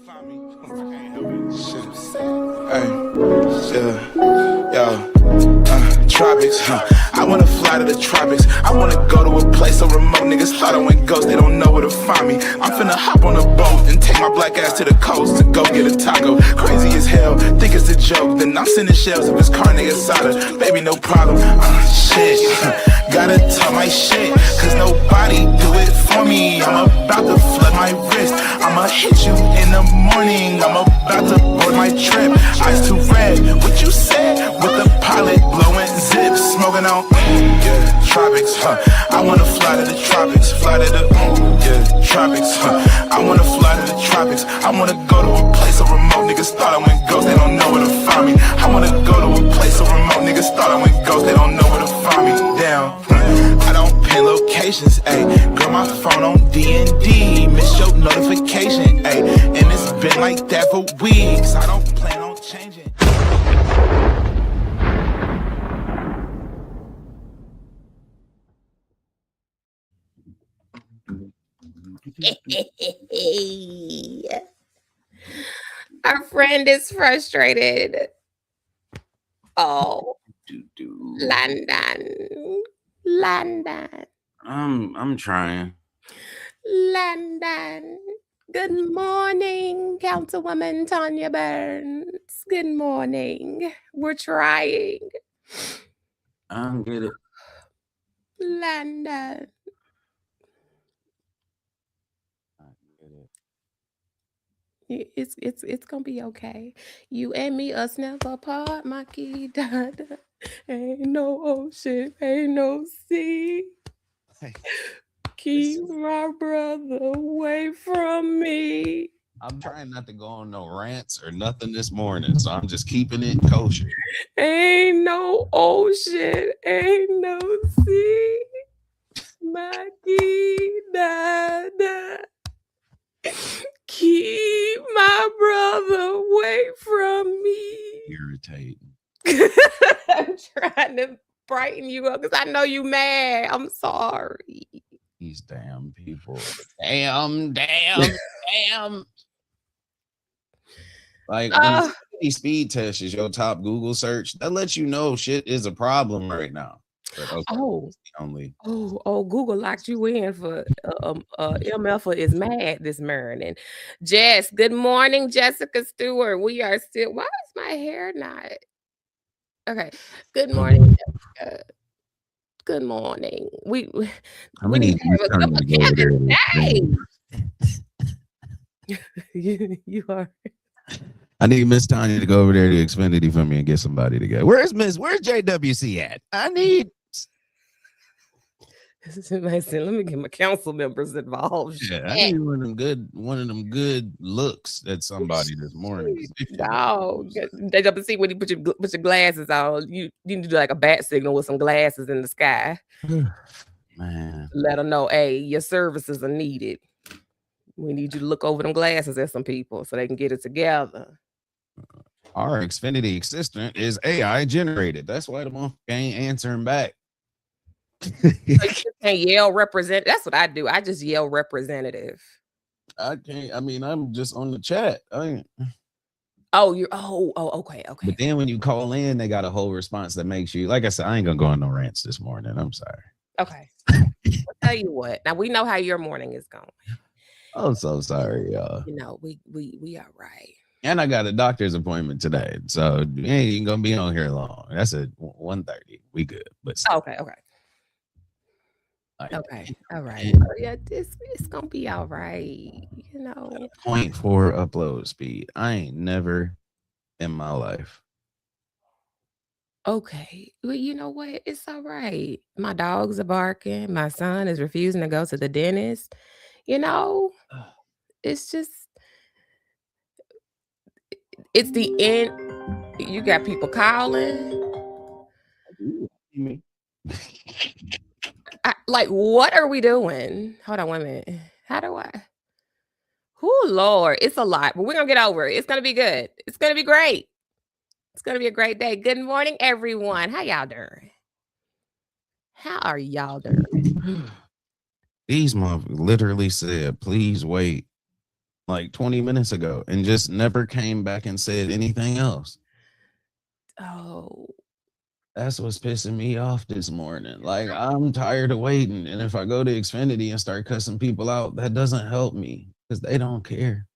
Find me. I can't help it. Shit. Hey, yo, tropics. I wanna fly to the tropics. I wanna go to a place so remote. Niggas thought I went ghost. They don't know where to find me. I'm finna hop on a boat and take my black ass to the coast to go get a taco. Crazy as hell. Think it's a joke. Then I'm sending shells of his carne asada. Baby, no problem. Shit. Gotta tell my shit, cause nobody do it for me. I'm about to flood my wrist. I'ma hit you in the morning. I'm about to board my trip. Eyes too red, what you said? With the pilot blowing zips. Smoking on, tropics, I wanna fly to the tropics. Fly to the, tropics, I wanna fly to the tropics. I wanna go to a place so remote. Niggas thought I went ghost, they don't know where to find me. I wanna go to a place so remote. Niggas thought I went ghost, they don't know where to find me. Damn, I don't pin locations, ayy. Girl, my phone on D&D. Miss your notification, ayy. And it's been like that for weeks. I don't plan on changing. Our friend is frustrated. Oh, London. I'm trying. London. Good morning, Councilwoman Tanya Burns. Good morning. We're trying. I don't get it. London. It's gonna be okay. You and me, us never part, my key. Ain't no ocean, ain't no sea. Keep my brother away from me. I'm trying not to go on no rants or nothing this morning, so I'm just keeping it kosher. Ain't no ocean, ain't no sea. My key, keep my brother away from me. Irritating. I'm trying to brighten you up because I know you mad. I'm sorry. These damn people. Damn. Like when these speed test is your top Google search, that lets you know shit is a problem right now. But okay, Google locked you in for MF is mad this morning. Jess, good morning, Jessica Stewart. We are still. Why is my hair not? Okay. Good morning, Jessica. Good morning. We need to have a cup of Kevin. You are. I need Miss Tanya to go over there to Xfinity for me and get somebody together. Where's JWC at? I need. Let me get my council members involved. Yeah, I need one of them good looks at somebody this morning. No, JWC, when you put your glasses on, you need to do like a bat signal with some glasses in the sky. Man, let them know, hey, your services are needed. We need you to look over them glasses at some people so they can get it together. Our Xfinity assistant is AI generated. That's why the motherfucker ain't answering back. So you just can't yell represent. That's what I do. I just yell representative. I can't. I mean, I'm just on the chat. Okay. But then when you call in, they got a whole response that makes you, like I said, I ain't gonna go on no rants this morning. I'm sorry. Okay. I'll tell you what. Now we know how your morning is going. I'm so sorry, y'all. You know, we are right. And I got a doctor's appointment today, so you ain't even gonna be on here long. That's at 1:30. We good, but okay. Okay. All right. Yeah, it's gonna be all right. You know. 0.4 upload speed. I ain't never in my life. Okay. Well, you know what? It's all right. My dogs are barking. My son is refusing to go to the dentist. You know, it's just it's the end. You got people calling. Like, what are we doing? Hold on 1 minute. How do I? Oh, Lord, it's a lot, but we're going to get over it. It's going to be good. It's going to be great. It's going to be a great day. Good morning, everyone. How y'all doing? How are y'all doing? These motherfuckers literally said, please wait like 20 minutes ago and just never came back and said anything else. Oh, That's what's pissing me off this morning. Like, I'm tired of waiting. And if I go to Xfinity and start cussing people out, that doesn't help me because they don't care.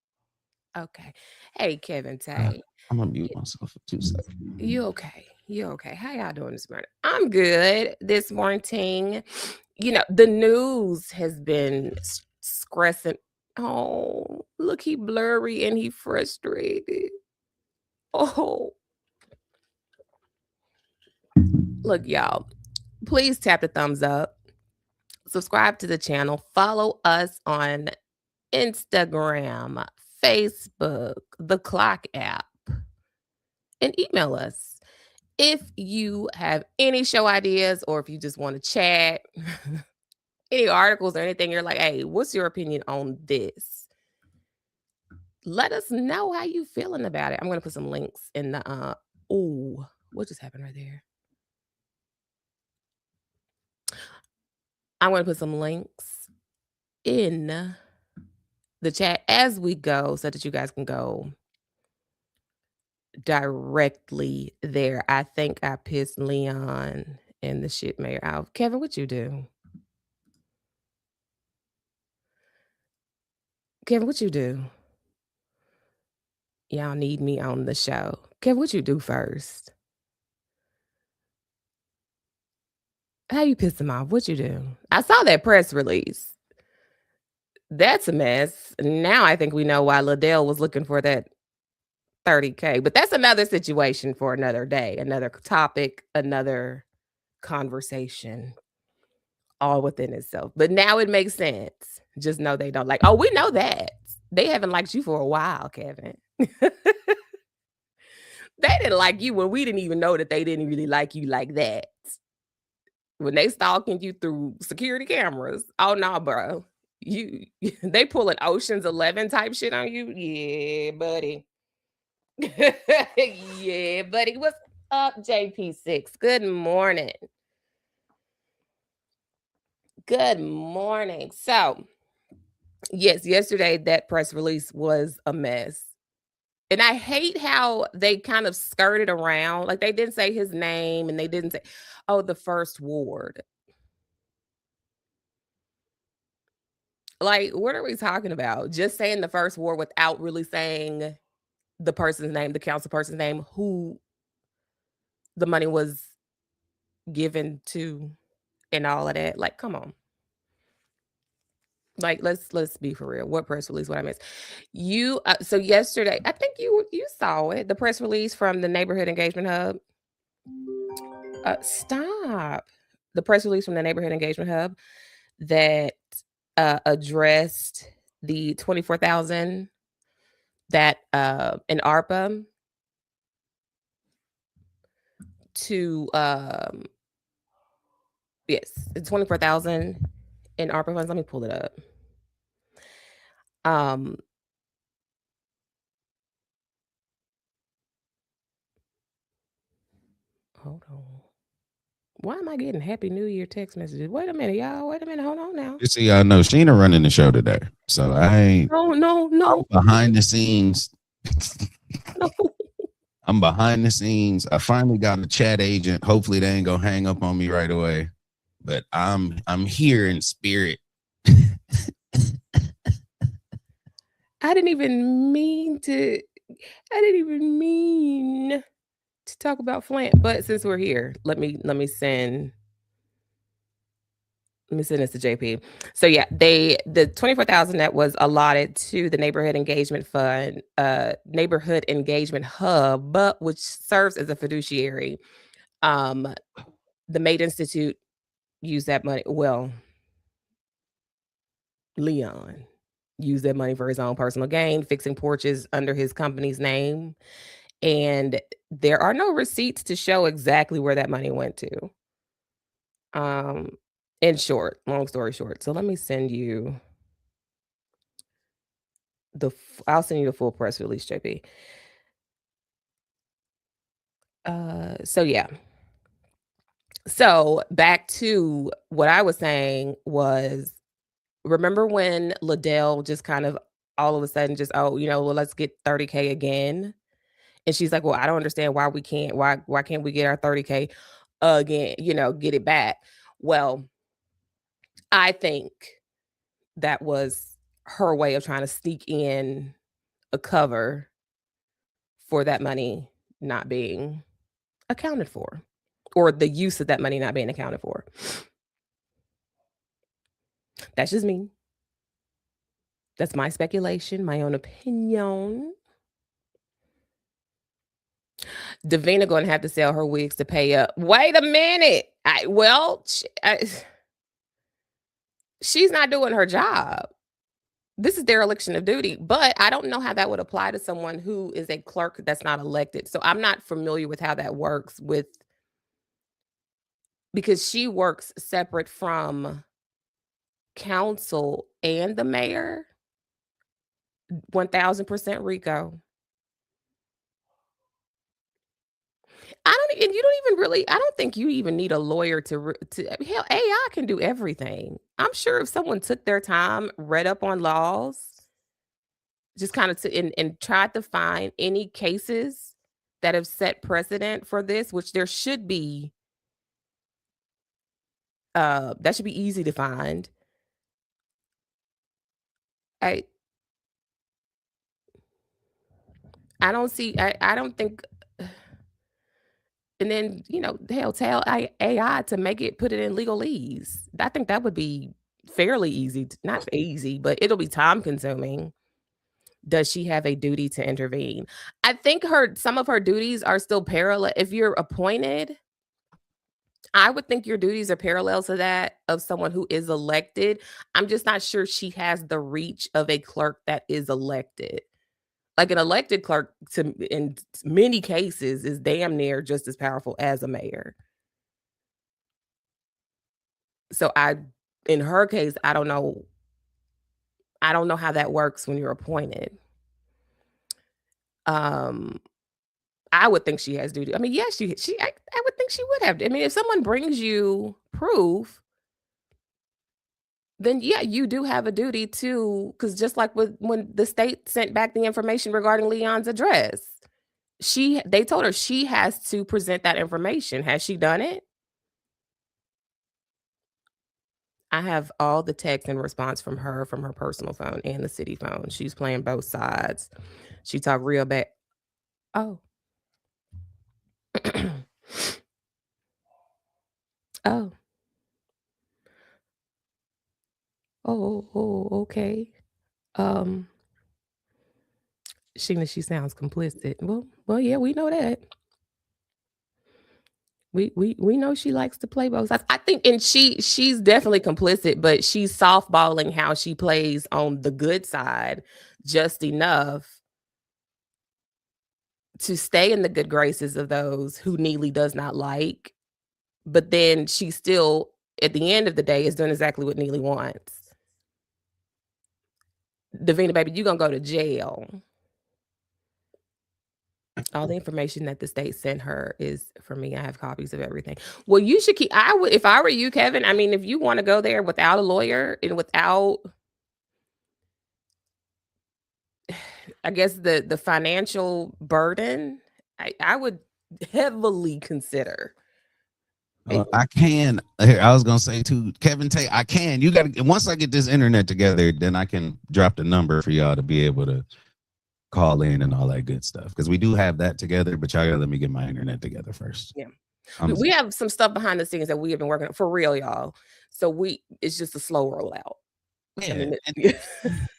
okay. Hey, Kevin Tay. I'm gonna mute myself for 2 seconds. You okay? You okay? How y'all doing this morning? I'm good this morning. You know, the news has been stressing. Oh, look, he blurry and he frustrated. Oh, look, y'all. Please tap the thumbs up. Subscribe to the channel. Follow us on Instagram, Facebook, the Clock app, and email us. If you have any show ideas or if you just want to chat, any articles or anything, you're like, hey, what's your opinion on this? Let us know how you feeling about it. I'm going to put some links in the, oh, what just happened right there? I'm going to put some links in the chat as we go so that you guys can go directly there. I think I pissed Leon and the shit mayor out. Kevin, what you do? Kevin, what you do? Y'all need me on the show. Kevin, what you do first? How you piss him off? What you do? I saw that press release. That's a mess. Now I think we know why Liddell was looking for that 30K. But that's another situation for another day, another topic, another conversation, all within itself. But now it makes sense. Just know they don't like. Oh, we know that. They haven't liked you for a while, Kevin. They didn't like you when we didn't even know that they didn't really like you like that. When they stalking you through security cameras. Oh no, bro. They pulling Ocean's 11 type shit on you. Yeah, buddy. Yeah, buddy. What's up, JP6? Good morning. Good morning. So, yes, yesterday that press release was a mess. And I hate how they kind of skirted around. Like they didn't say his name and they didn't say, oh, the first ward. Like, what are we talking about? Just saying the first ward without really saying the person's name, the council person's name, who the money was given to, and all of that. Like, come on. Like, let's be for real. What press release? What I missed? You so yesterday, I think you saw it. The press release from the Neighborhood Engagement Hub. Stop. The press release from the Neighborhood Engagement Hub that addressed the 24,000 that in ARPA to yes, the 24,000 in ARPA funds. Let me pull it up. Hold on. Why am I getting Happy New Year text messages? Wait a minute, y'all. Wait a minute. Hold on now. You see, I know Sheena running the show today, so I ain't. No. I'm behind the scenes. No. I'm behind the scenes. I finally got a chat agent. Hopefully, they ain't gonna hang up on me right away. But I'm here in spirit. I didn't even mean to talk about Flint, but since we're here, let me send this to JP. So yeah, the 24,000 that was allotted to the Neighborhood Engagement Fund, Neighborhood Engagement Hub, which serves as a fiduciary. The Made Institute used that money. Well, Leon used that money for his own personal gain, fixing porches under his company's name. And there are no receipts to show exactly where that money went to. In short, long story short. So let me send you I'll send you the full press release, JP. So yeah. So back to what I was saying was, remember when Liddell just kind of all of a sudden just, oh, well, let's get 30K again. And she's like, well, I don't understand why can't we get our 30K again, get it back. Well, I think that was her way of trying to sneak in a cover for that money not being accounted for, or the use of that money not being accounted for. That's just me. That's my speculation, my own opinion. Davina going to have to sell her wigs to pay up. Wait a minute. She's not doing her job. This is dereliction of duty, but I don't know how that would apply to someone who is a clerk that's not elected. So I'm not familiar with how that works because she works separate from council and the mayor. 1000% Rico. I don't think you even need a lawyer to hell, AI can do everything. I'm sure if someone took their time, read up on laws, just kind of and tried to find any cases that have set precedent for this, which there should be, that should be easy to find. I don't think, and then, hell, tell AI to put it in legalese. I think that would be fairly easy. Not easy, but it'll be time consuming. Does she have a duty to intervene? I think some of her duties are still parallel. If you're appointed, I would think your duties are parallel to that of someone who is elected. I'm just not sure she has the reach of a clerk that is elected. Like an elected clerk, in many cases, is damn near just as powerful as a mayor. So in her case, I don't know how that works when you're appointed. I would think she has duty. I mean, yes, I would think she would have. I mean, if someone brings you proof, then yeah, you do have a duty to, because just like when the state sent back the information regarding Leon's address, they told her she has to present that information. Has she done it? I have all the text and response from her personal phone and the city phone. She's playing both sides. She talked real bad. Oh. Oh. Oh, okay. She sounds complicit. Well, yeah, we know that. We know she likes to play both sides. I think, and she's definitely complicit, but she's softballing how she plays on the good side just enough to stay in the good graces of those who Neely does not like. But then she still, at the end of the day, is doing exactly what Neely wants. Davina, baby, you're going to go to jail. All the information that the state sent her is for me. I have copies of everything. Well, you should keep, if I were you, Kevin, I mean, if you want to go there without a lawyer and without, I guess, the financial burden, I would heavily consider. I can. I was gonna say too, Kevin Tate. I can. You got to. Once I get this internet together, then I can drop the number for y'all to be able to call in and all that good stuff. Because we do have that together, but y'all gotta let me get my internet together first. Yeah, we have some stuff behind the scenes that we have been working on for real, y'all. So it's just a slow rollout. Yeah, I mean,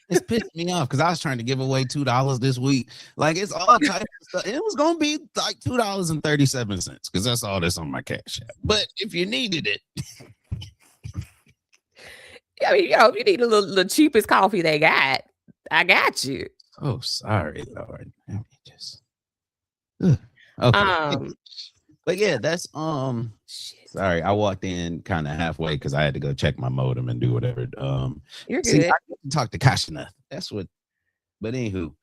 it's pissing me off because I was trying to give away $2 this week. Like, it's all types of stuff. It was gonna be like $2.37 because that's all that's on my Cash App. But if you needed it, I mean, if you need the cheapest coffee they got, I got you. Oh, sorry, Lord. Let me just. Okay. But yeah, that's Shit. Sorry, I walked in kind of halfway because I had to go check my modem and do whatever. You're good. See, I talk to Kashina. That's what. But anywho,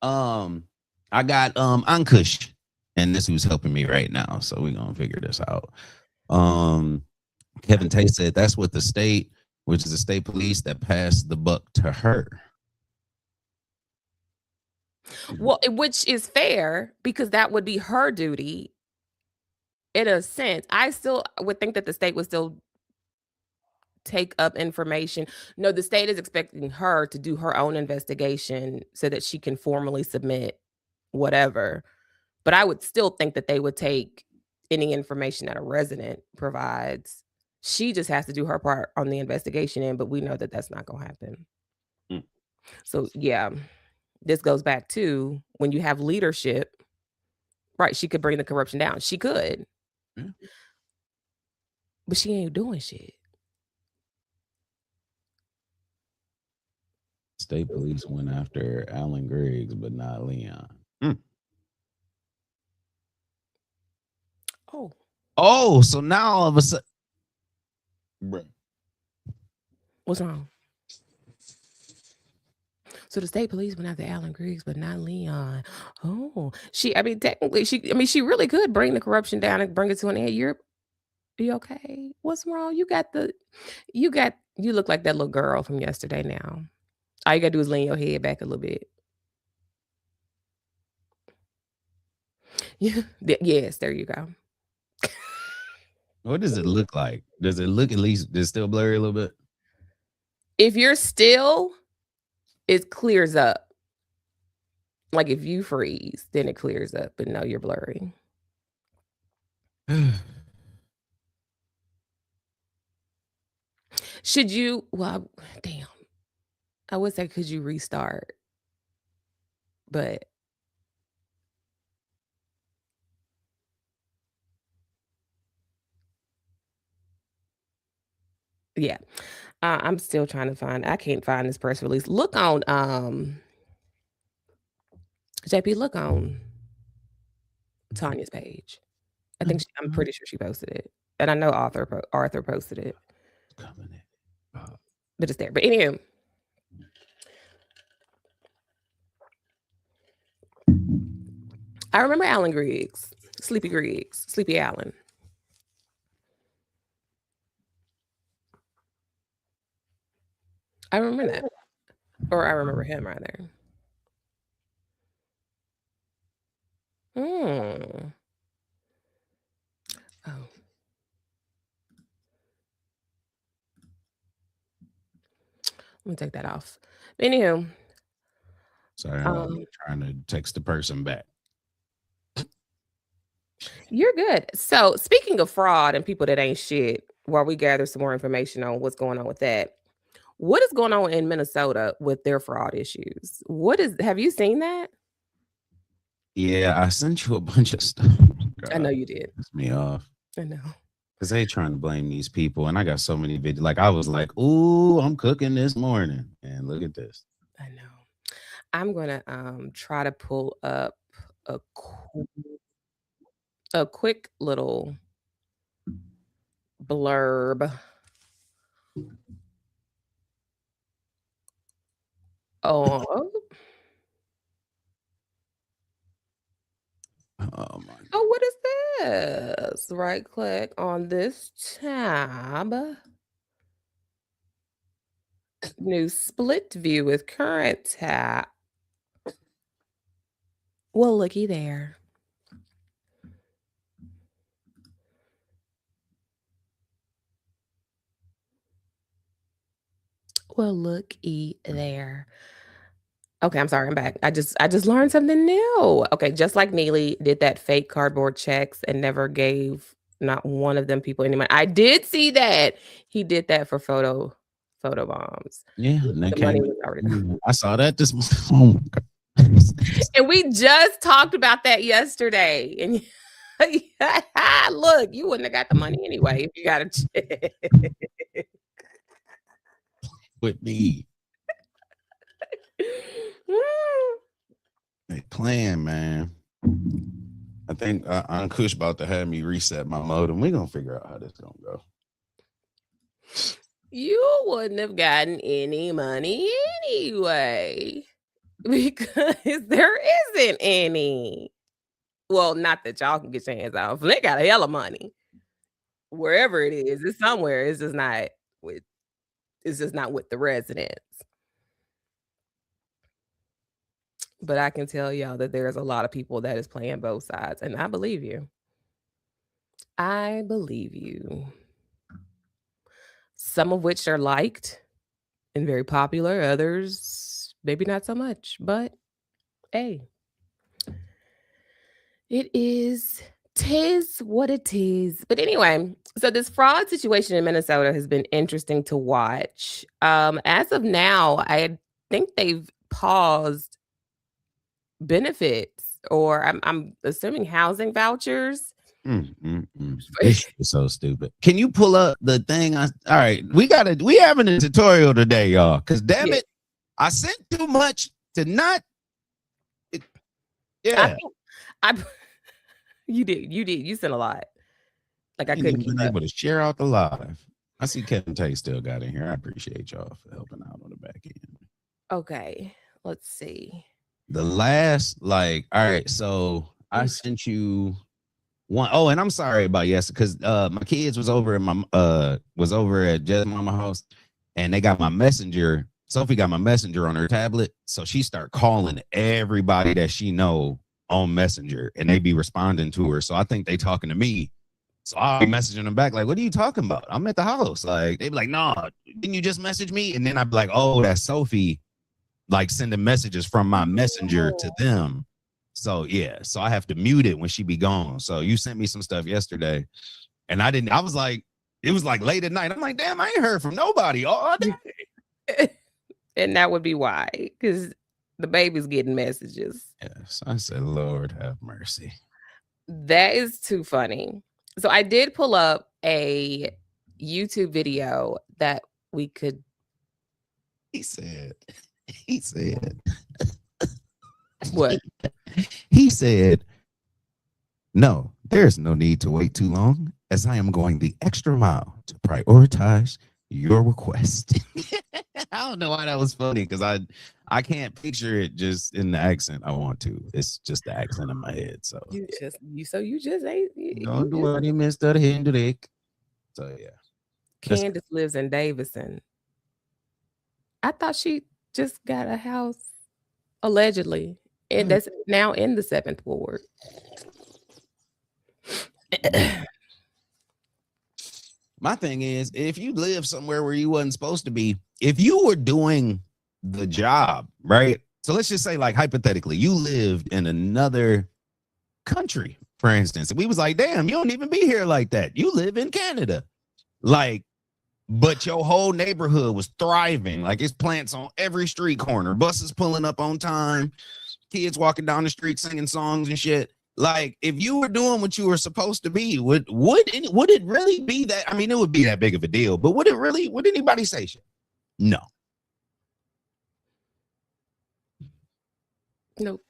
I got Ankush, and this who's helping me right now. So we're gonna figure this out. Kevin Tate said that's what the state, which is the state police, that passed the buck to her. Well, which is fair because that would be her duty in a sense. I still would think that the state would still take up information. No, the state is expecting her to do her own investigation so that she can formally submit whatever. But I would still think that they would take any information that a resident provides. She just has to do her part on the investigation end, but we know that that's not going to happen. Mm. So, yeah, this goes back to when you have leadership, right? She could bring the corruption down. She could. Yeah. But she ain't doing shit. State police went after Alan Griggs, but not Leon. Oh, so now all of a sudden, bruh. What's wrong? So the state police went after Alan Griggs, but not Leon. Oh, technically, she really could bring the corruption down and bring it to an end. You okay? What's wrong? You look like that little girl from yesterday now. All you gotta do is lean your head back a little bit. Yeah, yes, there you go. What does it look like? Does it look at least, does it still blurry a little bit? If you're still, it clears up. Like if you freeze, then it clears up, but no, you're blurry. Should you, well, damn. I would say, could you restart? But yeah, I'm still trying to find, I can't find this press release. Look on, JP, look on Tanya's page. I'm pretty sure she posted it. And I know Arthur posted it. But it's there. But anyway. I remember Alan Griggs, Sleepy Allen. I remember that. Or I remember him rather. Oh. Let me take that off. Anywho. Sorry, I'm trying to text the person back. You're good. So speaking of fraud and people that ain't shit, while we gather some more information on what's going on with that, what is going on in Minnesota with their fraud issues? Have you seen that? Yeah, I sent you a bunch of stuff. God, I know you did. Piss me off. I know. Because they trying to blame these people. And I got so many videos. Like I was like, ooh, I'm cooking this morning. And look at this. I know. I'm gonna try to pull up a quick little blurb. Oh my. Oh, what is this? Right click on this tab. New split view with current tab. Well, looky there. Well, looky there. Okay, I'm sorry, I'm back. I just learned something new. Okay, just like Neely did that fake cardboard checks and never gave not one of them people any money. I did see that. He did that for photo bombs. Yeah, the money was already done. I saw that this morning. Oh my God. And we just talked about that yesterday. And look, you wouldn't have got the money anyway if you got a check. With me. They playing, man. I think Kush about to have me reset my modem. We're gonna figure out how this gonna go. You wouldn't have gotten any money anyway. Because there isn't any. Well, not that y'all can get your hands off. They got a hell of money. Wherever it is, it's somewhere. It's just not with the residents. but I can tell y'all that there's a lot of people that is playing both sides, and I believe you. I believe you. Some of which are liked and very popular, others maybe not so much, but hey, it is tis what it is. But anyway, so this fraud situation in Minnesota has been interesting to watch. As of now, I think they've paused benefits, or I'm assuming housing vouchers. This is so stupid. Can you pull up the thing? All right, we having a tutorial today, y'all. Cause damn Yeah. it, I sent too much to not. I Yeah, think I you did. You sent a lot. Like I ain't couldn't even keep been up. able to share out the live. I see Kevin Tate still got in here. I appreciate y'all for helping out on the back end. Okay, let's see. The last, like, all right, so I sent you one. Oh, and I'm sorry about yesterday because my kids was over at Jess Mama house, and they got my messenger. Sophie got my messenger on her tablet, so she start calling everybody that she know on Messenger, and they be responding to her. So I think they talking to me. So I'll be messaging them back like, "What are you talking about? I'm at the house." Like they be like, "No, didn't you just message me?" And then I'd be like, "Oh, that's Sophie." Like sending messages from my messenger to them. So yeah, so I have to mute it when she be gone. So you sent me some stuff yesterday, and I was like, it was like late at night. I'm like, damn, I ain't heard from nobody all day. And that would be why, because the baby's getting messages. Yes, I said, Lord have mercy. That is too funny. So I did pull up a YouTube video that we could. He said, What? He said, no, there's no need to wait too long, as I am going the extra mile to prioritize your request. I don't know why that was funny, because I can't picture it just in the accent I want to. It's just the accent in my head. So You just ain't. don't do what he Mr. Hendrick. So yeah. Candace lives in Davison. I thought she just got a house, allegedly, and that's now in the 7th ward. My thing is, if you live somewhere where you wasn't supposed to be, if you were doing the job, right? So let's just say, like, hypothetically, you lived in another country, for instance, and we was like, damn, you don't even be here like that. You live in Canada. Like, but your whole neighborhood was thriving. Like, it's plants on every street corner, buses pulling up on time, kids walking down the street singing songs and shit. Like, if you were doing what you were supposed to be, would it really be that? I mean, it would be that big of a deal, but would anybody say shit? No. Nope.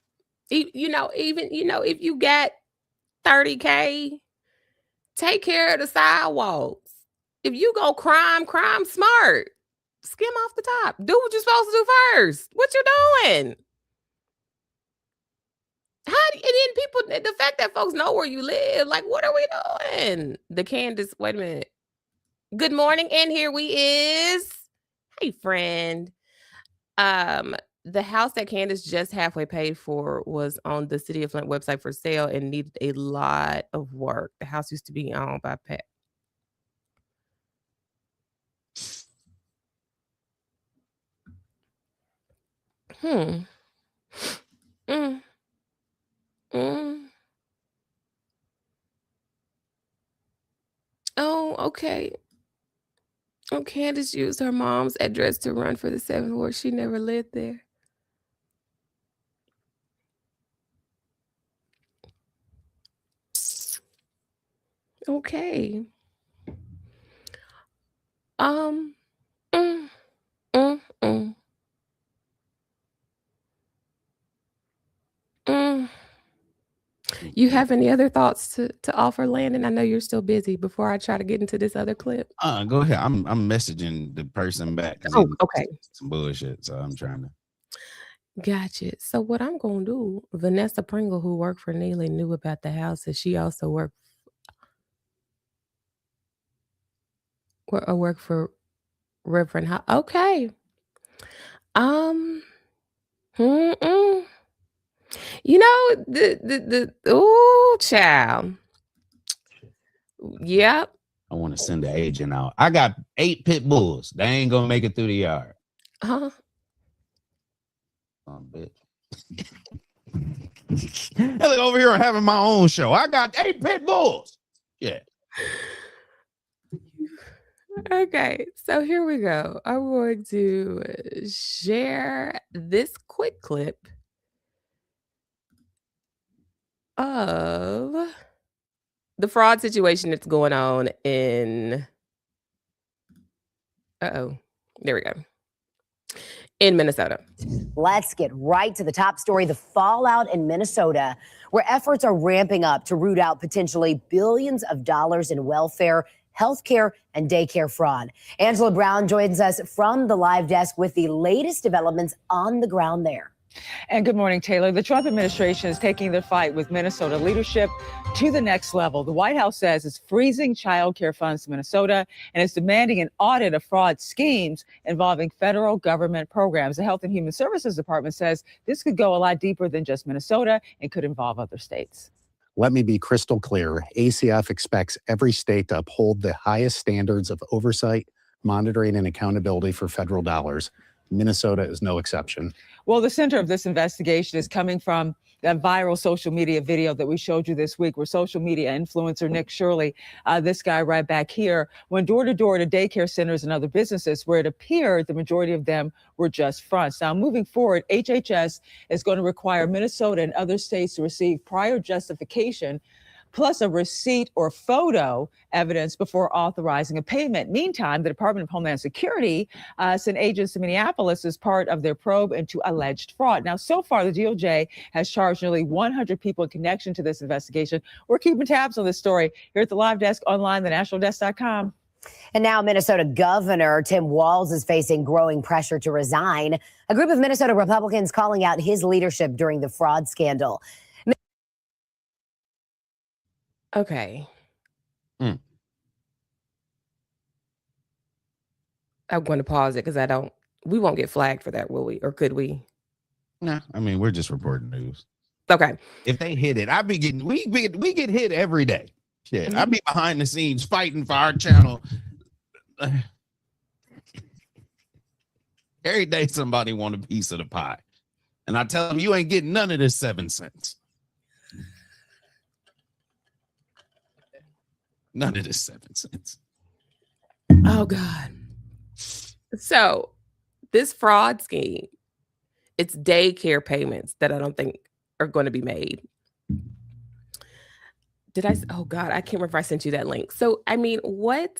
Even if you got 30K, take care of the sidewalks. If you go crime smart. Skim off the top. Do what you're supposed to do first. What you doing? And then people, the fact that folks know where you live, like, what are we doing? The Candace, wait a minute. Good morning, and here we is. Hey, friend. The house that Candace just halfway paid for was on the City of Flint website for sale and needed a lot of work. The house used to be owned by Pat. Oh, okay. Oh, Candace used her mom's address to run for the 7th ward. She never lived there. Okay. You have any other thoughts to offer, Landon? I know you're still busy. Before I try to get into this other clip. Go ahead. I'm messaging the person back. Oh, okay. Some bullshit. So I'm trying to. Gotcha. So what I'm gonna do, Vanessa Pringle, who worked for Neely, knew about the house, and she also worked for Reverend. Okay. You know, the oh, child. Yep. I want to send the agent out. I got 8 pit bulls. They ain't gonna make it through the yard. Huh? Bitch. Look over here having my own show. I got 8 pit bulls. Yeah. Okay, so here we go. I'm going to share this quick clip of the fraud situation that's going on in there we go. In Minnesota. Let's get right to the top story, the fallout in Minnesota, where efforts are ramping up to root out potentially billions of dollars in welfare, healthcare, and daycare fraud. Angela Brown joins us from the live desk with the latest developments on the ground there. And good morning, Taylor. The Trump administration is taking the fight with Minnesota leadership to the next level. The White House says it's freezing child care funds to Minnesota and is demanding an audit of fraud schemes involving federal government programs. The Health and Human Services Department says this could go a lot deeper than just Minnesota and could involve other states. Let me be crystal clear. ACF expects every state to uphold the highest standards of oversight, monitoring, and accountability for federal dollars. Minnesota is no exception. Well, the center of this investigation is coming from that viral social media video that we showed you this week, where social media influencer Nick Shirley, this guy right back here, went door to door to daycare centers and other businesses where it appeared the majority of them were just fronts. Now, moving forward, HHS is going to require Minnesota and other states to receive prior justification plus a receipt or photo evidence before authorizing a payment. Meantime, the Department of Homeland Security sent agents to Minneapolis as part of their probe into alleged fraud. Now, so far, the DOJ has charged nearly 100 people in connection to this investigation. We're keeping tabs on this story here at the Live Desk online, thenationaldesk.com. And now Minnesota Governor Tim Walz is facing growing pressure to resign. A group of Minnesota Republicans calling out his leadership during the fraud scandal. Okay. I'm going to pause it because we won't get flagged for that, will we? Or could we? Nah, I mean, we're just reporting news. Okay. If they hit it, we get hit every day. Shit, I be behind the scenes fighting for our channel. Every day somebody want a piece of the pie. And I tell them, you ain't getting none of this 7 cents. None of this 7 cents. Oh, God. So this fraud scheme, it's daycare payments that I don't think are going to be made. Oh God, I can't remember if I sent you that link. So, I mean, what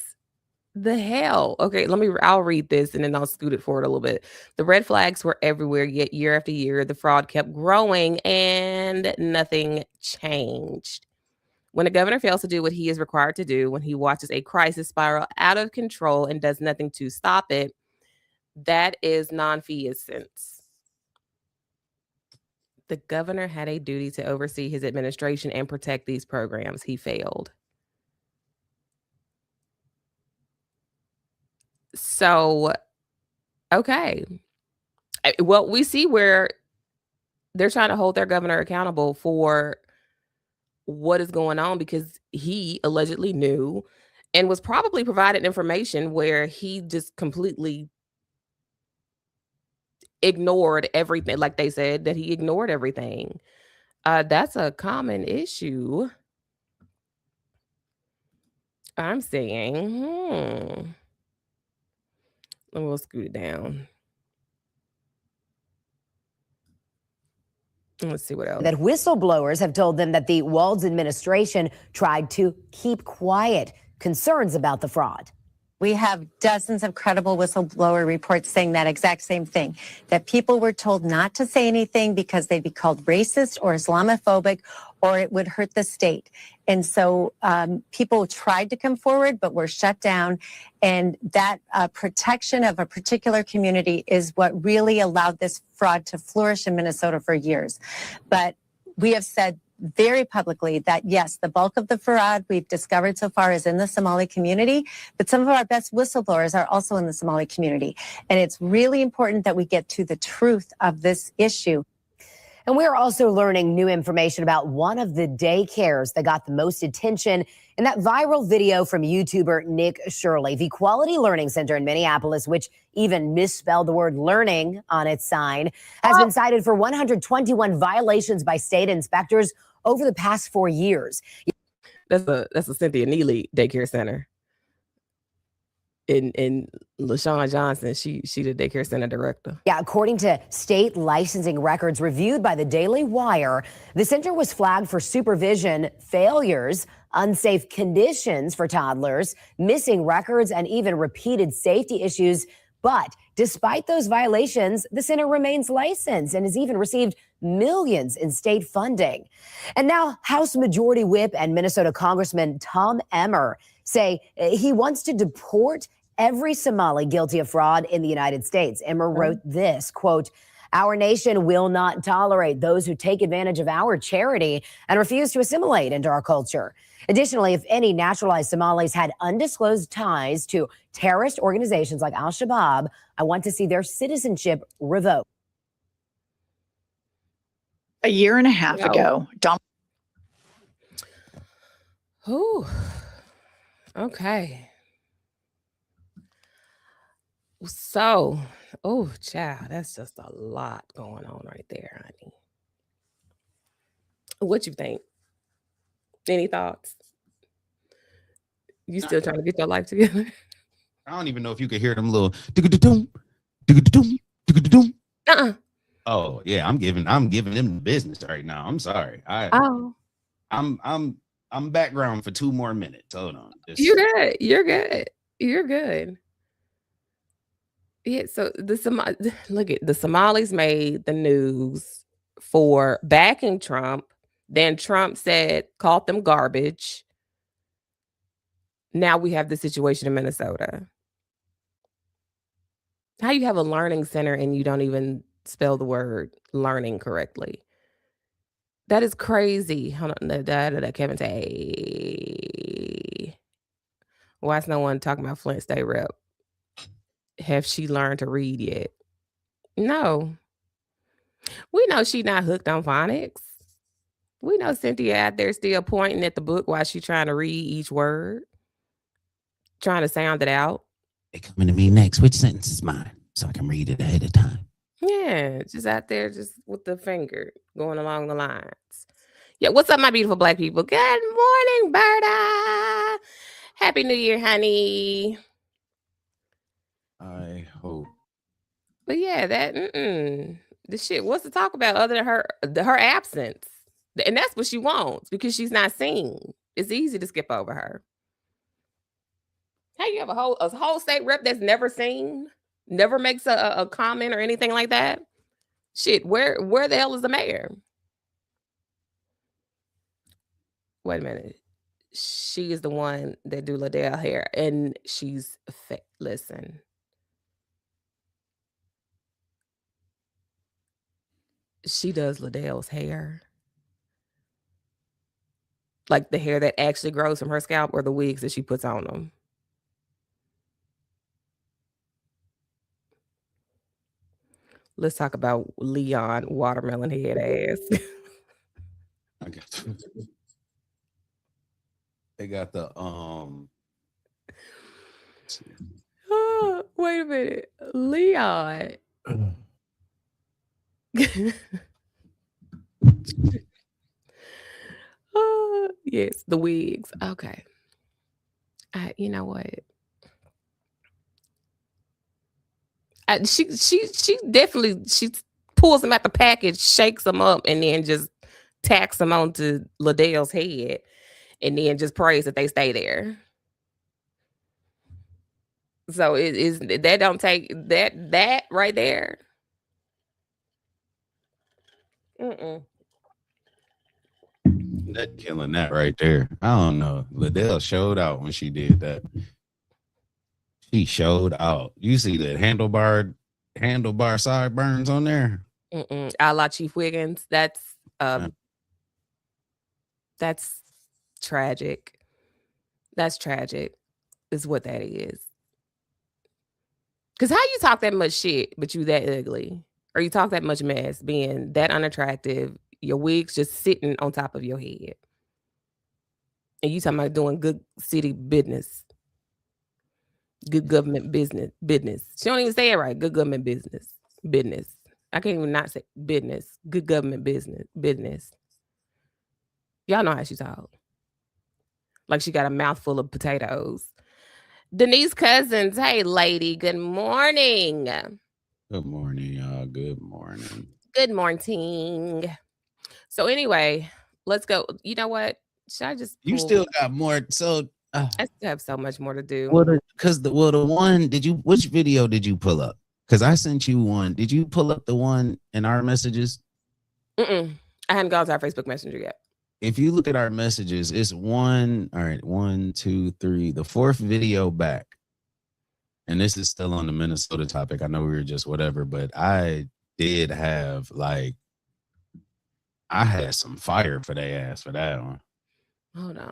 the hell? Okay, I'll read this and then I'll scoot it forward a little bit. The red flags were everywhere, yet year after year, the fraud kept growing and nothing changed. When a governor fails to do what he is required to do, when he watches a crisis spiral out of control and does nothing to stop it, that is nonfeasance. The governor had a duty to oversee his administration and protect these programs. He failed. So, okay. Well, we see where they're trying to hold their governor accountable for what is going on because he allegedly knew and was probably provided information where he just completely ignored everything. Like they said, that he ignored everything. That's a common issue. I'm saying, we'll scoot it down. Let's see what else. That whistleblowers have told them that the Walz administration tried to keep quiet concerns about the fraud. We have dozens of credible whistleblower reports saying that exact same thing, that people were told not to say anything because they'd be called racist or Islamophobic or it would hurt the state. And so people tried to come forward, but were shut down. And that protection of a particular community is what really allowed this fraud to flourish in Minnesota for years. But we have said very publicly that, yes, the bulk of the fraud we've discovered so far is in the Somali community, but some of our best whistleblowers are also in the Somali community. And it's really important that we get to the truth of this issue. And we're also learning new information about one of the daycares that got the most attention in that viral video from YouTuber Nick Shirley. The Quality Learning Center in Minneapolis, which even misspelled the word learning on its sign, has been cited for 121 violations by state inspectors over the past 4 years. That's a Cynthia Neely daycare center. In LaShawn Johnson, she the daycare center director. Yeah, according to state licensing records reviewed by the Daily Wire, the center was flagged for supervision failures, unsafe conditions for toddlers, missing records, and even repeated safety issues. But despite those violations, the center remains licensed and has even received millions in state funding. And now House Majority Whip and Minnesota Congressman Tom Emmer say he wants to deport every Somali guilty of fraud in the United States. Emmer wrote this, quote, "Our nation will not tolerate those who take advantage of our charity and refuse to assimilate into our culture. Additionally, if any naturalized Somalis had undisclosed ties to terrorist organizations like Al-Shabaab, I want to see their citizenship revoked." A year and a half ago, Donald. Ooh. Okay. So, oh, child, that's just a lot going on right there, honey. What you think? Any thoughts? You still trying to get your life together? I don't even know if you could hear them little digga-da-doom, digga-da-doom, digga-da-doom. Uh-uh. Oh yeah, I'm giving them the business right now. I'm sorry. I'm background for 2 more minutes. Hold on. You're good. You're good. You're good. Yeah, so look at the Somalis made the news for backing Trump. Then Trump called them garbage. Now we have the situation in Minnesota. How you have a learning center and you don't even spell the word learning correctly? That is crazy. Hold on, Kevin Tay. Why is no one talking about Flint State Rep? Have she learned to read yet? No. We know she not hooked on phonics. We know Cynthia out there still pointing at the book while she's trying to read each word, trying to sound it out. They coming to me next. Which sentence is mine? So I can read it ahead of time. Yeah, just out there, just with the finger going along the lines. Yeah, what's up, my beautiful Black people? Good morning, Berta. Happy New Year, honey. I hope. But yeah, the shit. What's to talk about other than her absence? And that's what she wants because she's not seen. It's easy to skip over her. How you have a whole state rep that's never seen, never makes a comment or anything like that? Shit, where the hell is the mayor? Wait a minute. She is the one that do Liddell hair, and she's listen. She does Liddell's hair. Like the hair that actually grows from her scalp or the wigs that she puts on them. Let's talk about Leon watermelon head ass. I got they got the wait a minute. Leon. Yes, the wigs. Okay. You know what? She definitely pulls them out the package, shakes them up, and then just tacks them onto Liddell's head, and then just prays that they stay there. So it is that don't take that right there. That killing that right there. I don't know. Liddell showed out when she did that. She showed out. You see the handlebar sideburns on there? A la Chief Wiggins. That's tragic. That's tragic, is what that is. Because how you talk that much shit, but you that ugly? or you talk that much mess, being that unattractive, your wigs just sitting on top of your head. And you talking about doing good city business, good government business. She don't even say it right. Good government business. I can't even not say business. Good government business. Y'all know how she talk. Like she got a mouthful of potatoes. Denise Cousins, hey lady, good morning. Good morning, y'all. Good morning. Good morning. So anyway, let's go. You know what? Should I just You pull- still got more. So I still have so much more to do. the one, which video did you pull up? Because I sent you one. Did you pull up the one in our messages? I hadn't gone to our Facebook Messenger yet. If you look at our messages, it's one. All right, 1, 2, 3. The fourth video back. And this is still on the Minnesota topic. I know we were just whatever, but I did have I had some fire for their ass for that one. Hold on.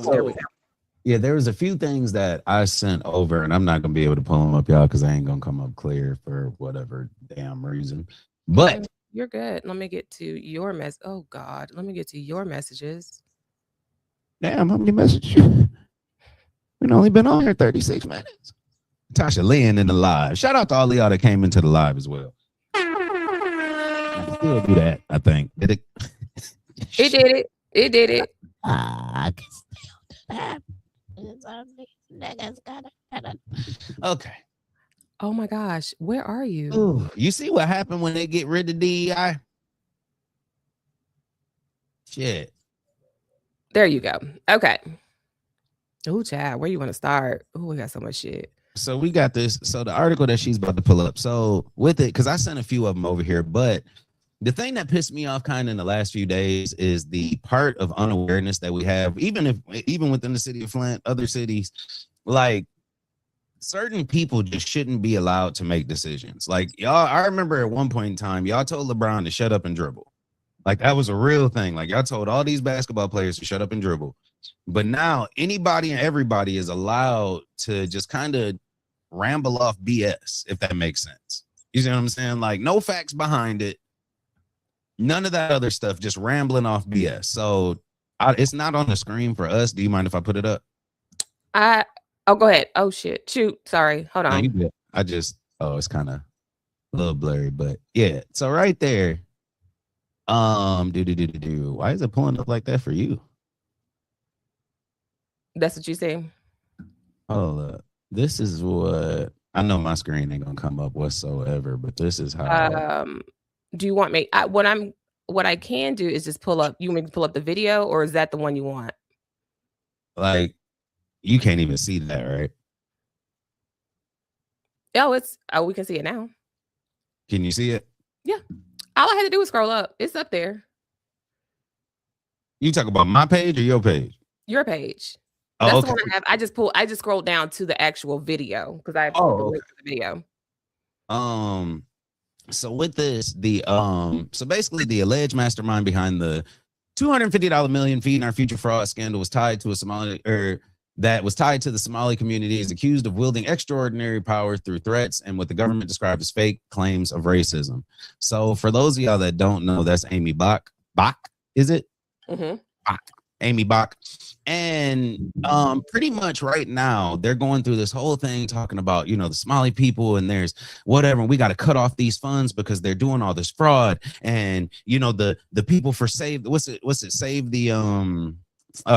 There we go. Yeah, there was a few things that I sent over, and I'm not gonna be able to pull them up, y'all, because I ain't gonna come up clear for whatever damn reason. But you're good. Let me get to your mess. Oh God, let me get to your messages. Damn, how many messages? We've only been on here 36 minutes. Tasha laying in the live. Shout out to all of y'all that came into the live as well. I still do that, I think. Did it? It did it. I can still do that. Okay. Oh my gosh, where are you? Ooh, you see what happened when they get rid of DEI? Shit. There you go. Okay. Oh, Chad, where you want to start? Oh, we got so much shit. So we got this. So the article that she's about to pull up. So with it, because I sent a few of them over here, but the thing that pissed me off kind of in the last few days is the part of unawareness that we have, even within the city of Flint, other cities, like certain people just shouldn't be allowed to make decisions. Like y'all, I remember at one point in time, y'all told LeBron to shut up and dribble. Like that was a real thing. Like y'all told all these basketball players to shut up and dribble. But now anybody and everybody is allowed to just kind of ramble off BS, if that makes sense. You see what I'm saying? Like no facts behind it. None of that other stuff, just rambling off BS. So it's not on the screen for us. Do you mind if I put it up? Oh, go ahead. Oh shit. Shoot. Sorry. Hold on. No, you good. It's kind of a little blurry, but yeah. So right there. Why is it pulling up like that for you? That's what you say. Hold up. This is what I know. My screen ain't gonna come up whatsoever, but this is how. Do you want me? What I can do is just pull up. You want me to pull up the video, or is that the one you want? Like, you can't even see that, right? Oh, we can see it now. Can you see it? Yeah. All I had to do was scroll up. It's up there. You talk about my page or your page? Your page. Oh, That's okay. the one I have. I just scrolled down to the actual video because I pulled the link to the video. So with this, so basically the alleged mastermind behind the $250 million feeding our future fraud scandal was tied to the Somali community, is accused of wielding extraordinary power through threats and what the government described as fake claims of racism. So for those of y'all that don't know, that's Amy Bach. Bach, is it? Mm-hmm. Bach. Amy Bach. And pretty much right now they're going through this whole thing talking about, the Somali people, and there's whatever, and we got to cut off these funds because they're doing all this fraud. And the people for save save the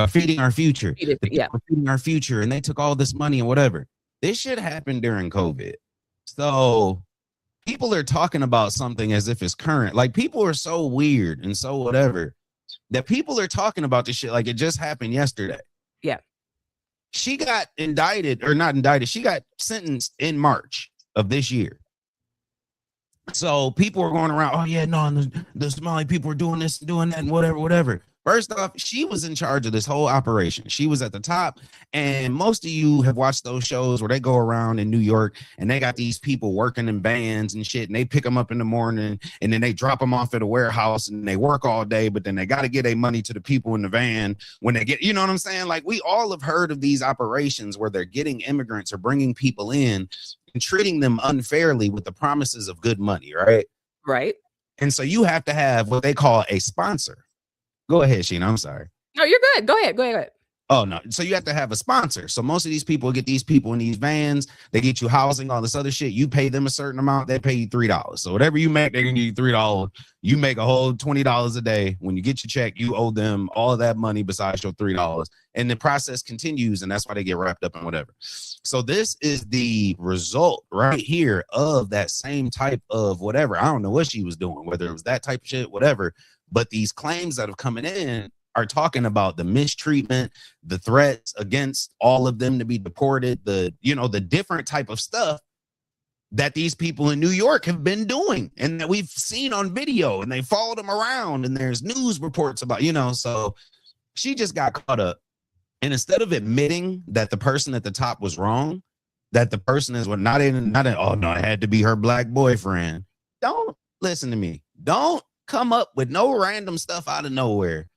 feeding our future. Feeding our future, and they took all this money and whatever. This shit happened during COVID. So people are talking about something as if it's current. Like people are so weird and so whatever that people are talking about this shit like it just happened yesterday. Yeah. She got indicted, or not indicted. She got sentenced in March of this year. So people were going around, oh yeah, no, the Somali people are doing this, doing that, and whatever. First off, she was in charge of this whole operation. She was at the top. And most of you have watched those shows where they go around in New York and they got these people working in vans and shit. And they pick them up in the morning and then they drop them off at a warehouse and they work all day. But then they got to get their money to the people in the van when they get, you know what I'm saying? Like, we all have heard of these operations where they're getting immigrants or bringing people in and treating them unfairly with the promises of good money, right? Right. And so you have to have what they call a sponsor. Go ahead, Sheena. I'm sorry. No, you're good. Go ahead. Go ahead. Oh, no. So you have to have a sponsor. So most of these people get these people in these vans. They get you housing, all this other shit. You pay them a certain amount. They pay you $3. So whatever you make, they're going to give you $3. You make a whole $20 a day. When you get your check, you owe them all of that money besides your $3. And the process continues. And that's why they get wrapped up in whatever. So this is the result right here of that same type of whatever. I don't know what she was doing, whether it was that type of shit, whatever. But these claims that are coming in are talking about the mistreatment, the threats against all of them to be deported, the different type of stuff that these people in New York have been doing and that we've seen on video, and they followed them around and there's news reports about, so she just got caught up. And instead of admitting that the person at the top was wrong, that the person is not in, oh no, it had to be her black boyfriend. Don't listen to me. Don't come up with no random stuff out of nowhere.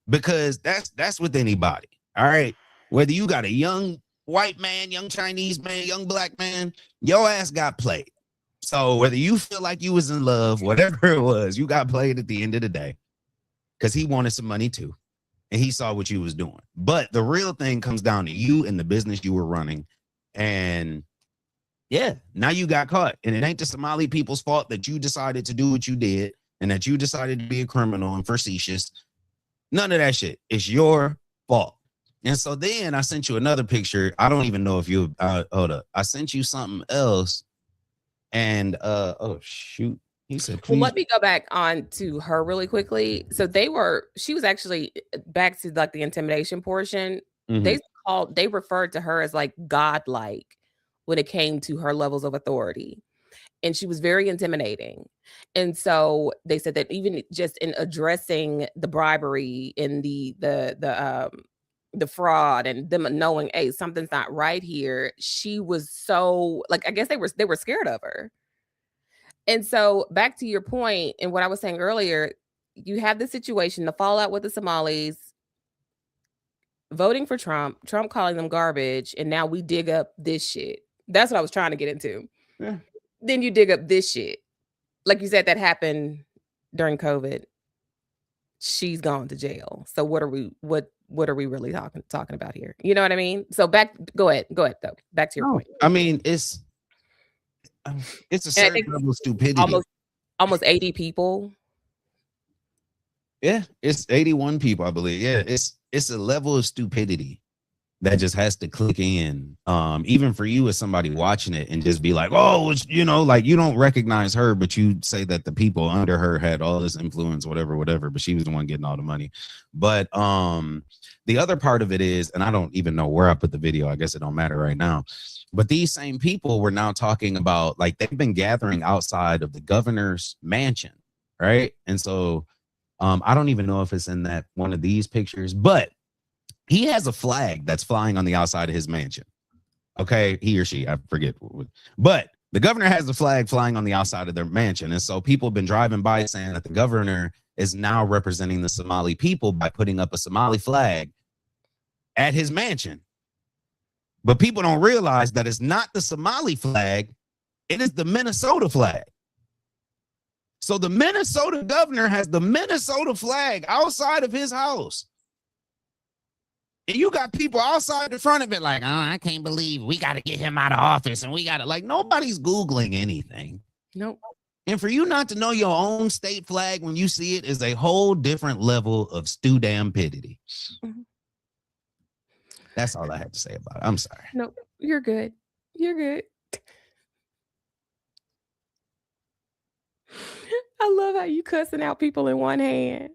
Because that's with anybody. All right. Whether you got a young white man, young Chinese man, young black man, your ass got played. So whether you feel like you was in love, whatever it was, you got played at the end of the day. Because he wanted some money too. And he saw what you was doing. But the real thing comes down to you and the business you were running. And yeah, now you got caught. And it ain't the Somali people's fault that you decided to do what you did and that you decided to be a criminal and facetious. None of that shit. It's your fault. And so then I sent you another picture. I don't even know if you hold up. I sent you something else. And oh shoot. He said, please. Well, let me go back on to her really quickly. So she was actually back to like the intimidation portion. Mhm. They referred to her as like godlike when it came to her levels of authority. And she was very intimidating. And so they said that even just in addressing the bribery and the fraud and them knowing, hey, something's not right here, she was so like, I guess they were scared of her. And so back to your point and what I was saying earlier, you have the situation, the fallout with the Somalis, voting for Trump calling them garbage, and now we dig up this shit. That's what I was trying to get into. Yeah. Then you dig up this shit. Like you said, that happened during COVID. She's gone to jail. So what are we really talking about here? You know what I mean? So go ahead though. Back to your point. I mean, it's a certain level of stupidity. Almost 80 people. Yeah, it's 81 people, I believe. Yeah, it's a level of stupidity that just has to click in. Even for you as somebody watching it and just be like, oh, it's, like you don't recognize her, but you say that the people under her had all this influence, whatever, but she was the one getting all the money. But the other part of it is, and I don't even know where I put the video, I guess it don't matter right now, but these same people were now talking about, like, they've been gathering outside of the governor's mansion, right? And so I don't even know if it's in that one of these pictures, but he has a flag that's flying on the outside of his mansion. Okay, he or she, I forget. But the governor has the flag flying on the outside of their mansion. And so people have been driving by saying that the governor is now representing the Somali people by putting up a Somali flag at his mansion. But people don't realize that it's not the Somali flag. It is the Minnesota flag. So the Minnesota governor has the Minnesota flag outside of his house. And you got people outside the front of it like, oh, I can't believe we got to get him out of office. And we got to, like, nobody's Googling anything. Nope. And for you not to know your own state flag when you see it is a whole different level of stew-damn-pidity. Mm-hmm. That's all I had to say about it. I'm sorry. No, you're good. You're good. I love how you cussing out people in one hand.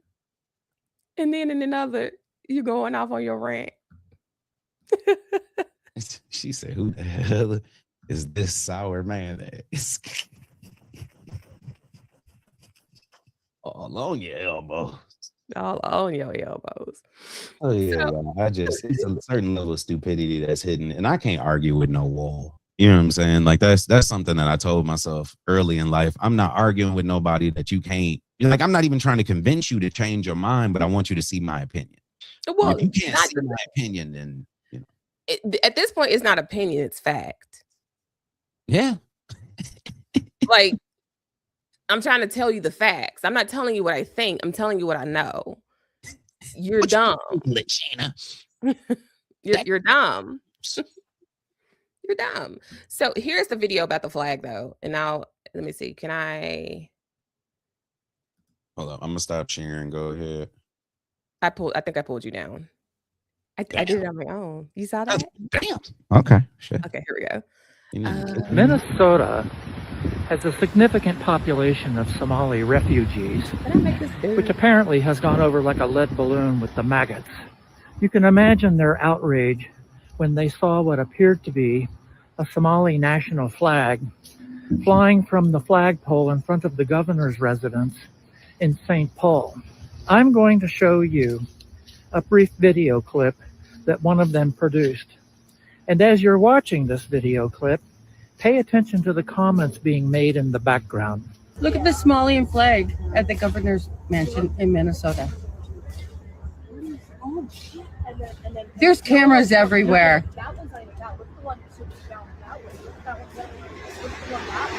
And then in another, you going off on your rant. She said, who the hell is this sour mayonnaise? All on your elbow. all on your elbows. Oh yeah, So, yeah. It's a certain level of stupidity that's hidden, and I can't argue with no wall. You know what I'm saying? Like that's something that I told myself early in life. I'm not arguing with nobody that you can't. Like I'm not even trying to convince you to change your mind, but I want you to see my opinion. And well, if you can't not see my opinion, then you know. at this point, it's not opinion, it's fact. Yeah. Like, I'm trying to tell you the facts. I'm not telling you what I think. I'm telling you what I know. You're What you dumb. Google it, Sheena? You're dumb. You're dumb. So here's the video about the flag, though. And now, let me see. Can I? Hold up. I'm gonna stop sharing. Go ahead. I think I pulled you down. I did it on my own. You saw that? Damn. Okay. Shit. Okay, here we go. You need to get- Minnesota has a significant population of Somali refugees, Did I make this big? which apparently has gone over like a lead balloon with the maggots. You can imagine their outrage when they saw what appeared to be a Somali national flag flying from the flagpole in front of the governor's residence in St. Paul. I'm going to show you a brief video clip that one of them produced. And as you're watching this video clip, pay attention to the comments being made in the background. Look at the Somalian flag at the governor's mansion in Minnesota. There's cameras everywhere.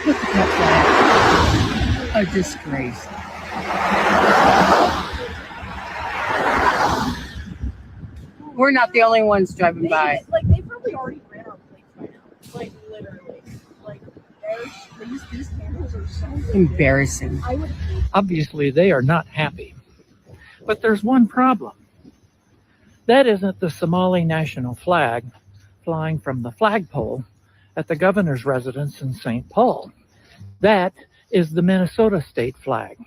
Look at that flag. A disgrace. We're not the only ones driving by. Like they probably already ran our plates by now. Like literally. Like these cameras are so Embarrassing. Obviously, they are not happy. But there's one problem. That isn't the Somali national flag flying from the flagpole at the governor's residence in St. Paul. That is the Minnesota state flag.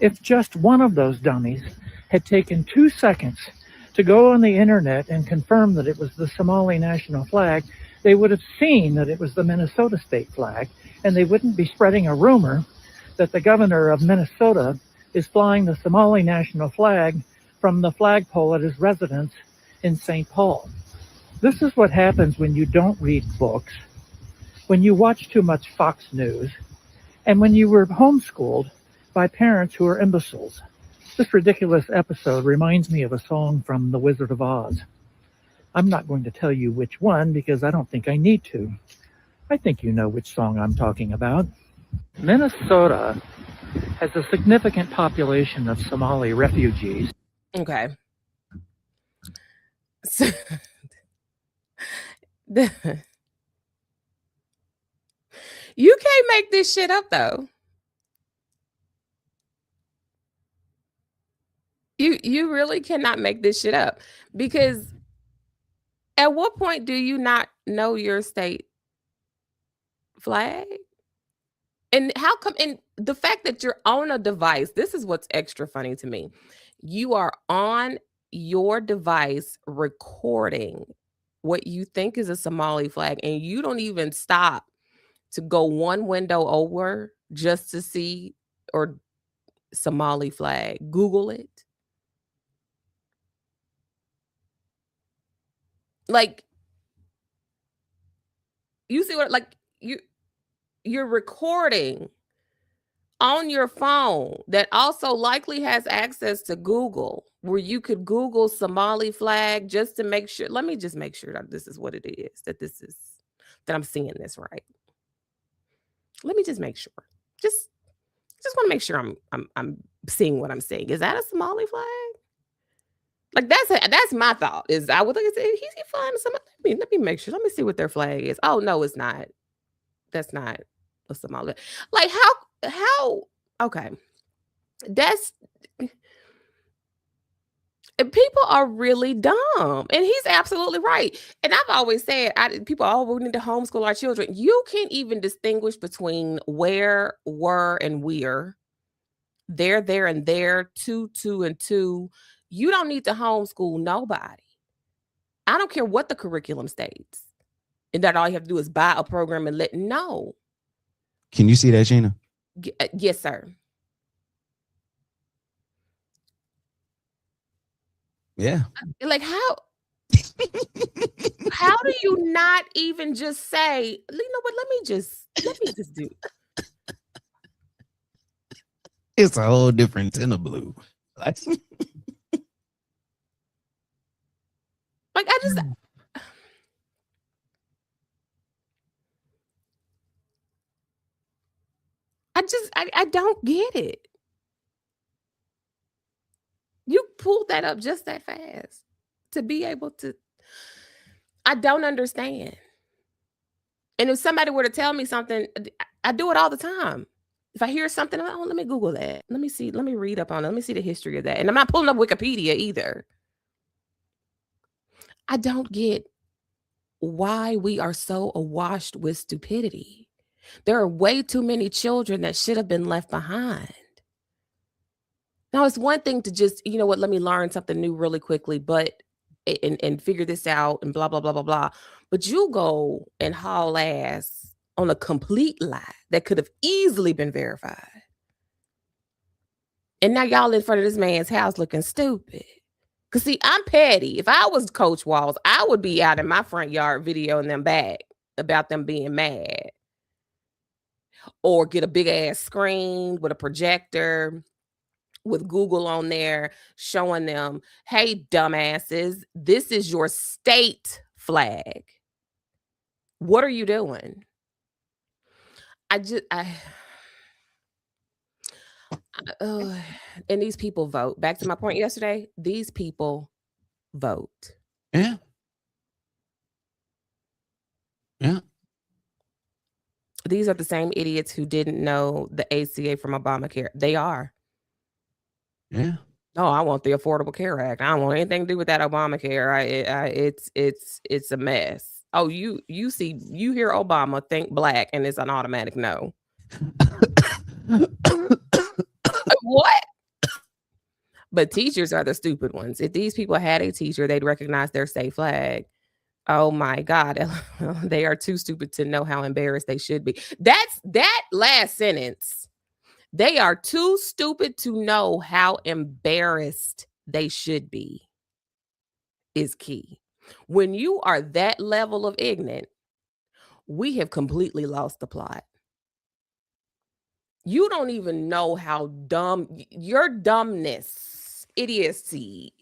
If just one of those dummies had taken 2 seconds to go on the internet and confirm that it was the Somali national flag, they would have seen that it was the Minnesota state flag, and they wouldn't be spreading a rumor that the governor of Minnesota is flying the Somali national flag from the flagpole at his residence in St. Paul. This is what happens when you don't read books, when you watch too much Fox News, and when you were homeschooled by parents who are imbeciles. This ridiculous episode reminds me of a song from The Wizard of Oz. I'm not going to tell you which one because I don't think I need to. I think you know which song I'm talking about. Minnesota has a significant population of Somali refugees. Okay. So, you can't make this shit up, though. You really cannot make this shit up, because at what point do you not know your state flag? And how come, and the fact that you're on a device, this is what's extra funny to me. You are on your device recording what you think is a Somali flag, and you don't even stop to go one window over just to see or Somali flag. Google it. Like, you see what, like, you're recording on your phone that also likely has access to Google, where you could Google Somali flag just to make sure. Let me just make sure that this is what it is, that I'm seeing this right. Let me just make sure. Just want to make sure I'm seeing what I'm seeing. Is that a Somali flag? Like, that's my thought. Is I would look and say, he's flying some. Let me make sure. Let me see what their flag is. Oh no, it's not. That's not a Somali. Like, how? Okay, that's. People are really dumb, and he's absolutely right. And I've always said, people, we need to homeschool our children. You can't even distinguish between where, were, and we're. There, and there. Two, and two. You don't need to homeschool nobody. I don't care what the curriculum states. And that all you have to do is buy a program and no. Can you see that, Sheena? Yes, sir. Yeah. Like how do you not even just say, you know what, let me just do. It's a whole different tint of blue. Like, Like I don't get it. You pulled that up just that fast to be able to. I don't understand. And if somebody were to tell me something, I do it all the time. If I hear something, I'm like, oh, let me Google that. Let me see. Let me read up on it. Let me see the history of that. And I'm not pulling up Wikipedia either. I don't get why we are so awash with stupidity. There are way too many children that should have been left behind. Now, it's one thing to just, you know what, let me learn something new really quickly, but and figure this out and blah, blah, blah, blah, blah. But you go and haul ass on a complete lie that could have easily been verified. And now y'all in front of this man's house looking stupid. Because see, I'm petty. If I was Coach Walls, I would be out in my front yard videoing them back about them being mad. Or get a big ass screen with a projector with Google on there showing them, hey, dumbasses, this is your state flag. What are you doing? And these people vote. Back to my point yesterday, these people vote. Yeah. Yeah. These are the same idiots who didn't know the ACA from Obamacare. They are. Yeah. No, I want the Affordable Care Act. I don't want anything to do with that Obamacare. It's a mess. Oh, you hear Obama, think black, and it's an automatic no. What? But teachers are the stupid ones. If these people had a teacher, they'd recognize their state flag. Oh my God. They are too stupid to know how embarrassed they should be. That's that last sentence. They are too stupid to know how embarrassed they should be is key. When you are that level of ignorant, we have completely lost the plot. You don't even know how dumb your dumbness, idiocy,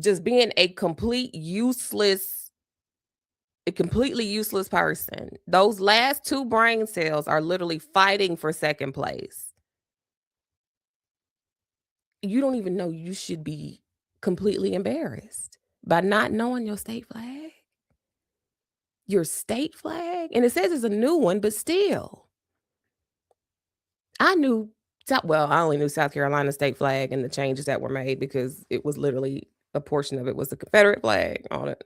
just being a completely useless person. Those last two brain cells are literally fighting for second place. You don't even know you should be completely embarrassed by not knowing your state flag. Your state flag? And it says it's a new one, but still. I only knew South Carolina state flag and the changes that were made because it was literally a portion of it was the Confederate flag on it.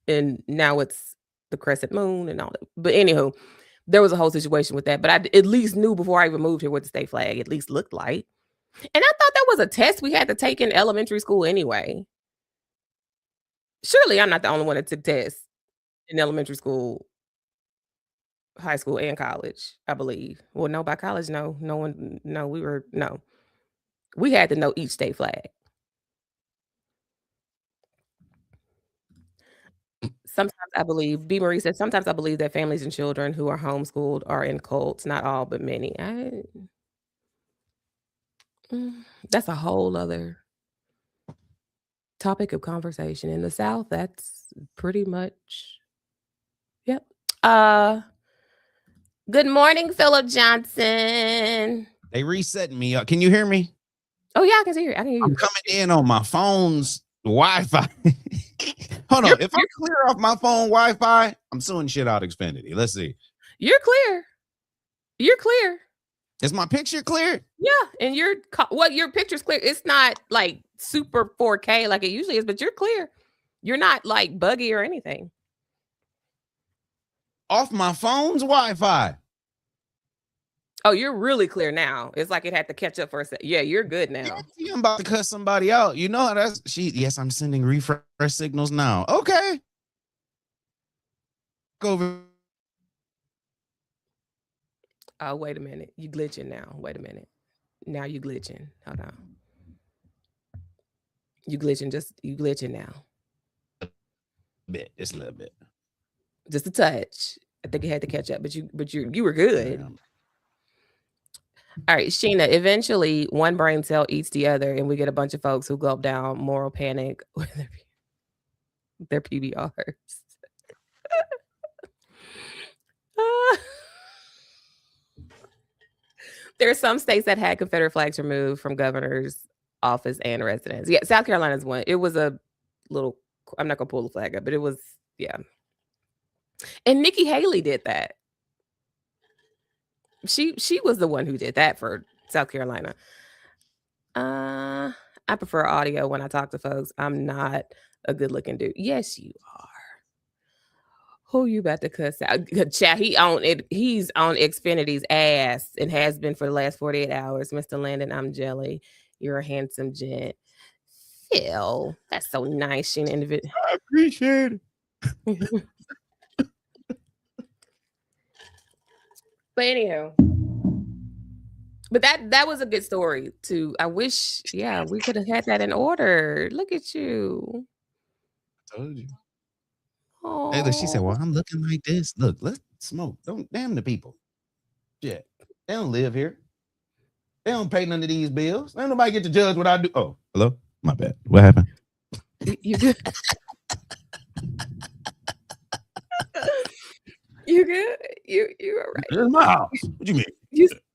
And now it's the crescent moon and all that. But anywho, there was a whole situation with that. But I at least knew before I even moved here what the state flag at least looked like. And I thought that was a test we had to take in elementary school anyway. Surely I'm not the only one that took tests in elementary school, high school, and college, I believe. Well, no, by college, no. We had to know each state flag. Sometimes I believe, B. Marie said, sometimes I believe that families and children who are homeschooled are in cults, not all, but many. That's a whole other topic of conversation. In the South, that's pretty much, yep. Good morning, Philip Johnson. They resetting me up. Can you hear me? Oh, yeah, I can hear you. I'm coming in on my phone's Wi-Fi. Hold on. If I clear off my phone Wi-Fi, I'm suing shit out Xfinity. Let's see. You're clear. Is my picture clear? Yeah, and your picture's clear. It's not like super 4K like it usually is, but you're clear. You're not like buggy or anything. Off my phone's Wi-Fi. Oh, you're really clear now. It's like it had to catch up for a second. Yeah, you're good now. Yeah, I'm about to cut somebody out. You know how that's yes, I'm sending refresh signals now. Okay. Go over. Oh, wait a minute. You glitching now. Wait a minute. Now you glitching. Hold on. You glitching now. Just a little bit. Just a touch. I think you had to catch up, but you were good. All right, Sheena, eventually one brain cell eats the other, and we get a bunch of folks who gulp down moral panic with their PBRs. There are some states that had Confederate flags removed from governor's office and residence. Yeah, South Carolina's one. It was a little, I'm not going to pull the flag up, but it was, yeah. And Nikki Haley did that. She was the one who did that for South Carolina. I prefer audio when I talk to folks. I'm not a good looking dude. Yes, you are. Who you about to cuss out? Chat, he's on Xfinity's ass and has been for the last 48 hours. Mr. Landon, I'm jelly. You're a handsome gent. Phil, that's so nice. I appreciate it. But anyhow, but that was a good story too. I wish, yeah, we could have had that in order. Look at you. I told you. Oh. Hey, look, she said, well, I'm looking like this. Look, let's smoke. Don't damn the people. Yeah. They don't live here. They don't pay none of these bills. Ain't nobody get to judge what I do. Oh, hello? My bad. What happened? You good? You good? You all right? This is my house. What you mean?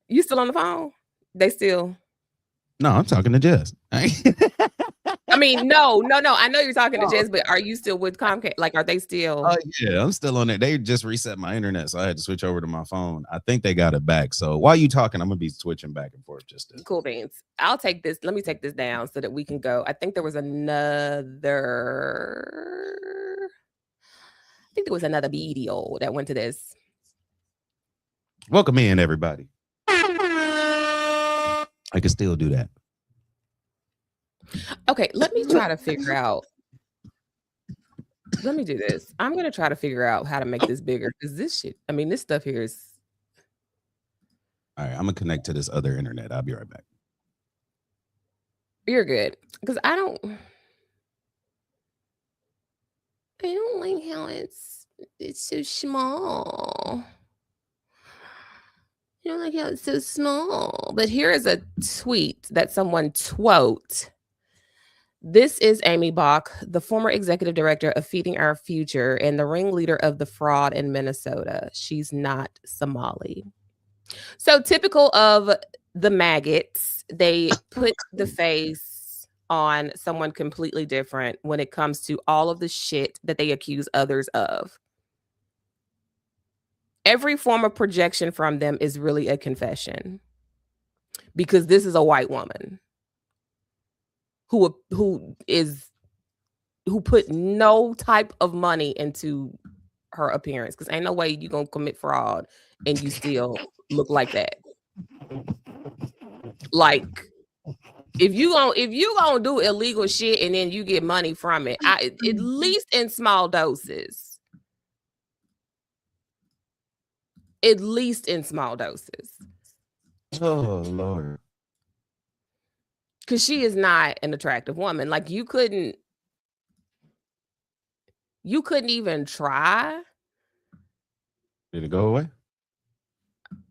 You still on the phone? They still? No, I'm talking to Jess. I mean, no. I know you're talking to Jess, but are you still with Comcast? Like, are they still? Yeah, I'm still on it. They just reset my internet, so I had to switch over to my phone. I think they got it back. So while you talking, I'm gonna be switching back and forth just to... Cool beans. I'll take this. Let me take this down so that we can go. I think there was another video that went to this. Welcome in, everybody. I can still do that. Okay, let me try to figure out. Let me do this. I'm going to try to figure out how to make this bigger because this shit, I mean, this stuff here is. All right, I'm going to connect to this other internet. I'll be right back. You're good. Because I don't like how it's so small. I don't like how it's so small. But here is a tweet that someone quote. This is Amy Bach, the former executive director of Feeding Our Future and the ringleader of the fraud in Minnesota. She's not Somali. So typical of the maggots, they put the face on someone completely different when it comes to all of the shit that they accuse others of. Every form of projection from them is really a confession because this is a white woman who put no type of money into her appearance because ain't no way you gonna commit fraud and you still look like that. Like if you gonna do illegal shit and then you get money from it, at least in small doses. At least in small doses. Oh, Lord. Because she is not an attractive woman. Like you couldn't even try. Did it go away?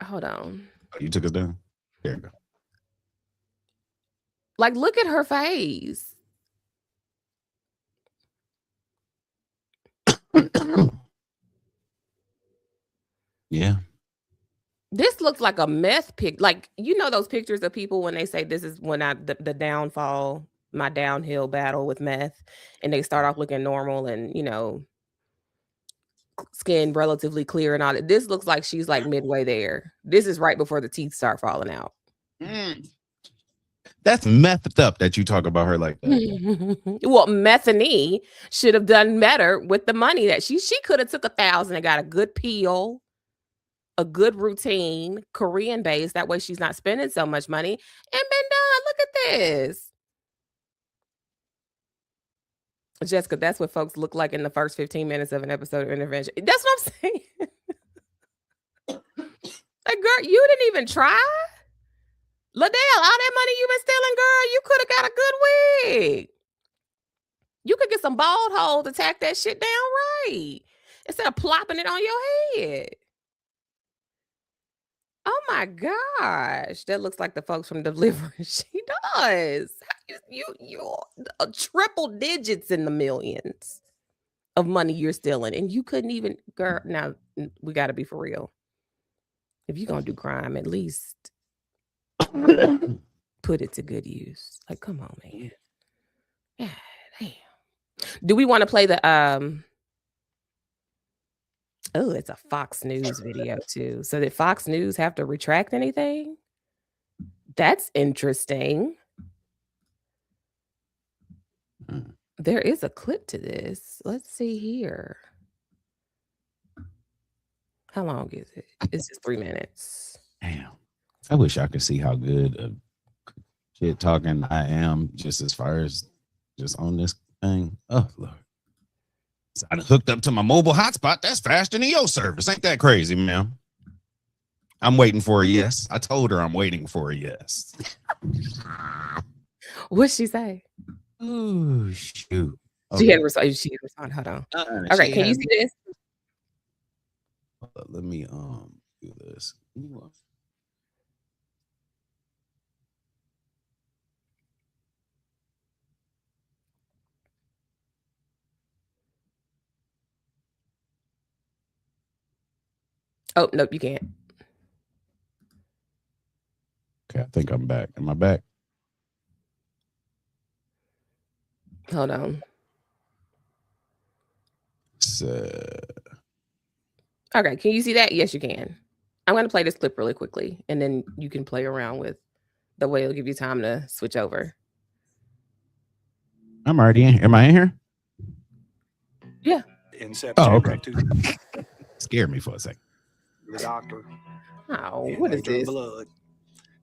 Hold on. Oh, you took us down? There you go. Like, look at her face. Yeah. This looks like a meth pic. Like, you know those pictures of people when they say this is when the downfall, my downhill battle with meth, and they start off looking normal and, you know, skin relatively clear and all that. This looks like she's like midway there. This is right before the teeth start falling out. That's methed up that you talk about her like that. Well, Methany should have done better with the money that she could have took 1,000 and got a good peel, a good routine, Korean based. That way she's not spending so much money and been done. Look at this. Jessica, that's what folks look like in the first 15 minutes of an episode of Intervention. That's what I'm saying. Like, girl, you didn't even try? Liddell, all that money you been stealing, girl, you could have got a good wig. You could get some bald holes to tack that shit down right instead of plopping it on your head. Oh my gosh, that looks like the folks from Deliverance. She does. You triple digits in the millions of money you're stealing, and you couldn't even. Girl, now we got to be for real. If you're gonna do crime, at least put it to good use. Like, come on, man. Yeah, damn. Do we want to play the Oh, it's a Fox News video too. So did Fox News have to retract anything? That's interesting. There is a clip to this. Let's see here. How long is it? It's just 3 minutes. Damn. I wish I could see how good a shit talking I am just as far as just on this thing. Oh, Lord. So I done hooked up to my mobile hotspot. That's faster than your service. Ain't that crazy, man? I'm waiting for a yes. I told her I'm waiting for a yes. What'd she say? Oh, shoot. She had respond. She had respond. Hold on. Okay, can you see this? Let me do this. Oh, nope, you can't. Okay, I think I'm back. Am I back? Hold on. Okay, can you see that? Yes, you can. I'm going to play this clip really quickly, and then you can play around with the way it'll give you time to switch over. I'm already in here. Am I in here? Yeah. In September, Scared me for a second. The doctor. Oh, what is drew this? blood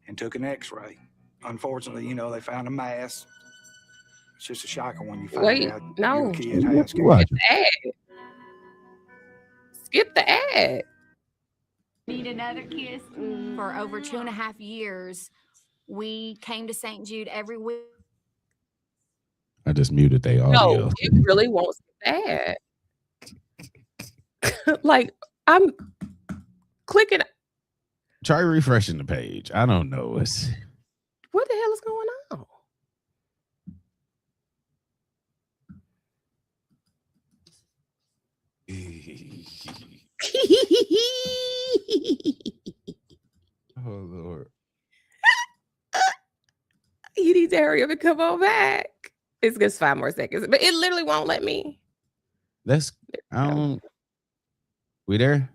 and took an X-ray. Unfortunately, they found a mass. It's just a shocker when you find out your kid has cancer. Skip the ad. Need another kiss. For over 2.5 years, we came to St. Jude every week. I just muted they audio. No, it really won't skip the ad. Like, I'm clicking. Try refreshing the page. I don't know. What the hell is going on? Oh, Lord. You need to hurry up and come on back. It's just 5 more seconds, but it literally won't let me. We there?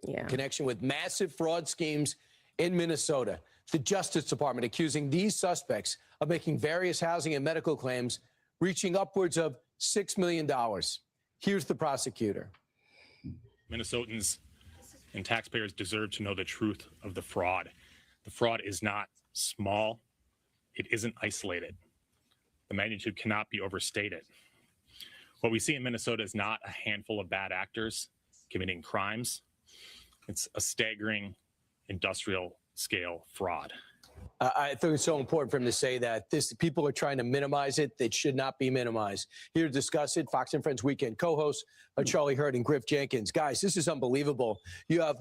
Yeah. Connection with massive fraud schemes in Minnesota. The Justice Department accusing these suspects of making various housing and medical claims reaching upwards of $6 million. Here's the prosecutor. Minnesotans and taxpayers deserve to know the truth of the fraud. The fraud is not small. It isn't isolated. The magnitude cannot be overstated. What we see in Minnesota is not a handful of bad actors committing crimes. It's a staggering industrial scale fraud. I think it's so important for him to say that people are trying to minimize it. It should not be minimized. Here to discuss it, Fox and Friends Weekend co-hosts Charlie Hurd and Griff Jenkins. Guys, this is unbelievable. You have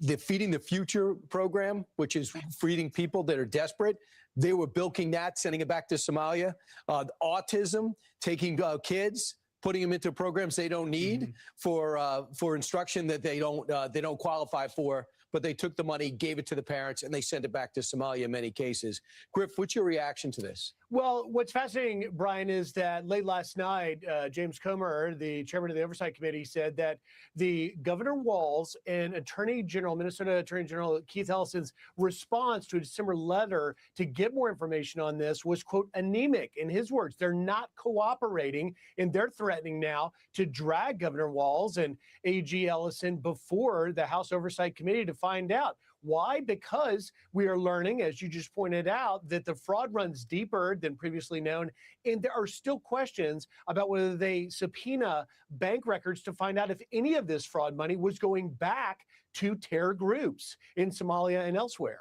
the Feeding the Future program, which is feeding people that are desperate. They were bilking that, sending it back to Somalia. Autism, taking kids, putting them into programs they don't need for instruction that they don't qualify for. But they took the money, gave it to the parents, and they sent it back to Somalia in many cases. Griff, what's your reaction to this? Well, what's fascinating, Brian, is that late last night, James Comer, the chairman of the Oversight Committee, said that the Governor Walz and Minnesota Attorney General Keith Ellison's response to a December letter to get more information on this was, quote, anemic. In his words, they're not cooperating, and they're threatening now to drag Governor Walz and AG Ellison before the House Oversight Committee to find out. Why? Because we are learning, as you just pointed out, that the fraud runs deeper than previously known. And there are still questions about whether they subpoena bank records to find out if any of this fraud money was going back to terror groups in Somalia and elsewhere.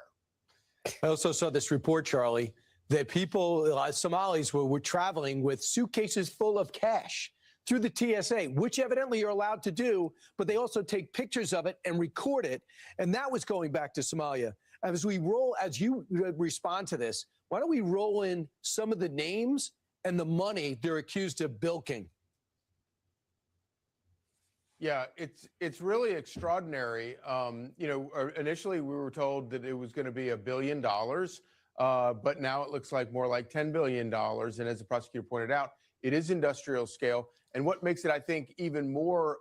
I also saw this report, Charlie, that people, Somalis, were traveling with suitcases full of cash through the TSA, which evidently you're allowed to do, but they also take pictures of it and record it. And that was going back to Somalia. As you respond to this, why don't we roll in some of the names and the money they're accused of bilking? Yeah, it's really extraordinary. Initially we were told that it was going to be $1 billion, but now it looks like more like $10 billion. And as the prosecutor pointed out, it is industrial scale. And what makes it, I think, even more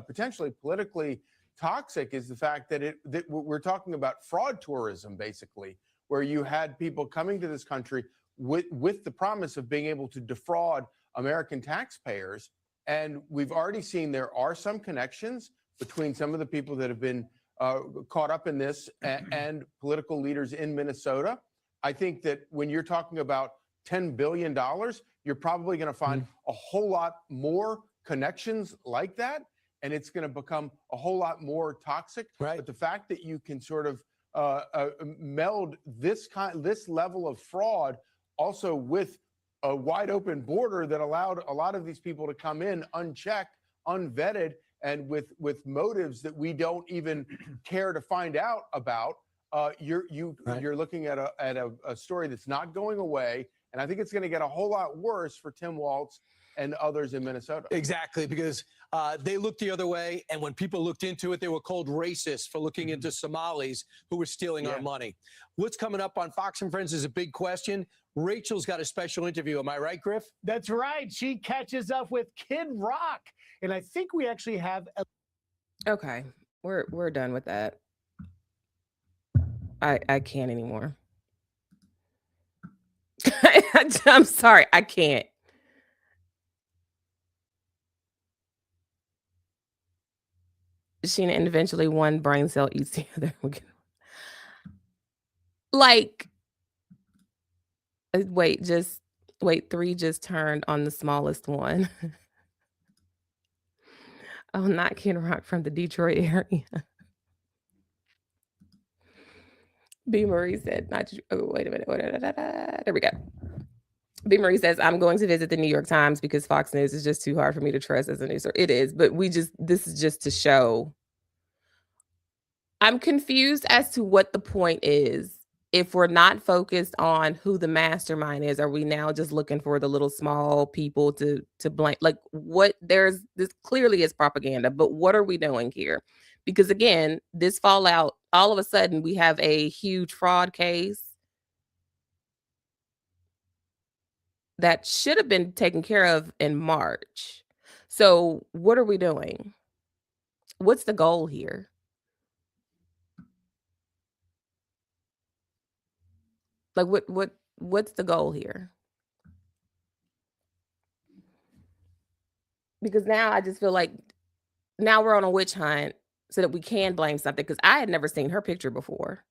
potentially politically toxic is the fact that we're talking about fraud tourism, basically, where you had people coming to this country with the promise of being able to defraud American taxpayers. And we've already seen there are some connections between some of the people that have been caught up in this and political leaders in Minnesota. I think that when you're talking about $10 billion, you're probably going to find a whole lot more connections like that, and it's going to become a whole lot more toxic. Right. But the fact that you can sort of meld this level of fraud also with a wide open border that allowed a lot of these people to come in unchecked, unvetted, and with motives that we don't even care to find out about, you're looking at a story that's not going away. And I think it's going to get a whole lot worse for Tim Walz and others in Minnesota. Exactly, because they looked the other way. And when people looked into it, they were called racist for looking into Somalis who were stealing our money. What's coming up on Fox and Friends is a big question. Rachel's got a special interview. Am I right, Griff? That's right. She catches up with Kid Rock. And I think we actually have Okay, we're done with that. I can't anymore. I'm sorry, I can't. Sheena, and eventually one brain cell eats the other. Like, wait, 3 just turned on the smallest one. Oh, not Kid Rock from the Detroit area. B. Marie said, wait a minute. There we go. B. Marie says, I'm going to visit the New York Times because Fox News is just too hard for me to trust as a news source. It is, but this is just to show. I'm confused as to what the point is. If we're not focused on who the mastermind is, are we now just looking for the little small people to blame? Like, what? This clearly is propaganda, but what are we doing here? Because again, this fallout, all of a sudden we have a huge fraud case that should have been taken care of in March. So what are we doing? What's the goal here? Like what's the goal here? Because now I just feel like now we're on a witch hunt so that we can blame something, because I had never seen her picture before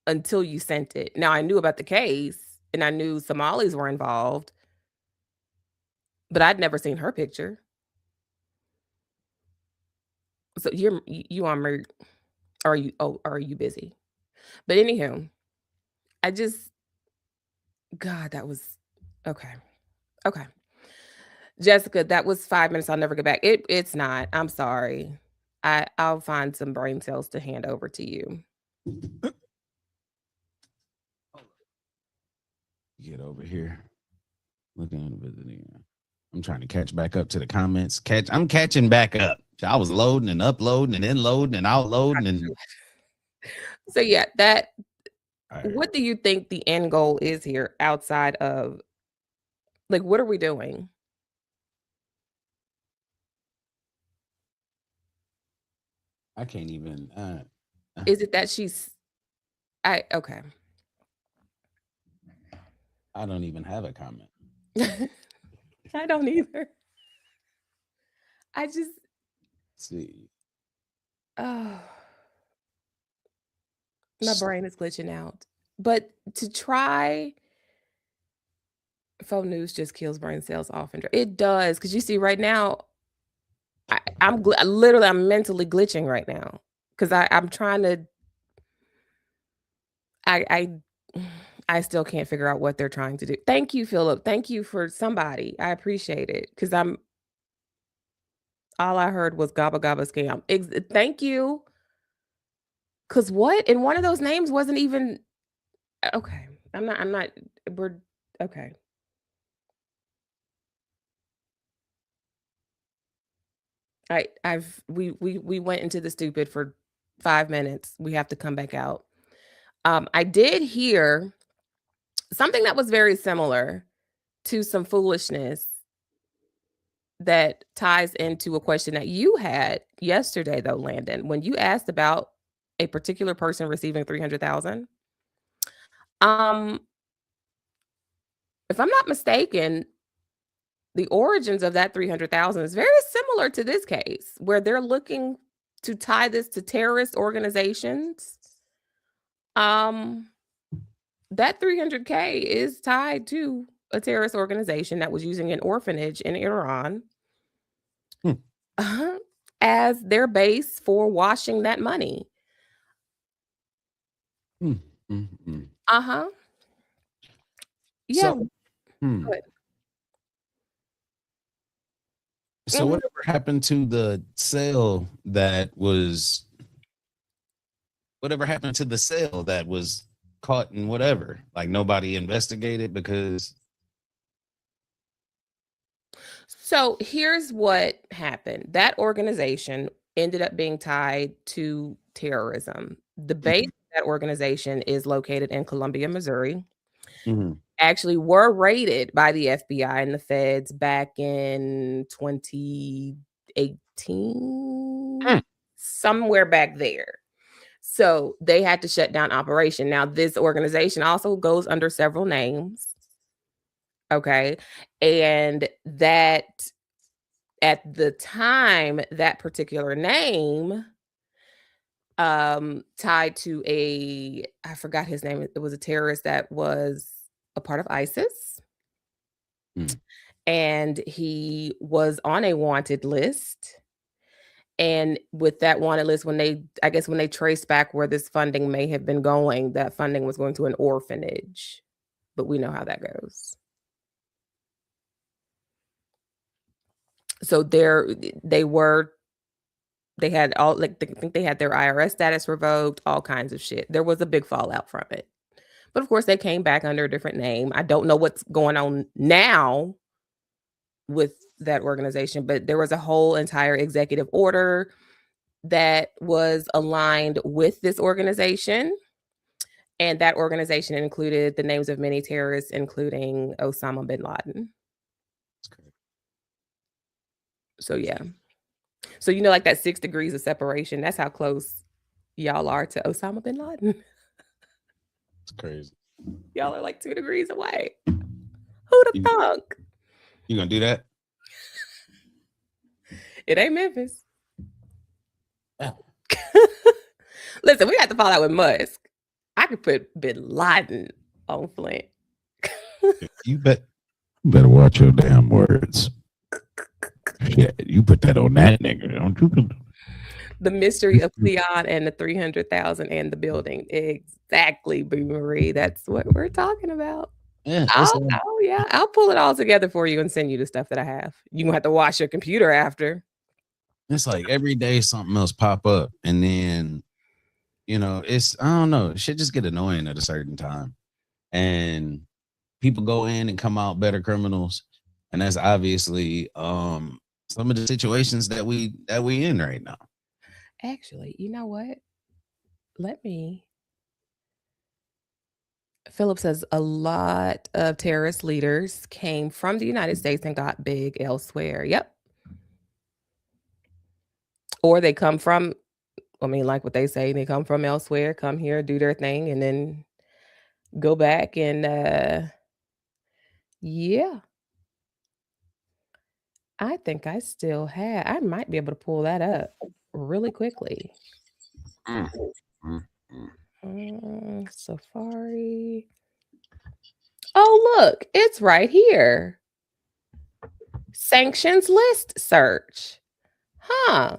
until you sent it. Now I knew about the case and I knew Somalis were involved, but I'd never seen her picture. So you on mute? Are you busy? But anywho, God, that was okay. Okay. Jessica, that was 5 minutes. I'll never get back. It's not. I'm sorry. I'll find some brain cells to hand over to you. Get over here. Looking at visiting. I'm trying to catch back up to the comments. I'm catching back up. I was loading and uploading and then loading and outloading and. So yeah, what do you think the end goal is here outside of, like, what are we doing? I can't even. Is it that okay. I don't even have a comment. I don't either. I just. See. Oh. My brain is glitching out. But to try, faux news just kills brain cells off. It does, because you see right now, I'm mentally glitching right now because I'm trying to. I still can't figure out what they're trying to do. Thank you, Philip. Thank you for somebody. I appreciate it because all I heard was gabba gabba scam. Thank you. Because what? And one of those names wasn't even okay. I'm not, we're okay. We went into the stupid for 5 minutes. We have to come back out. I did hear something that was very similar to some foolishness that ties into a question that you had yesterday, though, Landon, when you asked about a particular person receiving $300,000. If I'm not mistaken, the origins of that $300,000 is very similar to this case, where they're looking to tie this to terrorist organizations. That $300K is tied to a terrorist organization that was using an orphanage in Iran as their base for washing that money. Yeah. So, So whatever happened to the sale that was caught in whatever? Like nobody investigated because. So here's what happened. That organization ended up being tied to terrorism. The base of that organization is located in Columbia, Missouri. Actually were raided by the FBI and the feds back in 2018, somewhere back there. So they had to shut down operation. Now, this organization also goes under several names. Okay. And that at the time, that particular name tied to I forgot his name. It was a terrorist that was a part of ISIS. And he was on a wanted list. And with that wanted list, when they traced back where this funding may have been going, that funding was going to an orphanage. But we know how that goes. So they had all, like, I think they had their IRS status revoked, all kinds of shit. There was a big fallout from it. But of course, they came back under a different name. I don't know what's going on now with that organization, but there was a whole entire executive order that was aligned with this organization. And that organization included the names of many terrorists, including Osama bin Laden. So, yeah. So, like that 6 degrees of separation, that's how close y'all are to Osama bin Laden. It's crazy. Y'all are like 2 degrees away. Who'd have thunk? You gonna do that? It ain't Memphis. Listen, we got to fall out with Musk. I could put bin Laden on Flint. You better watch your damn words. Shit, you put that on that nigga, don't you? The mystery of Cleon and the 300,000 and the building. Exactly, Boo Marie. That's what we're talking about. Yeah. I'll pull it all together for you and send you the stuff that I have. You're gonna have to wash your computer after. It's like every day something else pop up, and then it's, I don't know, shit just get annoying at a certain time, and people go in and come out better criminals, and that's obviously some of the situations that we in right now. Actually, you know what? Philip says a lot of terrorist leaders came from the United States and got big elsewhere. Yep. Or they come from, like what they say, they come from elsewhere, come here, do their thing, and then go back and yeah. I think I might be able to pull that up really quickly. Safari. Oh, look, it's right here. Sanctions list search. Huh.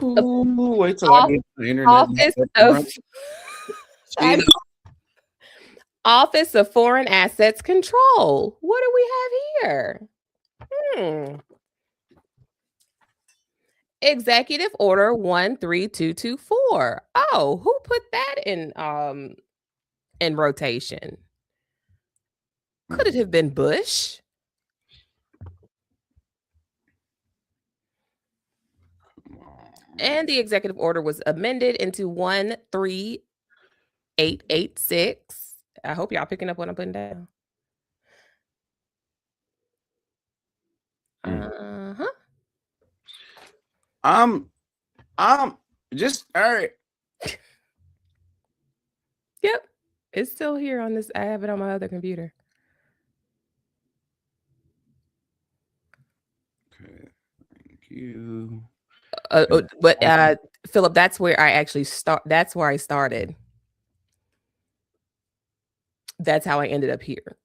Ooh, wait till I get the internet. Office of Foreign Assets Control. What do we have here? Executive Order 13224. Oh, who put that in rotation? Could it have been Bush? And the executive order was amended into 13886. I hope y'all picking up what I'm putting down. Just all right. Yep, it's still here on this. I have it on my other computer. Okay, thank you. But Philip, that's where I actually start. That's where I started. That's how I ended up here.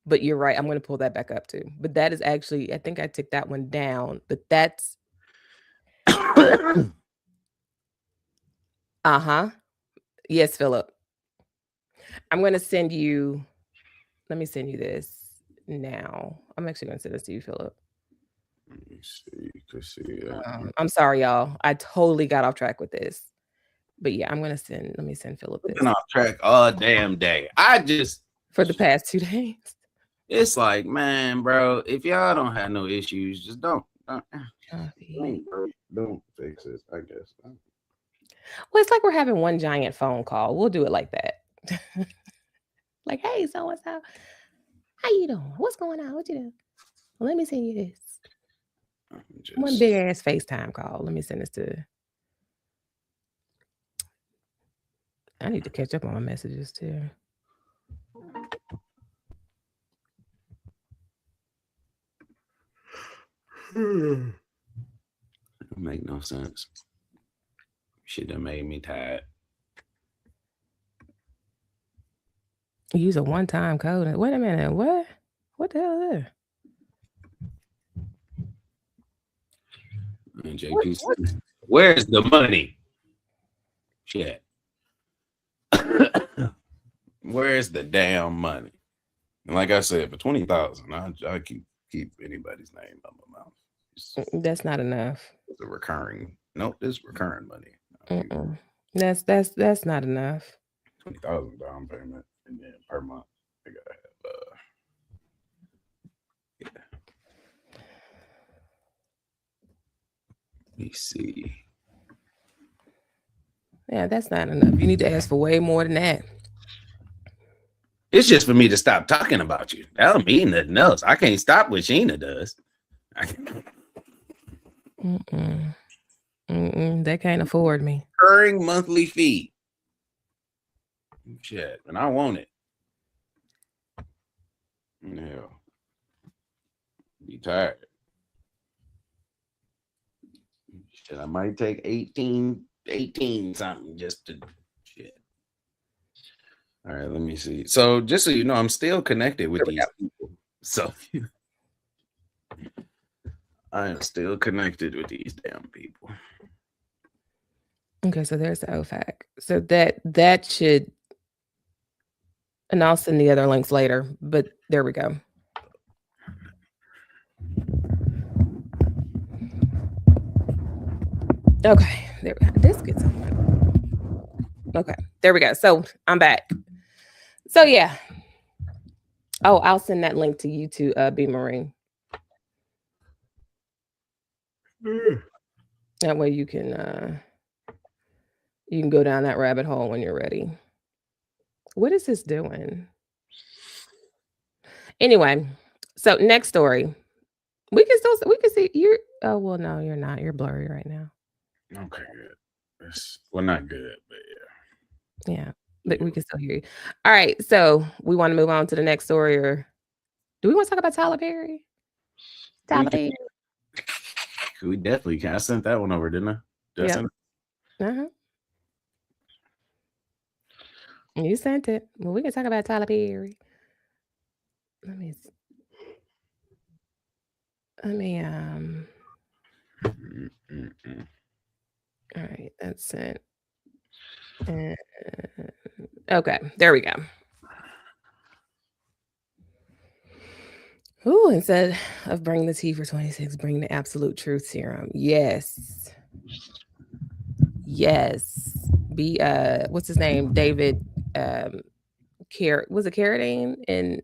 But you're right. I'm going to pull that back up too. But that is actually, I think I took that one down. But that's Yes, Philip. I'm going to send you. Let me send you this now. I'm actually going to send this to you, Philip. Let me see. I'm sorry, y'all. I totally got off track with this. But yeah, I'm going to let me send Philip this. Been off track all damn day. For the past 2 days. It's like, man, bro, if y'all don't have no issues, just don't fix it, I guess. Well, it's like we're having one giant phone call. We'll do it like that. Like, hey, so what's up? How you doing? What's going on? What you doing? Well, let me send you this. One big ass FaceTime call. Let me send this to. I need to catch up on my messages too. It make no sense. Shit that made me tired. Use a one-time code. Wait a minute. What? What the hell is that? And JP said, where's the money? Shit. Where's the damn money? And like I said, for 20,000, I keep anybody's name out my mouth. That's not enough. The recurring. Nope, this recurring money. That's not enough. 20,000 down payment, and then per month I gotta have Let me see. Yeah, that's not enough. You need to ask for way more than that. It's just for me to stop talking about you. That don't mean nothing else. I can't stop what Sheena does. They can't afford me. Recurring monthly fee. Shit, and I want it. Yeah. Be tired. Shit, I might take 18 something just to shit. All right, let me see. So just so you know, I'm still connected with these people. So I am still connected with these damn people. Okay, so there's the OFAC. So that should, and I'll send the other links later, but there we go. Okay, there we go. This gets on. Okay, there we go. So I'm back. So yeah. Oh, I'll send that link to you to B Marine. That way you can go down that rabbit hole when you're ready. What is this doing? Anyway, so next story. We can see you're. Oh well, no, you're not. You're blurry right now. Okay, good. Well, not good, but yeah. Yeah, but we can still hear you. All right, so we want to move on to the next story, or do we want to talk about Tyler Perry? Tyler Perry. We definitely can. I sent that one over, didn't I? Yeah. You sent it. Well, we can talk about Tyler Perry. Let me all right, that's it. Okay, there we go. Ooh, instead of bring the tea for 26, bring the absolute truth serum. Yes. Yes. Be what's his name? David was it Carradine in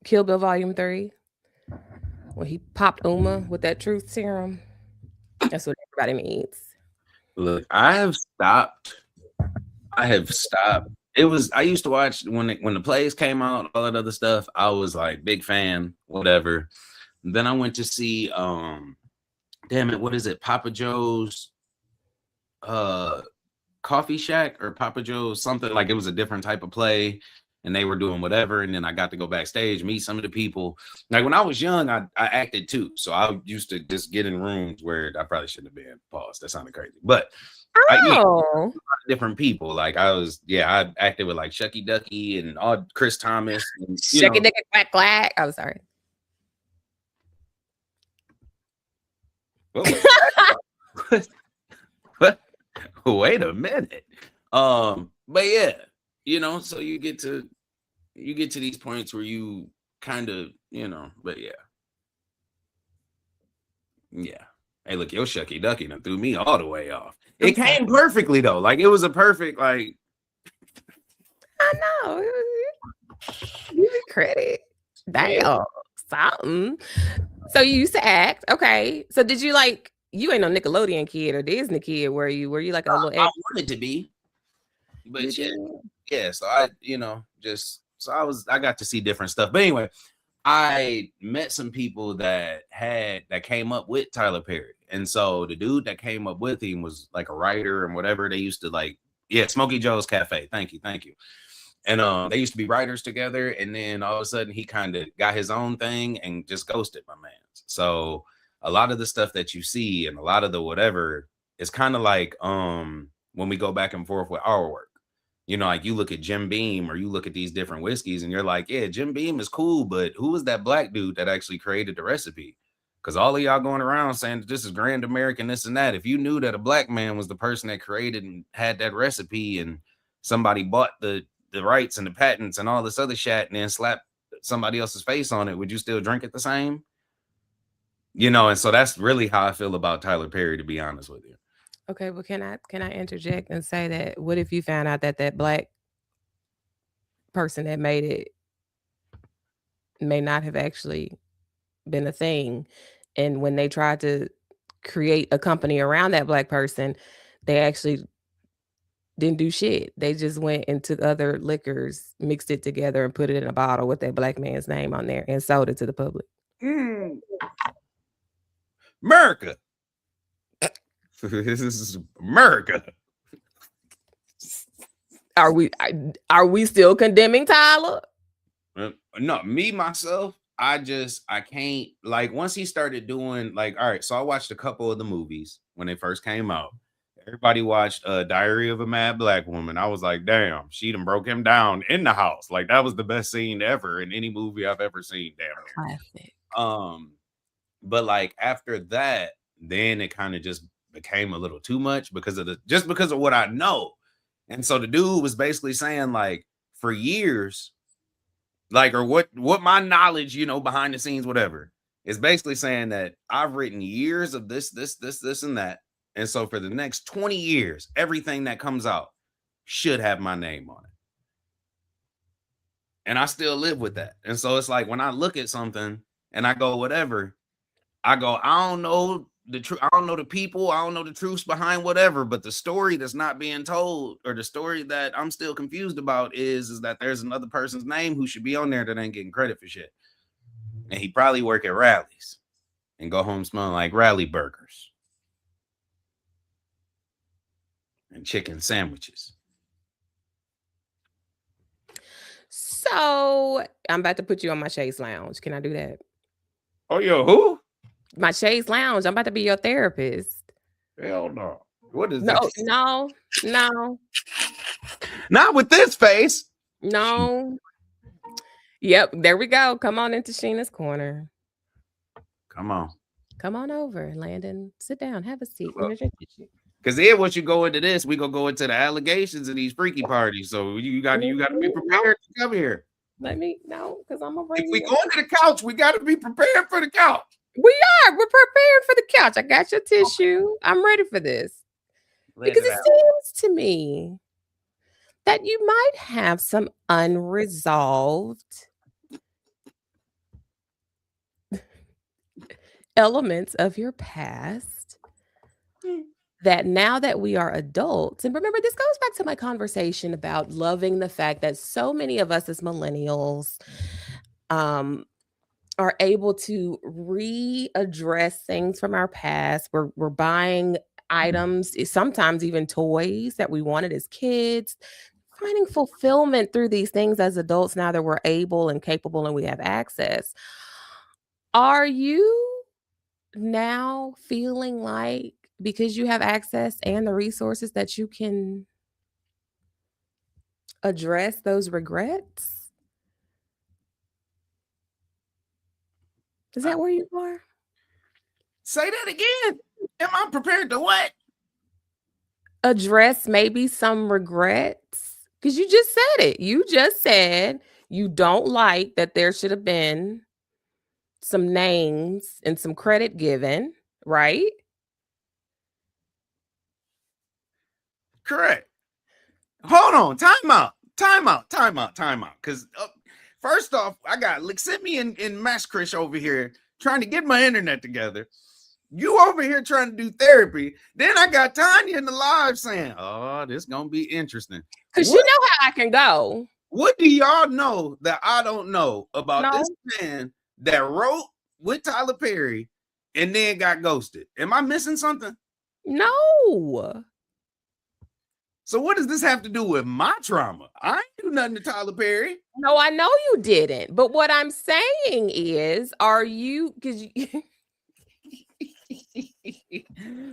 Kill Bill Volume 3? When he popped Uma with that truth serum. That's what everybody needs. Look, I have stopped. It was I used to watch when the plays came out, all that other stuff. I was like big fan, whatever. Then I went to see damn it, what is it? Papa Joe's Coffee Shack or Papa Joe's something, like it was a different type of play and they were doing whatever. And then I got to go backstage, meet some of the people. Like when I was young, I acted too. So I used to just get in rooms where I probably shouldn't have been. Pause. That sounded crazy. But different people. Like I acted with like Shucky Ducky and all Chris Thomas. And, Shucky Ducky Quack Quack. I'm sorry. What? Wait a minute. But yeah, so you get to these points where you kind of, but yeah. Hey, look, your Shucky Ducky done threw me all the way off. It came perfectly though. Like it was a perfect, like. I know. Give me credit. Damn, something. So you used to act, okay? So did you you ain't no Nickelodeon kid or Disney kid? Were you like a little? I wanted to be, but yeah. So I got to see different stuff. But anyway, I met some people that came up with Tyler Perry. And so the dude that came up with him was like a writer and whatever. They used to Smokey Joe's Cafe. Thank you. And they used to be writers together. And then all of a sudden he kind of got his own thing and just ghosted my man. So a lot of the stuff that you see and a lot of the whatever is kind of like when we go back and forth with our work. Like you look at Jim Beam or you look at these different whiskeys and you're like, yeah, Jim Beam is cool, but who was that black dude that actually created the recipe? Because all of y'all going around saying that this is Grand American, this and that. If you knew that a black man was the person that created and had that recipe and somebody bought the rights and the patents and all this other shit and then slapped somebody else's face on it, would you still drink it the same? And so that's really how I feel about Tyler Perry, to be honest with you. Okay, well, can I interject and say that what if you found out that black person that made it may not have actually been a thing, and when they tried to create a company around that black person, they actually didn't do shit. They just went and took other liquors, mixed it together, and put it in a bottle with that black man's name on there and sold it to the public. America. This is America. Are we still condemning Tyler? No, me myself, I can't, like, once he started doing, like, all right, so I watched a couple of the movies when they first came out. Everybody watched Diary of a Mad Black Woman. I was like, damn, she done broke him down in the house. Like, that was the best scene ever in any movie I've ever seen. Damn near. Classic. But like after that, then it kind of just became a little too much because of what I know. And so the dude was basically saying, like, for years, like, or what my knowledge, behind the scenes, whatever, is basically saying that I've written years of this, and that. And so for the next 20 years, everything that comes out should have my name on it. And I still live with that. And so it's like when I look at something and I go, whatever, I go, I don't know the truth. I don't know the people. I don't know the truths behind whatever. But the story that's not being told, or the story that I'm still confused about is that there's another person's name who should be on there that ain't getting credit for shit. And he probably work at rallies and go home smelling like rally burgers and chicken sandwiches. So I'm about to put you on my Chase Lounge. Can I do that? Oh, yo, who? My Chase Lounge. I'm about to be your therapist. Hell no. What is no, that? No. Not with this face. No. Yep, there we go. Come on into Sheena's Corner. Come on. Come on over, Landon. Sit down. Have a seat. Because then once you go into this, we gonna go into the allegations of these freaky parties. So you got to be prepared to come here. Let me know, because I'm gonna If we go into the couch, we got to be prepared for the couch. We're prepared for the couch. I got your tissue. I'm ready for this. Because it seems to me that you might have some unresolved elements of your past that now that we are adults, and remember, this goes back to my conversation about loving the fact that so many of us as millennials are able to readdress things from our past. We're buying items, sometimes even toys that we wanted as kids, finding fulfillment through these things as adults now that we're able and capable and we have access. Are you now feeling like, because you have access and the resources, that you can address those regrets? Is that where you are? Say that again. Am I prepared to what? Address maybe some regrets? Because you just said it. You just said you don't like that there should have been some names and some credit given, right? Correct. Hold on. Time out. Because first off, I got Leximi and Max Chris over here trying to get my internet together. You over here trying to do therapy. Then I got Tanya in the live saying, oh, this is going to be interesting. Because you know how I can go. What do y'all know that I don't know about this man that wrote with Tyler Perry and then got ghosted? Am I missing something? No. So what does this have to do with my trauma? I ain't do nothing to Tyler Perry. No, I know you didn't. But what I'm saying is, are you, because hey,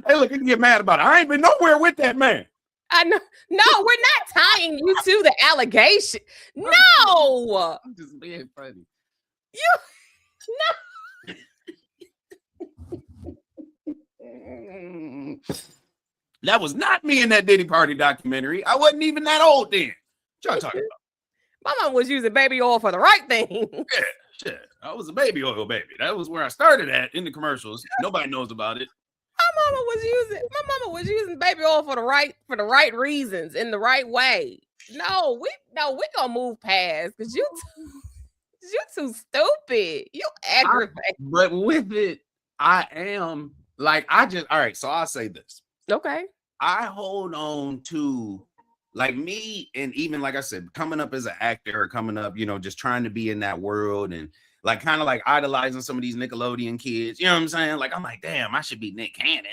look, you can get mad about it. I ain't been nowhere with that man. I know. No, we're not tying you to the allegation. No. I'm just being funny. No. That was not me in that Diddy Party documentary. I wasn't even that old then. What y'all talking about? My mom was using baby oil for the right thing. Yeah, shit. I was a baby oil baby. That was where I started at in the commercials. Nobody knows about it. My mama was using baby oil for the right reasons, in the right way. No, we gonna move past, because you too stupid. You aggravate. But with it, I am like, all right, so I'll say this. Okay. I hold on to, like, me, and even like I said, coming up as an actor, or coming up, just trying to be in that world, and like kind of like idolizing some of these Nickelodeon kids. You know what I'm saying? Like, I'm like, damn, I should be Nick Cannon.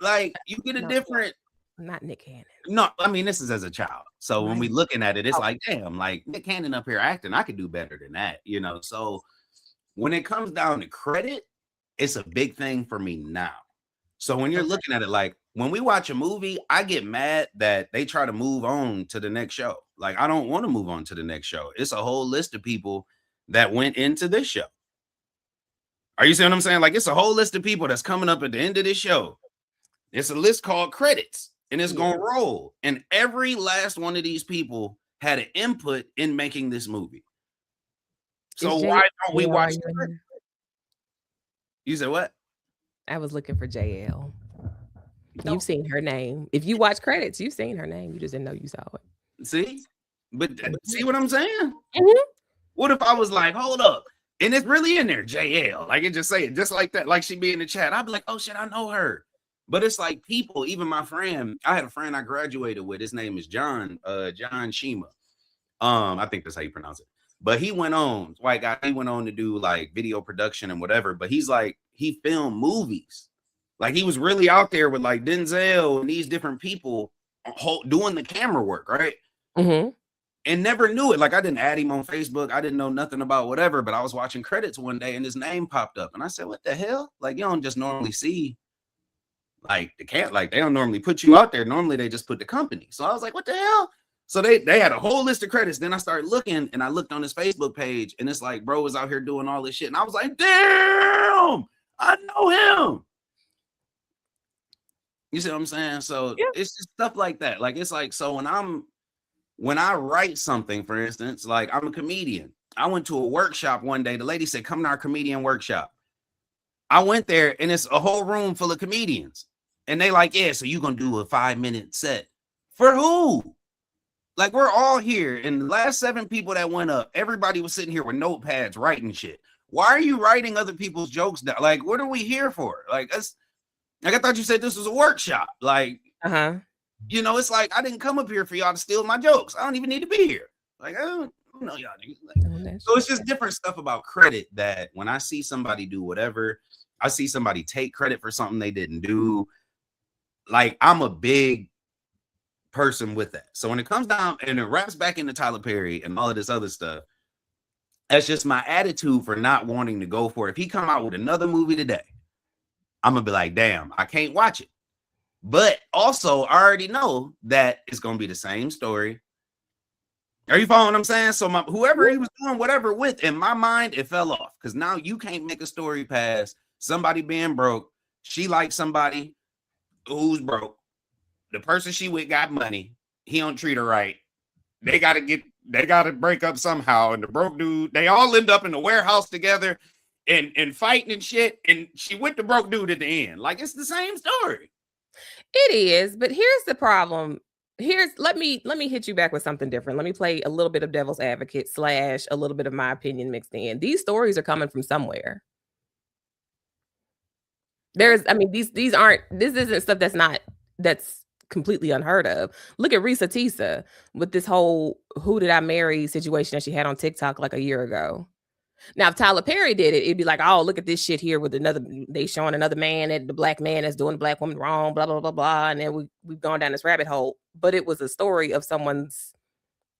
Like you get a different. Not Nick Cannon. No, I mean, this is as a child. So when we looking at it, it's like, damn, like Nick Cannon up here acting, I could do better than that, So when it comes down to credit, it's a big thing for me now. So when you're looking at it, like when we watch a movie, I get mad that they try to move on to the next show. Like, I don't want to move on to the next show. It's a whole list of people that went into this show. Are you seeing what I'm saying? Like, it's a whole list of people that's coming up at the end of this show. It's a list called credits, and it's going to roll. And every last one of these people had an input in making this movie. So why don't we watch the credits? You said what? I was looking for JL. You've seen her name. If you watch credits, you've seen her name. You just didn't know you saw it. See? But see what I'm saying? Mm-hmm. What if I was like, hold up, and it's really in there, JL? Like, it just say it just like that, like she be in the chat. I'd be like, oh shit, I know her. But it's like people, even my friend, I had a friend I graduated with. His name is John Shima. I think that's how you pronounce it. But he went on, white guy, he went on to do like video production and whatever. But he's like, he filmed movies. Like, he was really out there with like Denzel and these different people doing the camera work, right? Mm-hmm. And never knew it. Like, I didn't add him on Facebook. I didn't know nothing about whatever, but I was watching credits one day and his name popped up. And I said, what the hell? Like, you don't just normally see, like, they don't normally put you out there. Normally they just put the company. So I was like, what the hell? So they had a whole list of credits. Then I started looking, and I looked on his Facebook page, and it's like, bro was out here doing all this shit. And I was like, damn, I know him. You see what I'm saying? So it's just stuff like that. Like it's like, so when I write something, for instance, like I'm a comedian. I went to a workshop one day. The lady said, come to our comedian workshop. I went there and it's a whole room full of comedians. And they like, yeah, so you're going to do a 5-minute set. For who? Like, we're all here. And the last 7 people that went up, everybody was sitting here with notepads writing shit. Why are you writing other people's jokes down? Like, what are we here for? Like, that's like, I thought you said this was a workshop. Like, you know, it's like, I didn't come up here for y'all to steal my jokes. I don't even need to be here. Like, I don't know y'all. Like, so it's just different stuff about credit that when I see somebody do whatever, I see somebody take credit for something they didn't do. Like, I'm a big person with that. So when it comes down and it wraps back into Tyler Perry and all of this other stuff, that's just my attitude for not wanting to go for it. If he come out with another movie today, I'm gonna be like, damn, I can't watch it. But also, I already know that it's gonna be the same story. Are you following what I'm saying? So whoever he was doing whatever with, in my mind, it fell off. Because now you can't make a story past somebody being broke. She likes somebody who's broke. The person she with got money. He don't treat her right. They gotta break up somehow. And the broke dude, they all end up in the warehouse together and fighting and shit. And she with the broke dude at the end. Like, it's the same story. It is, but here's the problem. Let me hit you back with something different. Let me play a little bit of devil's advocate / a little bit of my opinion mixed in. These stories are coming from somewhere. This isn't stuff that's completely unheard of. Look at Risa Tisa with this whole "who did I marry" situation that she had on TikTok like a year ago. Now, if Tyler Perry did it, it'd be like, oh, look at this shit here with they showing another man, and the black man that's doing the black woman wrong, blah, blah, blah, blah. And then we've gone down this rabbit hole. But it was a story of someone's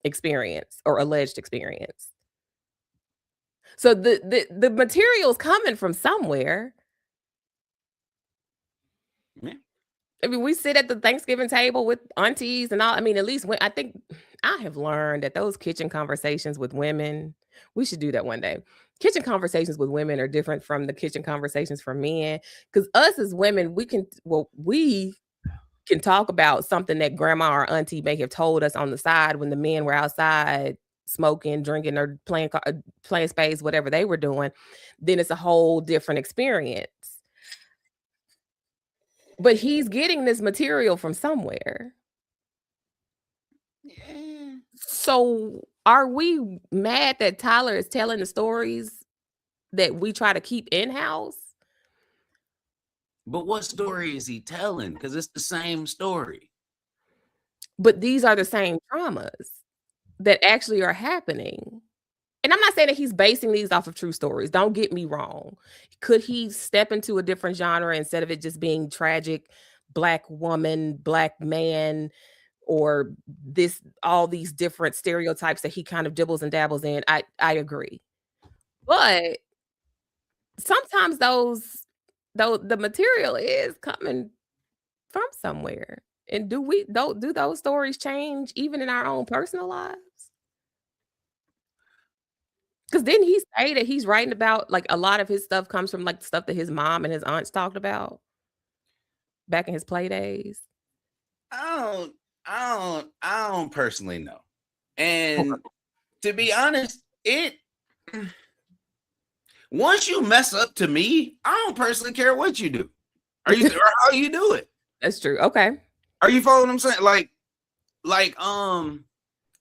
experience or alleged experience. So the material's coming from somewhere. Yeah. I mean, we sit at the Thanksgiving table with aunties and all. I mean, at least I think I have learned that those kitchen conversations with women, we should do that one day. Kitchen conversations with women are different from the kitchen conversations for men. Because us as women, we can talk about something that grandma or auntie may have told us on the side when the men were outside smoking, drinking, or playing spades, whatever they were doing. Then it's a whole different experience. But he's getting this material from somewhere. Yeah. So are we mad that Tyler is telling the stories that we try to keep in-house? But what story is he telling? Because it's the same story. But these are the same traumas that actually are happening. And I'm not saying that he's basing these off of true stories. Don't get me wrong. Could he step into a different genre instead of it just being tragic, black woman, black man, or all these different stereotypes that he kind of dibbles and dabbles in? I agree. But sometimes the material is coming from somewhere. And do those stories change even in our own personal lives? Because didn't he say that he's writing about, like, a lot of his stuff comes from like stuff that his mom and his aunts talked about back in his play days? I don't personally know. And to be honest, once you mess up to me, I don't personally care what you do. Or how you do it. That's true. Okay. Are you following what I'm saying? Like,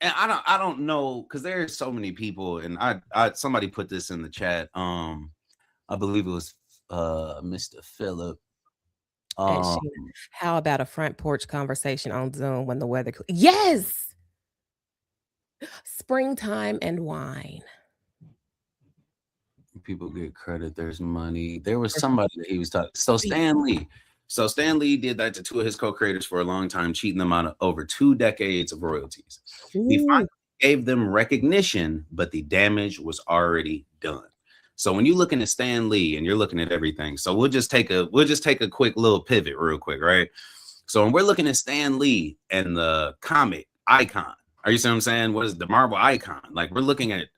and I don't know, because there's so many people, and I somebody put this in the chat. I believe it was Mr. Phillip. How about a front porch conversation on Zoom when the weather? Yes. Springtime and wine. People get credit. There's money. There was somebody that he was talking. So Stan Lee. So Stan Lee did that to 2 of his co-creators for a long time, cheating them out of over 2 decades of royalties. He finally gave them recognition, but the damage was already done. So when you're looking at Stan Lee and you're looking at everything, so we'll just take a quick little pivot real quick, right? So when we're looking at Stan Lee and the comic icon, are you seeing what I'm saying? What is the Marvel icon? Like, we're looking at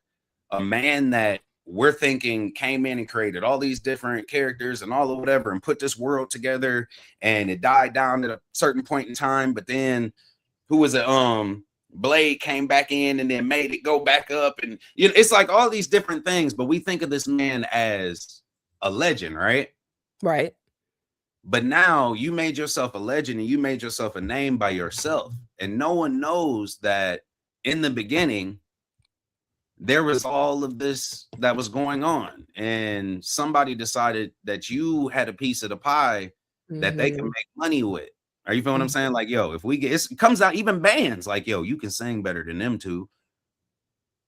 a man that we're thinking came in and created all these different characters and all of whatever and put this world together, and it died down at a certain point in time. But then who was it? Blade came back in and then made it go back up, and you know, it's like all these different things. But we think of this man as a legend, right? Right. But now you made yourself a legend and you made yourself a name by yourself. And no one knows that in the beginning, there was all of this that was going on. And somebody decided that you had a piece of the pie that they can make money with. Are you feeling what I'm saying? Like, yo, if we get, it comes out, even bands like, yo, you can sing better than them two.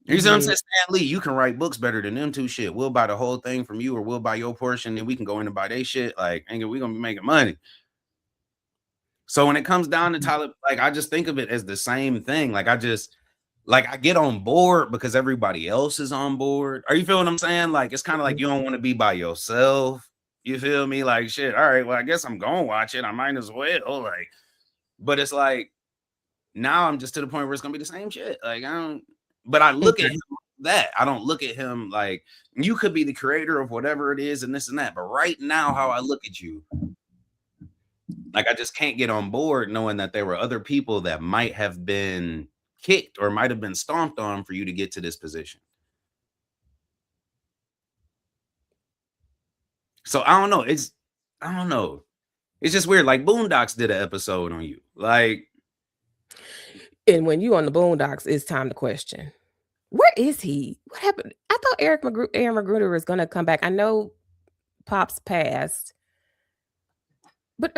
You see what I'm saying? Stan Lee, you can write books better than them two. Shit, we'll buy the whole thing from you, or we'll buy your portion, and we can go in and buy their shit. Like, we're gonna be making money. So when it comes down to Tyler, like, I just think of it as the same thing. Like, I get on board because everybody else is on board. Are you feeling what I'm saying? Like, it's kind of like you don't want to be by yourself. You feel me? Like, shit, all right, well, I guess I'm gonna watch it. I might as well. Like, but it's like now I'm just to the point where it's gonna be the same shit. Like, but I look at him that. I don't look at him like you could be the creator of whatever it is and this and that. But right now, how I look at you, like, I just can't get on board knowing that there were other people that might have been kicked or might have been stomped on for you to get to this position. So I don't know. I don't know. It's just weird. Like Boondocks did an episode on you. Like, and when you on the Boondocks, it's time to question. Where is he? What happened? I thought Aaron McGruder was gonna come back. I know Pops passed, but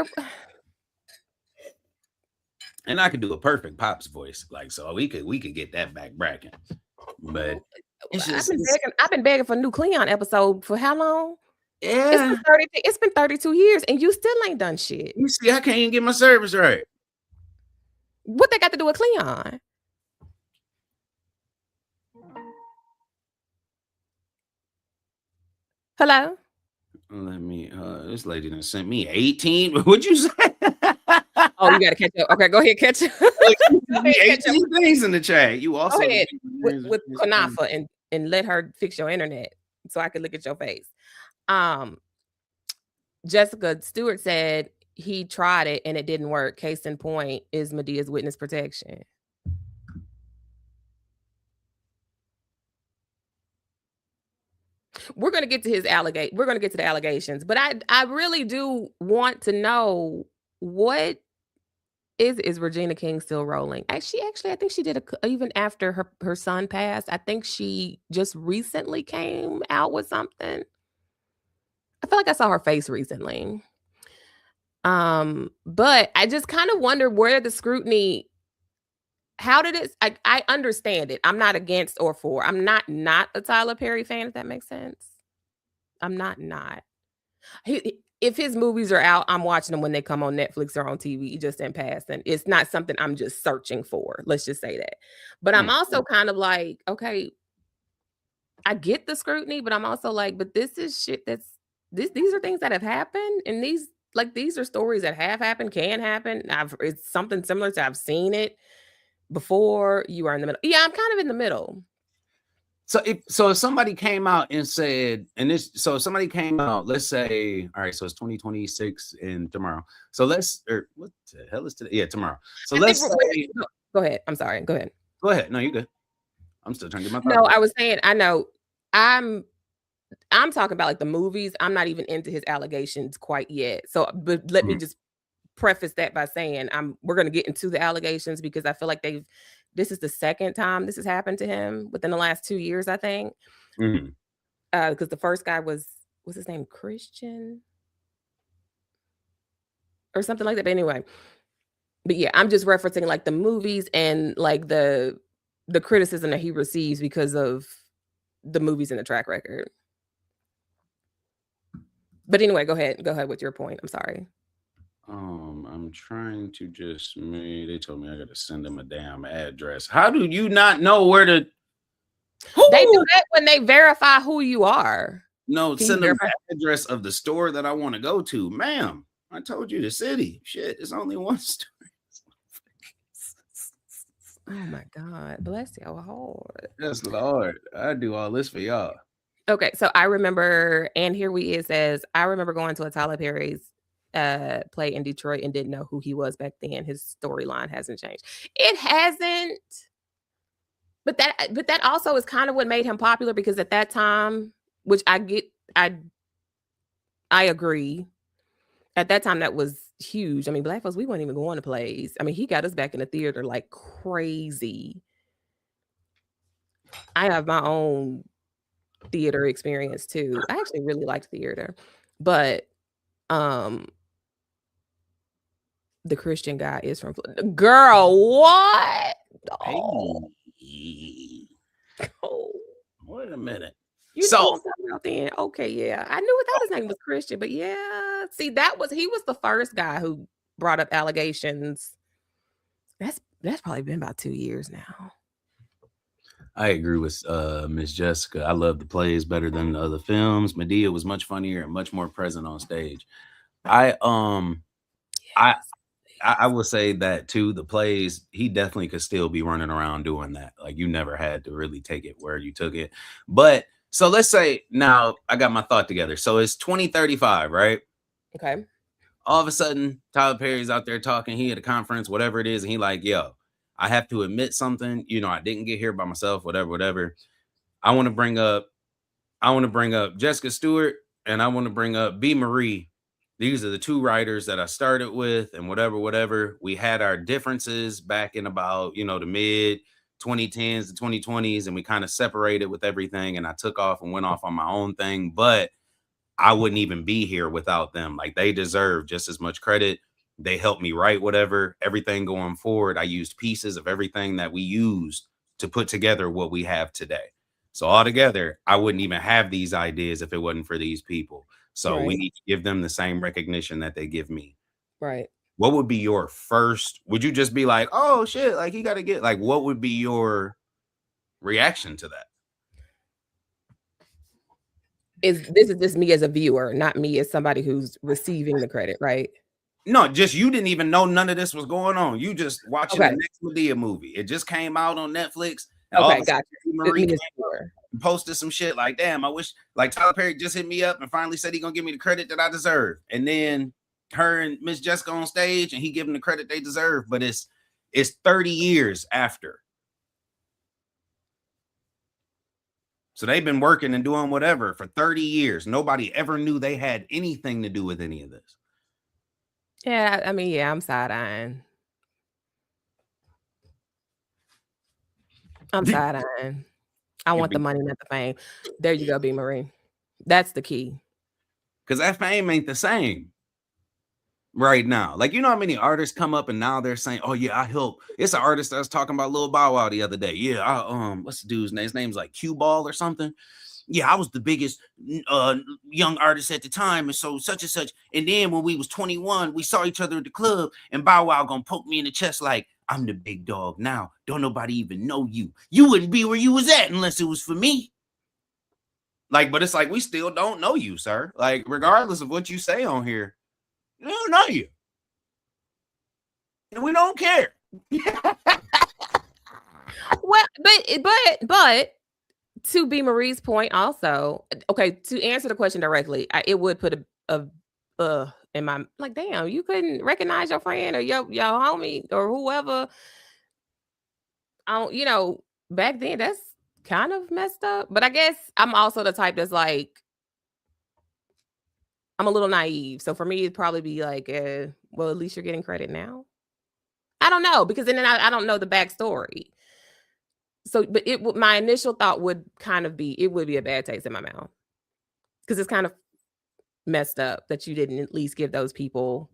and I could do a perfect Pops voice, like, so we could get that back bracket. But I've been begging for a new Cleon episode for how long? Yeah, it's been 32 years, and you still ain't done shit. You see, I can't even get my service right. What they got to do with Cleon? Hello? Let me, this lady done sent me 18. What'd you say? Oh, you got to catch up. Okay, go ahead, catch up. 18 things in the chat. You also go ahead with Kanafa and let her fix your internet so I can look at your face. Jessica Stewart said he tried it and it didn't work. Case in point is Medea's witness protection. We're going to get to we're going to get to the allegations, but I really do want to know, what is Regina King still rolling? Actually, I think she did even after her son passed. I think she just recently came out with something. I feel like I saw her face recently. But I just kind of wonder where the scrutiny, how did it, I understand it. I'm not against or for. I'm not a Tyler Perry fan, if that makes sense. I'm not. If his movies are out, I'm watching them when they come on Netflix or on TV, just in passing. It's not something I'm just searching for. Let's just say that. But I'm also kind of like, okay, I get the scrutiny, but I'm also like, but this is shit these are things that have happened, and these are stories that have happened, can happen. It's something similar to I've seen it before. You are in the middle. Yeah, I'm kind of in the middle. So if somebody came out and said, if somebody came out, let's say, all right, so it's 2026 and tomorrow. So what the hell is today? Yeah, tomorrow. So let's say, go ahead. I'm sorry. Go ahead. Go ahead. No, you're good. I'm still trying to get my No, I was saying, I know I'm talking about like the movies. I'm not even into his allegations quite yet. So, but let me just preface that by saying we're going to get into the allegations because I feel like this is the second time this has happened to him within the last 2 years, I think. Because the first guy what's his name? Christian or something like that. But anyway, but yeah, I'm just referencing like the movies and like the criticism that he receives because of the movies and the track record. But anyway, go ahead with your point. I'm sorry. I'm trying to they told me I got to send them a damn address. How do you not know where to? They do that when they verify who you are. No, send them the address of the store that I want to go to. Ma'am, I told you the city. Shit, it's only one store. Oh my God, bless your heart. Yes, Lord. I do all this for y'all. Okay, so I remember, and here we is says, I remember going to a Tyler Perry's play in Detroit and didn't know who he was back then. His storyline hasn't changed. It hasn't. But that also is kind of what made him popular, because at that time, which I agree. At that time, that was huge. I mean, Black folks, we weren't even going to plays. I mean, he got us back in the theater like crazy. I have my own theater experience too. I actually really liked theater, but the Christian guy is from Florida. Girl, what? Oh. Oh, wait a minute. You know then? Okay, yeah. I knew thought his name was Christian, but yeah. See, he was the first guy who brought up allegations. That's probably been about 2 years now. I agree with Miss Jessica. I love the plays better than the other films. Medea was much funnier and much more present on stage. I will say that too. The plays, he definitely could still be running around doing that. Like, you never had to really take it where you took it. But so let's say now I got my thought together. So it's 2035, right? Okay. All of a sudden, Tyler Perry's out there talking. He at a conference, whatever it is, and he like, yo, I have to admit something. You know, I didn't get here by myself. Whatever. I want to bring up Jessica Stewart, and I want to bring up B. Marie. These are the two writers that I started with, and whatever. We had our differences back in about, the mid 2010s to 2020s, and we kind of separated with everything, and I took off and went off on my own thing, but I wouldn't even be here without them. Like, they deserve just as much credit. They helped me write everything going forward. I used pieces of everything that we used to put together what we have today. So altogether, I wouldn't even have these ideas if it wasn't for these people. So we need to give them the same recognition that they give me. Right. What would be your first? Would you just be like, oh shit, like he got to get, like, what would be your reaction to that? This is just me as a viewer, not me as somebody who's receiving the credit, right? No, just you didn't even know none of this was going on. You just watching the next Medea movie. It just came out on Netflix. Okay, gotcha. Marie posted some shit like, damn, I wish, like, Tyler Perry just hit me up and finally said he's gonna give me the credit that I deserve. And then her and Miss Jessica on stage, and he give them the credit they deserve. But it's 30 years after. So they've been working and doing whatever for 30 years. Nobody ever knew they had anything to do with any of this. Yeah, I mean, yeah, I'm side-eyeing. I want the money, not the fame. There you go, B. Marie. That's the key. Because that fame ain't the same right now. Like, you know how many artists come up and now they're saying, oh yeah, I help. It's an artist that was talking about Lil Bow Wow the other day. Yeah, what's the dude's name? His name's like Q Ball or something. Yeah, I was the biggest young artist at the time, and so such and such. And then when we was 21, we saw each other at the club, and Bow Wow gonna poke me in the chest like, I'm the big dog now. Don't nobody even know you. You wouldn't be where you was at unless it was for me. Like, but it's like, we still don't know you, sir. Like, regardless of what you say on here, we don't know you. And we don't care. Well, but to B. Marie's point also, okay, to answer the question directly, it would put a in my, like, damn, you couldn't recognize your friend or your homie or whoever. Back then, that's kind of messed up. But I guess I'm also the type that's like, I'm a little naive. So for me, it'd probably be like, well, at least you're getting credit now. I don't know, because then I don't know the backstory. So, but my initial thought would kind of be, it would be a bad taste in my mouth, because it's kind of messed up that you didn't at least give those people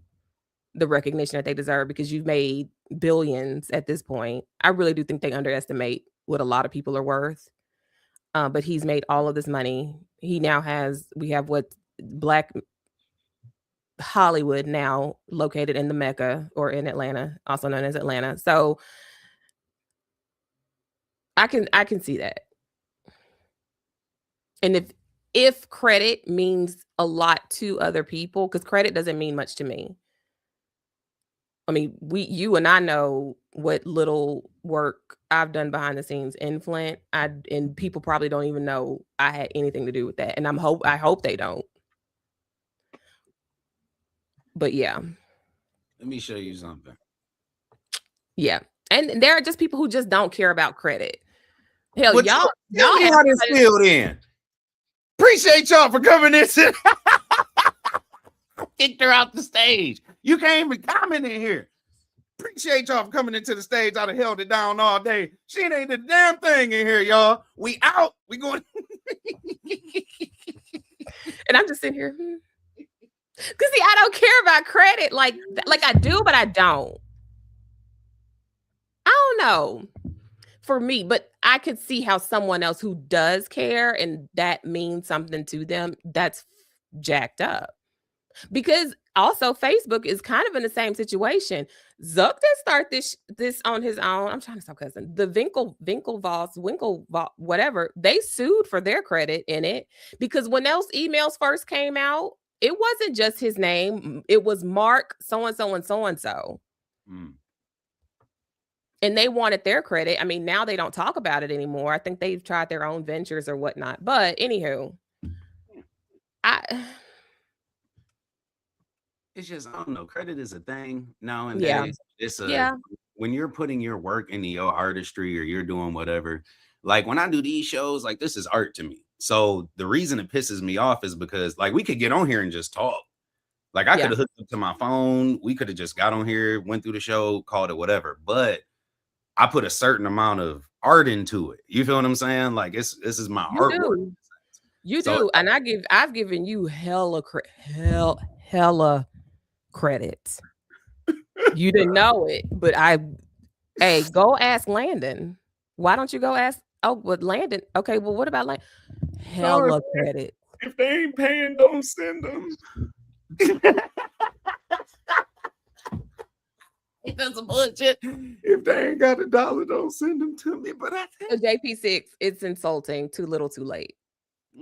the recognition that they deserve, because you've made billions at this point. I really do think they underestimate what a lot of people are worth. But he's made all of this money. We have what Black Hollywood now located in the Mecca, or in Atlanta, also known as Atlanta. So I can see that. And if credit means a lot to other people, because credit doesn't mean much to me. I mean, you and I know what little work I've done behind the scenes in Flint. And people probably don't even know I had anything to do with that. And I hope they don't. But yeah. Let me show you something. Yeah. And there are just people who just don't care about credit. Hell, But y'all tell me how this feel then. Appreciate y'all for coming in. Kicked her out the stage. You can't even comment in here. Appreciate y'all for coming into the stage. I'd have held it down all day. She ain't the damn thing in here, y'all. We out. We going. And I'm just sitting here. Because see, I don't care about credit like I do, but I don't. I don't know. For me, but I could see how someone else who does care and that means something to them, that's jacked up. Because also Facebook is kind of in the same situation. Zuck did start this on his own. I'm trying to stop cussing. The Winklevoss, whatever, they sued for their credit in it because when those emails first came out, it wasn't just his name. It was Mark so-and-so and so-and-so. And they wanted their credit. I mean, now they don't talk about it anymore. I think they've tried their own ventures or whatnot. But anywho, it's just, I don't know. Credit is a thing nowadays. Yeah. It's when you're putting your work into your artistry or you're doing whatever, like when I do these shows, like this is art to me. So the reason it pisses me off is because like we could get on here and just talk. Like I could have hooked up to my phone. We could have just got on here, went through the show, called it whatever. But I put a certain amount of art into it. You feel what I'm saying? Like this is my artwork. You do. And I've given you hella credit. You didn't know it, but hey, go ask Landon. Why don't you go ask? Oh, with Landon. Okay, well, what about Landon? Hella credit. If they ain't paying, don't send them. That's some bullshit. If they ain't got $1, don't send them to me. But I think JP6, it's insulting. Too little, too late.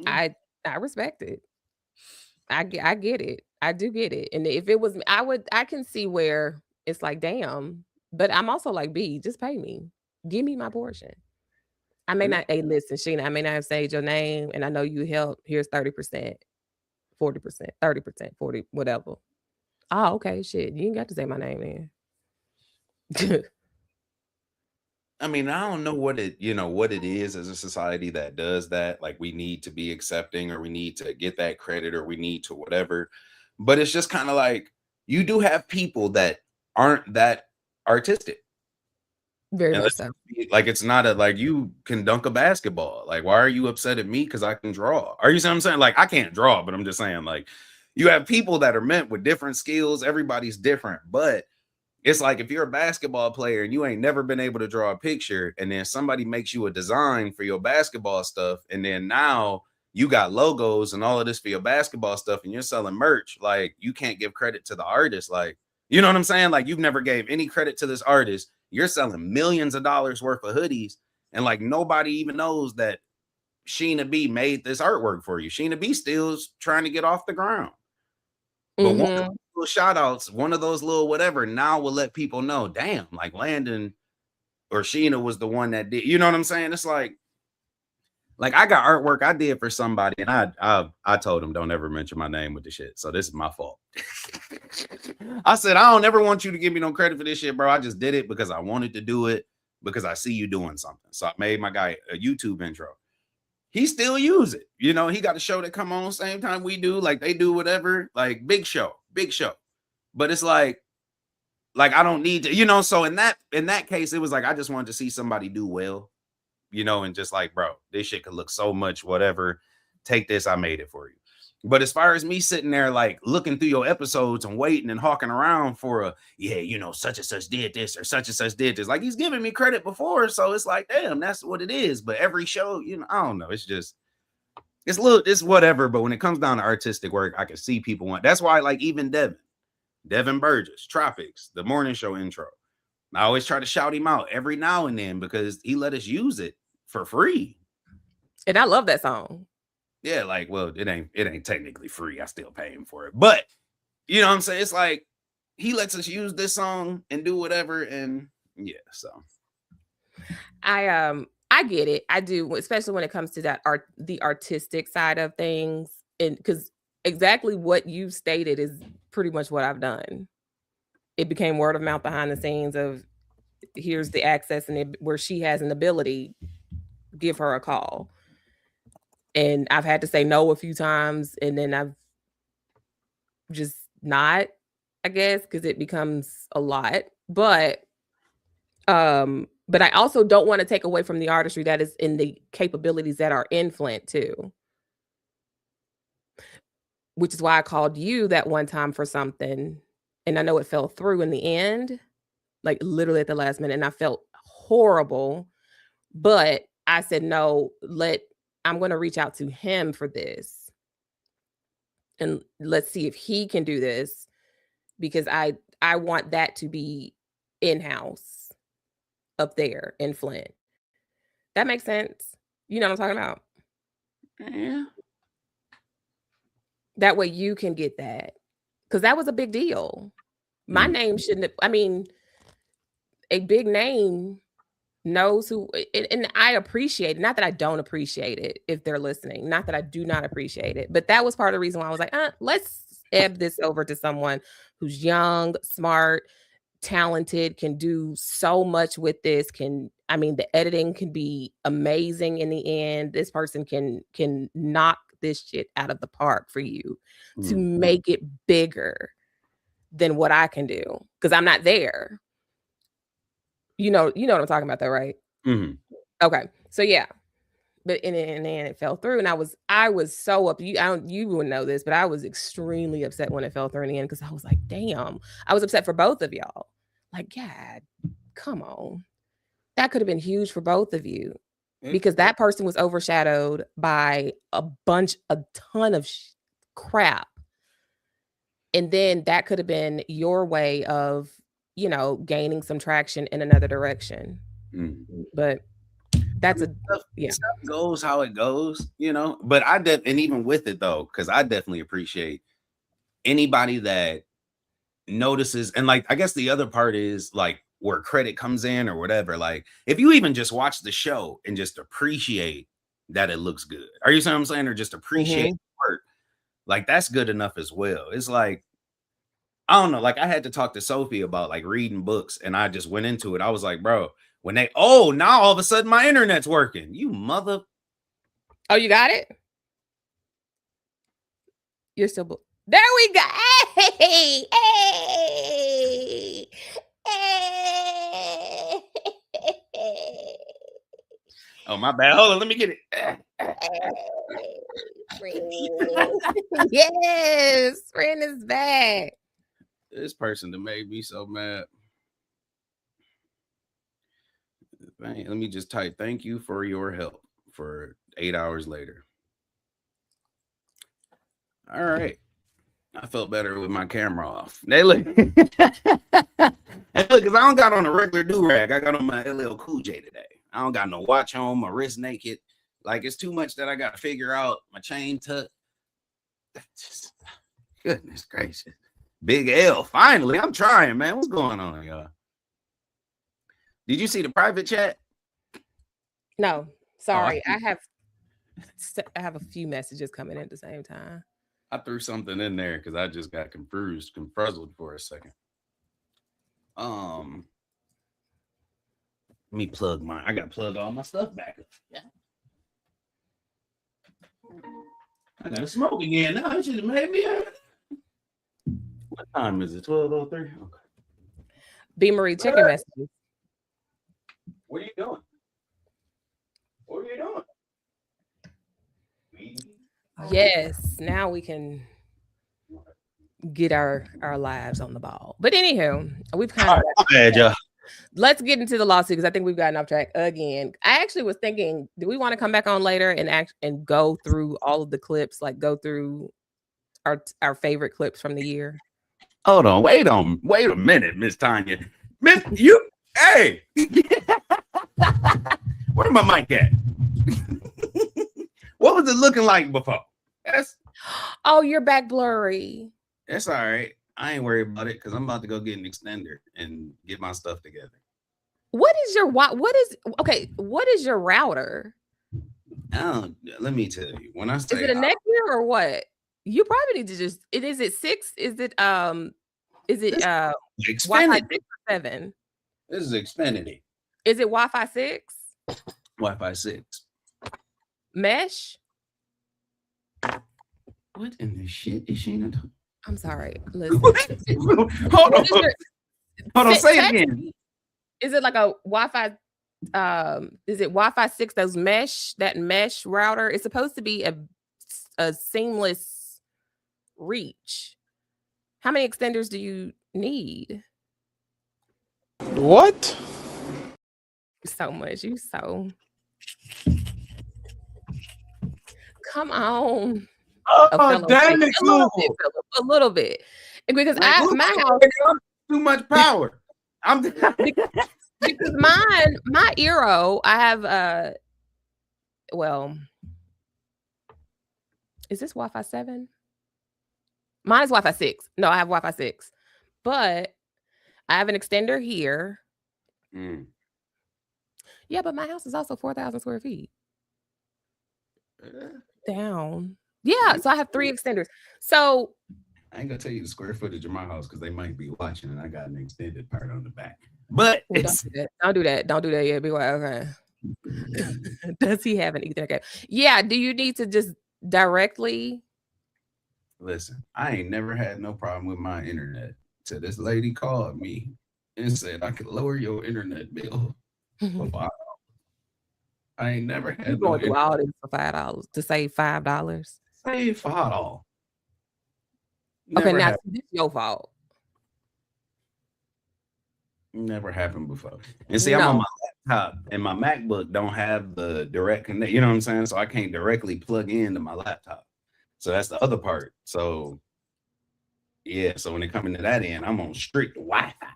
I respect it. I get it. I do get it. And if it was, I can see where it's like, damn. But I'm also like, B, just pay me. Give me my portion. I may not, hey, listen, Sheena, I may not have said your name, and I know you helped. Here's 30%, 40%, 30%, 40, whatever. Oh, okay, shit. You ain't got to say my name then. I mean, I don't know what it is as a society that does that. Like we need to be accepting or we need to get that credit or we need to whatever. But it's just kind of like you do have people that aren't that artistic. Very much so. Like it's not like you can dunk a basketball. Like, why are you upset at me? Because I can draw. Are you see what I'm saying? Like, I can't draw, but I'm just saying, like, you have people that are meant with different skills. Everybody's different, but it's like if you're a basketball player and you ain't never been able to draw a picture, and then somebody makes you a design for your basketball stuff, and then now you got logos and all of this for your basketball stuff, and you're selling merch, like you can't give credit to the artist. Like, you know what I'm saying? Like you've never gave any credit to this artist. You're selling millions of dollars worth of hoodies, and like nobody even knows that Sheena B made this artwork for you. Sheena B still's trying to get off the ground. But one of those little shout outs, one of those little whatever, now will let people know, damn, like Landon or Sheena was the one that did. You know what I'm saying? It's like I got artwork I did for somebody, and I told him don't ever mention my name with the shit. So this is my fault. I said, I don't ever want you to give me no credit for this shit, bro. I just did it because I wanted to do it because I see you doing something. So I made my guy a YouTube intro. He still use it. You know, he got a show that come on same time we do, like they do whatever, like big show. But it's like I don't need to, you know, so in that case, it was like, I just wanted to see somebody do well, you know, and just like, bro, this shit could look so much, whatever. Take this, I made it for you. But as far as me sitting there, like looking through your episodes and waiting and hawking around for you know, such and such did this or such and such did this, like he's giving me credit before. So it's like, damn, that's what it is. But every show, you know, I don't know. It's just, it's whatever. But when it comes down to artistic work, I can see people want, that's why, like even Devin Burgess, Tropics, the morning show intro. I always try to shout him out every now and then because he let us use it for free. And I love that song. Yeah, like, well, it ain't technically free. I still pay him for it. But you know what I'm saying? It's like he lets us use this song and do whatever. And Yeah, so I get it. I do, especially when it comes to that the artistic side of things. And because exactly what you stated is pretty much what I've done. It became word of mouth behind the scenes of here's the access and where she has an ability, give her a call. And I've had to say no a few times, and then I've just not, I guess, because it becomes a lot. But I also don't want to take away from the artistry that is in the capabilities that are in Flint too. Which is why I called you that one time for something. And I know it fell through in the end, like literally at the last minute. And I felt horrible. But I said, no, I'm going to reach out to him for this. And let's see if he can do this. Because I want that to be in-house up there in Flint. That makes sense. You know what I'm talking about? yeah. That way you can get that. Because that was a big deal. My name shouldn't have, I mean, a big name knows who, and I appreciate it. Not that I don't appreciate it if they're listening. Not that I do not appreciate it. But that was part of the reason why I was like, let's ebb this over to someone who's young, smart, talented, can do so much with this. The editing can be amazing in the end. This person can knock this shit out of the park for you to make it bigger than what I can do because I'm not there. You know what I'm talking about though, right? Mm-hmm. Okay. So yeah. But and then it fell through, and I was so up. You wouldn't know this, but I was extremely upset when it fell through in the end because I was like, damn. I was upset for both of y'all. Like, God, come on. That could have been huge for both of you because that person was overshadowed by a ton of crap. And then that could have been your way of, gaining some traction in another direction. But that's stuff goes how it goes, But and even with it though, because I definitely appreciate anybody that notices. And like, I guess the other part is like where credit comes in or whatever. Like, if you even just watch the show and just appreciate that it looks good, are you saying what I'm saying, or just appreciate the work, like that's good enough as well. It's like, I don't know, like I had to talk to Sophie about like reading books, and I just went into it. I was like, bro, when now all of a sudden my internet's working. You mother. Oh, you got it? You're still there we go. Hey. Oh, my bad. Hold on, let me get it. Yes, friend is back. This person that made me so mad. Let me just type thank you for your help for 8 hours later. All right. I felt better with my camera off. Hey, look. Hey, look, because I don't got on a regular do-rag. I got on my LL Cool J today. I don't got no watch on, my wrist naked. Like, it's too much that I got to figure out. My chain tucked. Goodness gracious. Big L. Finally, I'm trying, man. What's going on, y'all? Did you see the private chat? No, sorry. I have a few messages coming in at the same time. I threw something in there because I just got confuzzled for a second. Let me plug mine. I got to plug all my stuff back up. Yeah. I got to smoke again. No, it should have made me. What time is it? 12:03. Okay. B. Marie, check your messages. What are you doing? What are you doing? Yes, now we can get our lives on the ball. But anywho, we've kind of let's get into the lawsuit because I think we've gotten off track again. I actually was thinking, do we want to come back on later and go through all of the clips, like go through our favorite clips from the year? Hold on, wait a minute, Miss Tanya. Hey, where my mic at? What was it looking like before? Oh, you're back blurry. That's all right. I ain't worried about it because I'm about to go get an extender and get my stuff together. What is your router? Let me tell you. When I say Is it a Netgear or what? You probably need to just is it 6? Is it Wi-Fi 6 or 7? This is Xfinity. Is it Wi-Fi 6? Wi-Fi 6. Mesh? What in the shit is she not? I'm sorry. Listen. Hold on. Say it again. Is it like a Wi-Fi? Is it Wi-Fi 6? That mesh router? It's supposed to be a seamless reach. How many extenders do you need? What? So much. Come on. Oh, damn it, a little bit. Because my house too much power. because my Eero, I have is this Wi-Fi 7? Mine is Wi-Fi 6. No, I have Wi-Fi 6. But I have an extender here. Yeah, but my house is also 4,000 square feet. Down. Yeah, so I have 3 extenders. So I ain't gonna tell you the square footage of my house because they might be watching, and I got an extended part on the back. But don't do that. Don't do that yet. Be quiet. Okay. Does he have an Ethernet cable? Yeah. Do you need to just directly? Listen, I ain't never had no problem with my internet. So this lady called me and said I could lower your internet bill for $5. I ain't never had You going through all this for $5 to save $5? Save $5. Okay, now this is your fault. Never happened before. And see, I'm on my laptop, and my MacBook don't have the direct connect. You know what I'm saying? So I can't directly plug into my laptop. So that's the other part. So yeah, so when it comes into that end, I'm on strict Wi-Fi.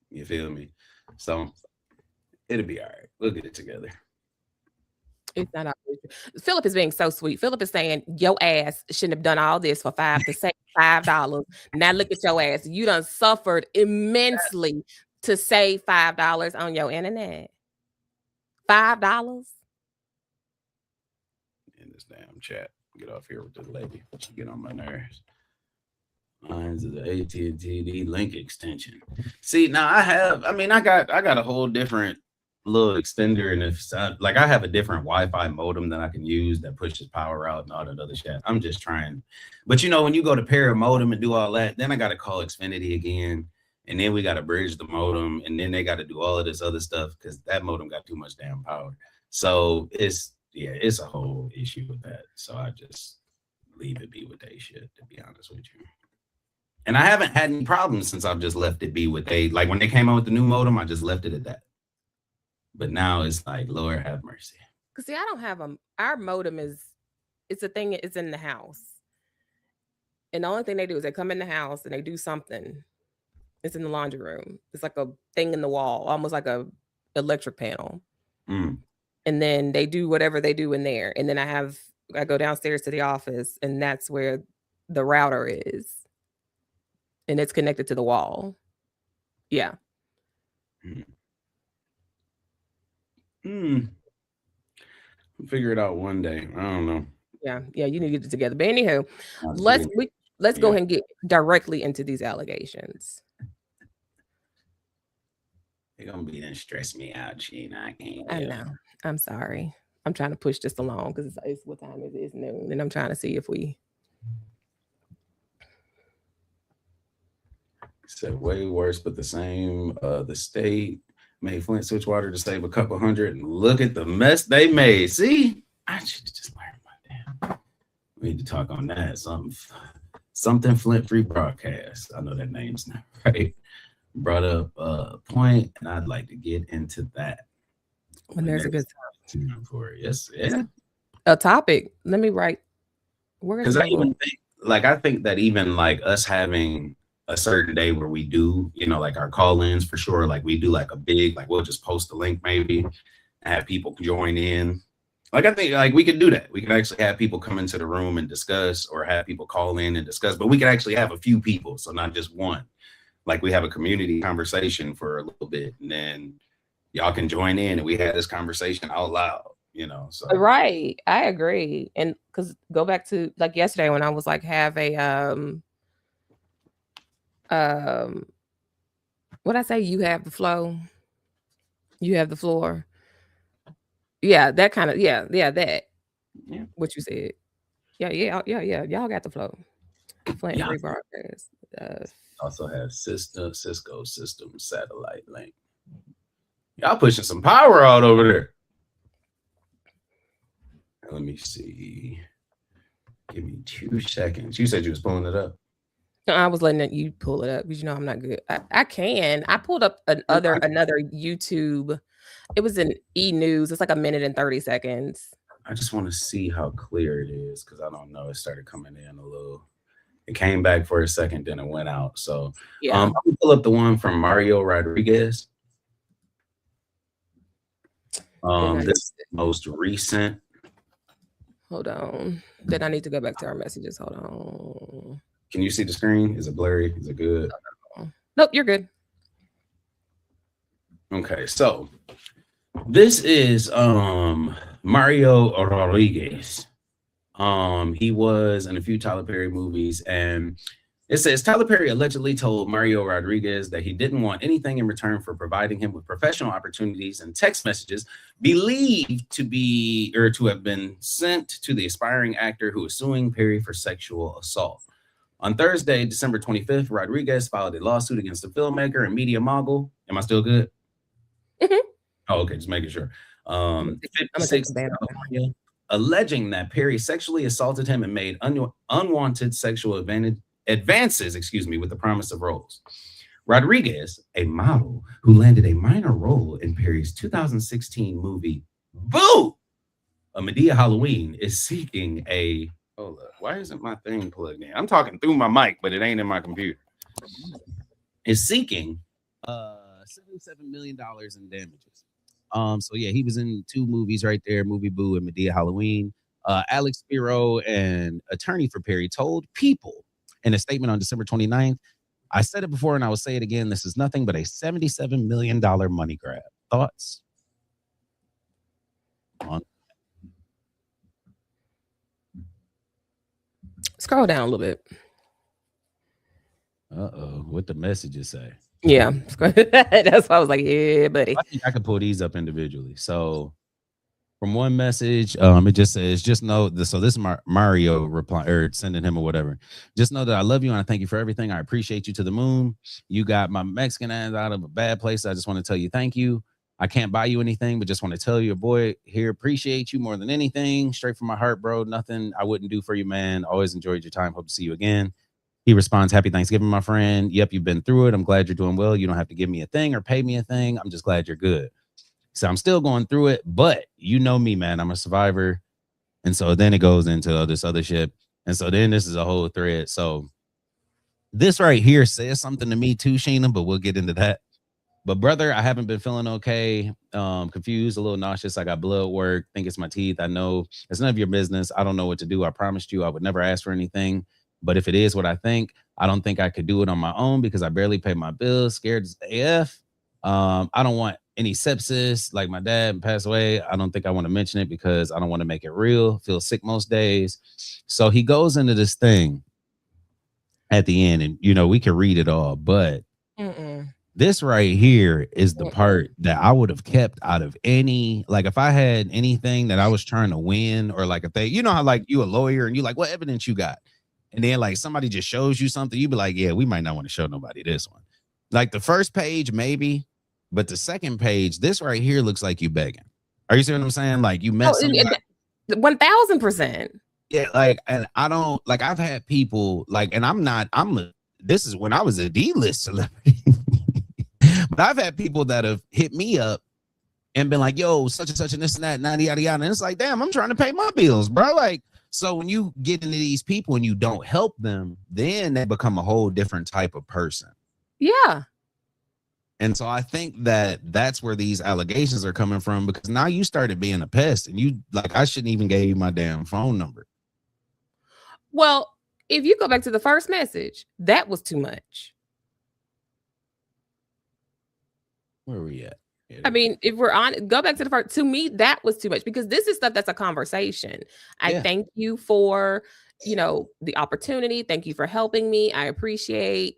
You feel me? So it'll be all right. We'll get it together. It's not always. Philip is being so sweet. Philip is saying your ass shouldn't have done all this for $5. Now look at your ass. You done suffered immensely to save $5 on your internet. $5 in this damn chat. Get off here with this lady. She get on my nerves. Mine's the AT&T link extension. See, now I got a whole different little extender, and if like I have a different Wi-Fi modem that I can use that pushes power out and all that other shit. I'm just trying, but when you go to pair a modem and do all that, then I got to call Xfinity again, and then we got to bridge the modem, and then they got to do all of this other stuff because that modem got too much damn power. So it's a whole issue with that. So I just leave it be with they shit, to be honest with you. And I haven't had any problems since I've just left it be with they. Like when they came out with the new modem, I just left it at that. But now it's like, Lord have mercy. Cause see, I don't have our modem it's a thing. It's in the house, and the only thing they do is they come in the house and they do something. It's in the laundry room. It's like a thing in the wall, almost like a electric panel. And then they do whatever they do in there. And then I go downstairs to the office, and that's where the router is, and it's connected to the wall. Yeah. Figure it out one day. I don't know. Yeah, you need to get it together. But anywho, let's go ahead and get directly into these allegations. They're gonna be then stress me out, Gina. I can't. I know. I'm sorry. I'm trying to push this along because it's what time is it? It's noon, and I'm trying to see if we. Said way worse, but the same. The state made Flint Switchwater to save a couple hundred, and look at the mess they made. See, I should just learn my damn. We need to talk on that. Something Flint Free Broadcast. I know that name's not right. Brought up a point, and I'd like to get into that. When there's a good time for it. Yes, yeah. A topic. Let me write. Because I think that even like us having a certain day where we do, like our call-ins for sure, like we do like a big, like we'll just post a link maybe and have people join in. Like I think like we could do that. We could actually have people come into the room and discuss, or have people call in and discuss, but we could actually have a few people, so not just one. Like we have a community conversation for a little bit, and then y'all can join in and we had this conversation out loud, you know. So right, I agree. And because go back to like yesterday when I was like have a what I say, you have the flow, you have the floor. Yeah, that kind of that. Yeah. What you said. Yeah. Y'all got the flow. Flint free broadcast. Also have Cisco system satellite link. Y'all pushing some power out over there. Let me see. Give me 2 seconds. You said you was pulling it up. No, I was letting you pull it up because you know I'm not good. I can. I pulled up another YouTube. It was an E-News. It's like 1 minute and 30 seconds. I just want to see how clear it is because I don't know. It started coming in a little. It came back for a second, then it went out. So I'm gonna pull up the one from Mario Rodriguez. This is the most recent. Hold on. Then I need to go back to our messages. Hold on. Can you see the screen? Is it blurry? Is it good? Nope, you're good. Okay, so this is Mario Rodriguez. He was in a few Tyler Perry movies, and it says Tyler Perry allegedly told Mario Rodriguez that he didn't want anything in return for providing him with professional opportunities and text messages believed to have been sent to the aspiring actor who is suing Perry for sexual assault. On Thursday, December 25th, Rodriguez filed a lawsuit against the filmmaker and media mogul. Am I still good? Mm-hmm. Oh, okay, just making sure. 56 California, alleging that Perry sexually assaulted him and made unwanted sexual advances, with the promise of roles. Rodriguez, a model who landed a minor role in Perry's 2016 movie Boo! A Madea Halloween, is seeking a hold up. Why isn't my thing plugged in? I'm talking through my mic, but it ain't in my computer. Is seeking $77 million in damages. So yeah, he was in 2 movies right there, movie Boo and Madea Halloween. Alex Spiro, an attorney for Perry, told People in a statement on December 29th, I said it before and I will say it again, this is nothing but a $77 million money grab. Thoughts? Scroll down a little bit. What the messages say? Yeah, that's why I was like, yeah, buddy. I think I could pull these up individually. So from one message, it just says, just know this. So this is Mario reply or sending him or whatever. Just know that I love you and I thank you for everything. I appreciate you to the moon. You got my Mexican ass out of a bad place. I just want to tell you thank you. I can't buy you anything, but just want to tell you, boy, here, appreciate you more than anything. Straight from my heart, bro. Nothing I wouldn't do for you, man. Always enjoyed your time. Hope to see you again. He responds, happy Thanksgiving, my friend. Yep, you've been through it. I'm glad you're doing well. You don't have to give me a thing or pay me a thing. I'm just glad you're good. So I'm still going through it, but you know me, man. I'm a survivor. And so then it goes into this other shit. And so then this is a whole thread. So this right here says something to me too, Sheena, but we'll get into that. But brother, I haven't been feeling okay. Confused, a little nauseous. I got blood work. Think it's my teeth. I know it's none of your business. I don't know what to do. I promised you I would never ask for anything. But if it is what I think, I don't think I could do it on my own because I barely pay my bills. Scared as AF. I don't want any sepsis. Like my dad passed away. I don't think I want to mention it because I don't want to make it real. Feel sick most days. So he goes into this thing at the end, and we can read it all, but this right here is the part that I would have kept out of any, like if I had anything that I was trying to win, or like if they, how like you a lawyer and you like, what evidence you got? And then like somebody just shows you something, you be like, yeah, we might not want to show nobody this one. Like the first page, maybe, but the second page, this right here looks like you begging. Are you seeing what I'm saying? Like you met somebody. 1000%. Yeah, like, and I don't, like I've had people like, and this is when I was a D-list celebrity. But I've had people that have hit me up and been like, yo, such and such and this and that, yada, yada, yada. And it's like, damn, I'm trying to pay my bills, bro. Like, so when you get into these people and you don't help them, then they become a whole different type of person. Yeah. And so I think that that's where these allegations are coming from, because now you started being a pest and you like, I shouldn't even give you my damn phone number. Well, if you go back to the first message, that was too much. Where are we at? I mean, if we're on, go back to the first. To me, that was too much because this is stuff that's a conversation. I thank you for, the opportunity. Thank you for helping me. I appreciate,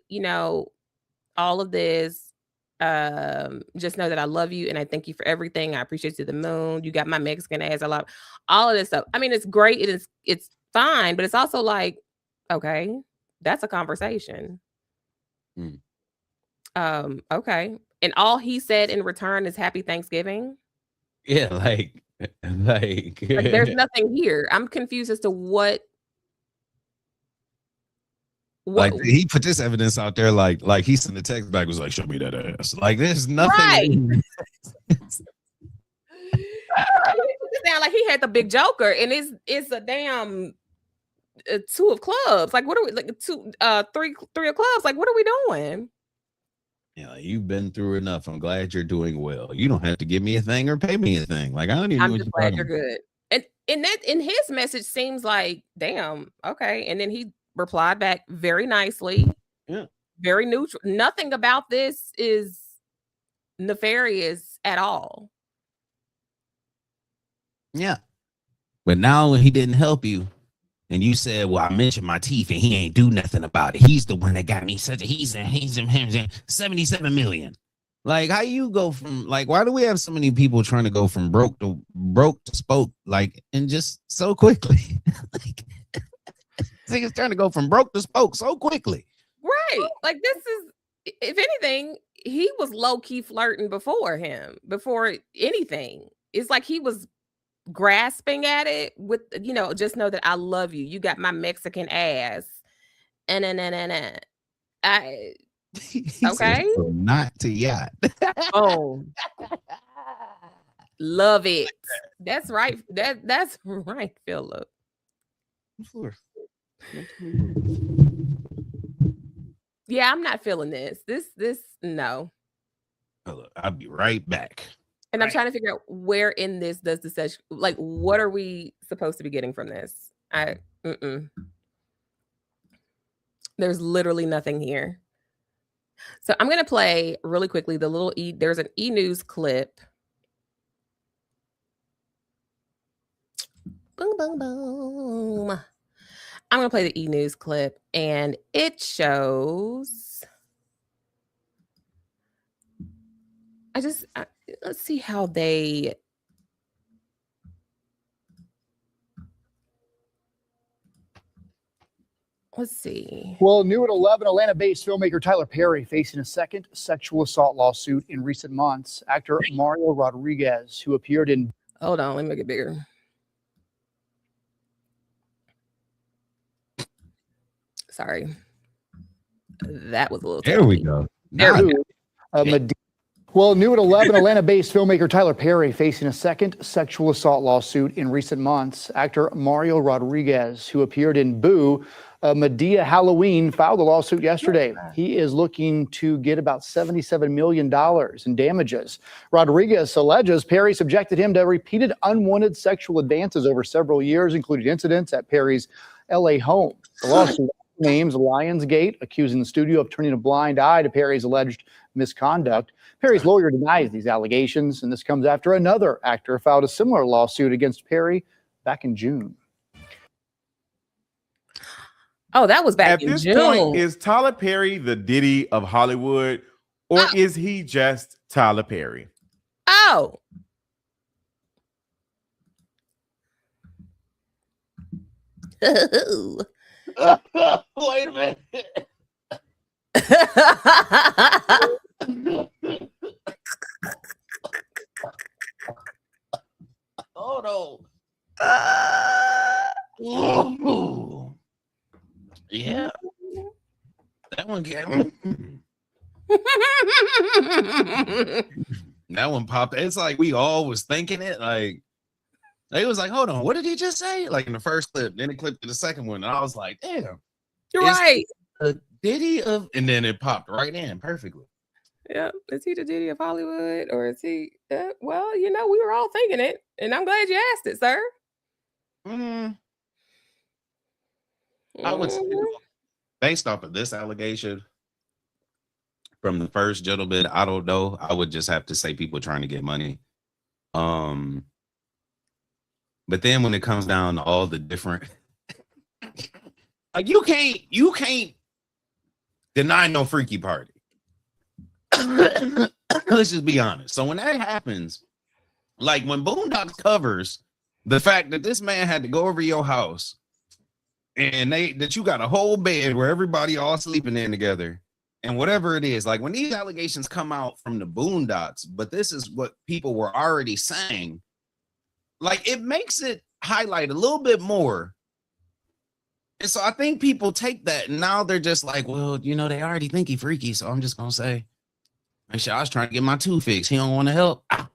all of this. Just know that I love you and I thank you for everything. I appreciate you to the moon. You got my Mexican ass. I love all of this stuff. I mean, it's great. It's fine, but it's also like, okay, that's a conversation. Okay. And all he said in return is happy Thanksgiving. Yeah, like there's nothing here. I'm confused as to what like he put this evidence out there, like he sent the text back, was like, show me that ass. Like there's nothing. Right. It sound like he had the big joker, and it's a damn two of clubs. Like, what are we like three of clubs? Like, what are we doing? Yeah, you've been through enough. I'm glad you're doing well. You don't have to give me a thing or pay me a thing. Like I don't even. I'm just glad you're good. And in his message seems like, damn, okay. And then he replied back very nicely. Yeah. Very neutral. Nothing about this is nefarious at all. Yeah. But now when he didn't help you, and you said, well, I mentioned my teeth and he ain't do nothing about it. He's the one that got me such a he's 77 million. Like, how you go from like, why do we have so many people trying to go from broke to spoke, like, and just so quickly? Like, niggas trying to go from broke to spoke so quickly. Right. Like, this is, if anything, he was low-key flirting before anything. It's like he was grasping at it with, just know that I love you. You got my Mexican ass. And I okay. Not to yacht. Oh. Love it. That's right. That's right, Philip. Yeah, I'm not feeling this. This no. I'll be right back. And I'm trying to figure out where in this does the session, like, what are we supposed to be getting from this? There's literally nothing here. So I'm going to play really quickly the little there's an E-News clip. Boom, boom, boom. I'm going to play the E-News clip, and it shows. Let's see how they. Let's see. Well, new at 11, Atlanta-based filmmaker Tyler Perry facing a second sexual assault lawsuit in recent months. Actor Mario Rodriguez, who appeared in. Hold on, let me make it bigger. Sorry. That was a little. There we go. There we go. Well, new at 11, Atlanta-based filmmaker Tyler Perry facing a second sexual assault lawsuit in recent months. Actor Mario Rodriguez, who appeared in Boo, Madea Halloween, filed a lawsuit yesterday. He is looking to get about $77 million in damages. Rodriguez alleges Perry subjected him to repeated unwanted sexual advances over several years, including incidents at Perry's L.A. home. The lawsuit names Lionsgate, accusing the studio of turning a blind eye to Perry's alleged misconduct. Perry's lawyer denies these allegations, and this comes after another actor filed a similar lawsuit against Perry back in June. Oh, that was back in June. At this point, is Tyler Perry the Diddy of Hollywood, or is he just Tyler Perry? Oh. Wait a minute. Oh no. Yeah. That one came. That one popped. It's like we all was thinking it. Like they was like, hold on, what did he just say? Like in the first clip, then it clipped to the second one, and I was like, damn. You're right. Diddy of, and then it popped right in perfectly. Yeah, is he the Diddy of Hollywood, or is he? Well, we were all thinking it, and I'm glad you asked it, sir. I would say, based off of this allegation, from the first gentleman, I don't know. I would just have to say people trying to get money. But then when it comes down to all the different, like you can't deny no freaky party. Let's just be honest. So when that happens, like when Boondocks covers the fact that this man had to go over your house and that you got a whole bed where everybody all sleeping in together and whatever it is, like when these allegations come out from the Boondocks, but this is what people were already saying, like it makes it highlight a little bit more. And so I think people take that and now they're just like, well, you know, they already think he freaky. So I'm just going to say, actually, I was trying to get my tooth fixed. He don't want to help. Ah.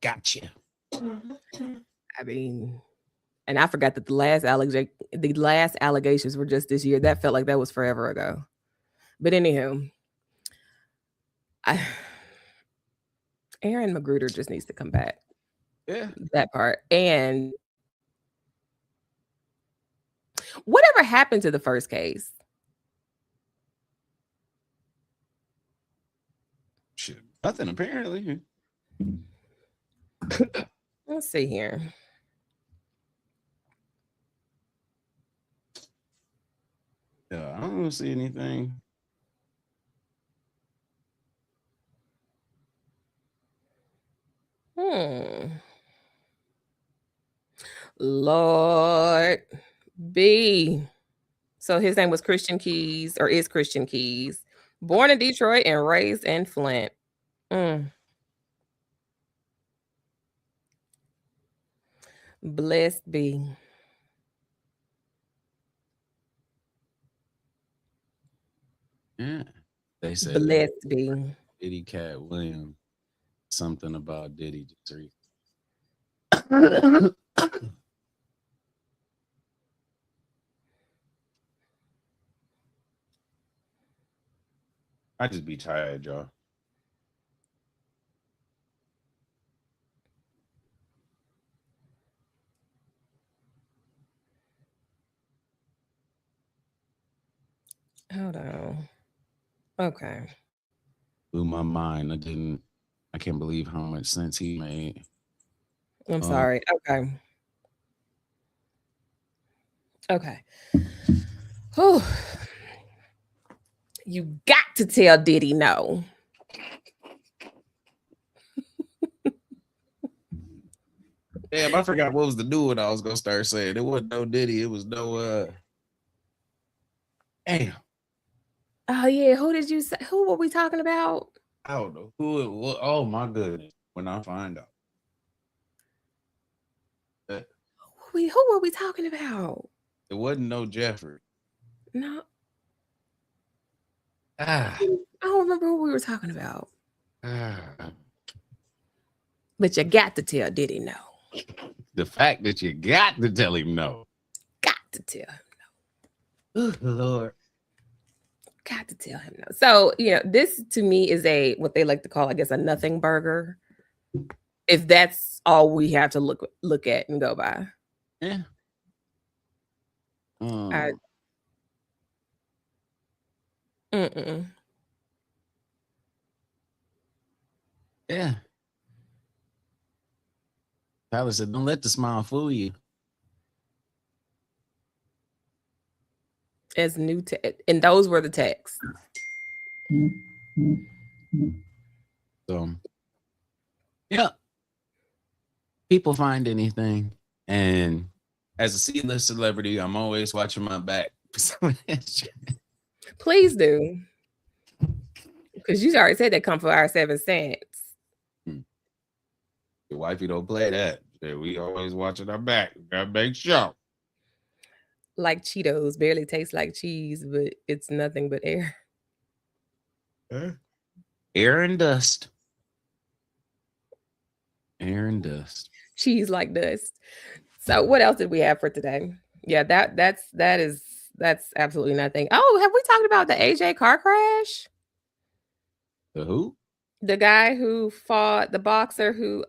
Gotcha. I mean, and I forgot that the last allegations were just this year. That felt like that was forever ago. But anywho, Aaron Magruder just needs to come back. Yeah. That part. And whatever happened to the first case? Shit, nothing apparently. Let's see here. Yeah, I don't see anything. Lord B. So his name was Christian Keys, or is Christian Keys. Born in Detroit and raised in Flint. Blessed be. Yeah. They said Blessed be. Diddy Cat Williams. Something about Diddy. I just be tired, y'all. Hold on. Okay. Blew my mind. I can't believe how much sense he made. I'm sorry. Okay. Okay. Whew. You got to tell Diddy no. Damn, I forgot what was the new one I was gonna start saying. It wasn't no Diddy, it was no damn. Oh yeah, who did you say? Who were we talking about? I don't know who it was. Oh my goodness. When I find out. Who were we talking about? It wasn't no Jeffrey. No. Ah. I don't remember who we were talking about. But you got to tell Diddy no. The fact that you got to tell him no. Got to tell him no. Oh, Lord. Got to tell him no. So, you know, this to me is what they like to call, I guess, a nothing burger. If that's all we have to look at and go by. Yeah. Yeah. Tyler said, don't let the smile fool you. As new and those were the texts. So, yeah. People find anything. And as a C-list celebrity, I'm always watching my back. Please do. Because you already said that come for our 7 cents. Your wifey don't play that. We always watching our back. Gotta make sure. Like Cheetos, barely tastes like cheese, but it's nothing but air. Air and dust. Air and dust. Cheese like dust. So what else did we have for today? Yeah, that's absolutely nothing. Oh, have we talked about the AJ car crash? The who? The guy who fought the boxer who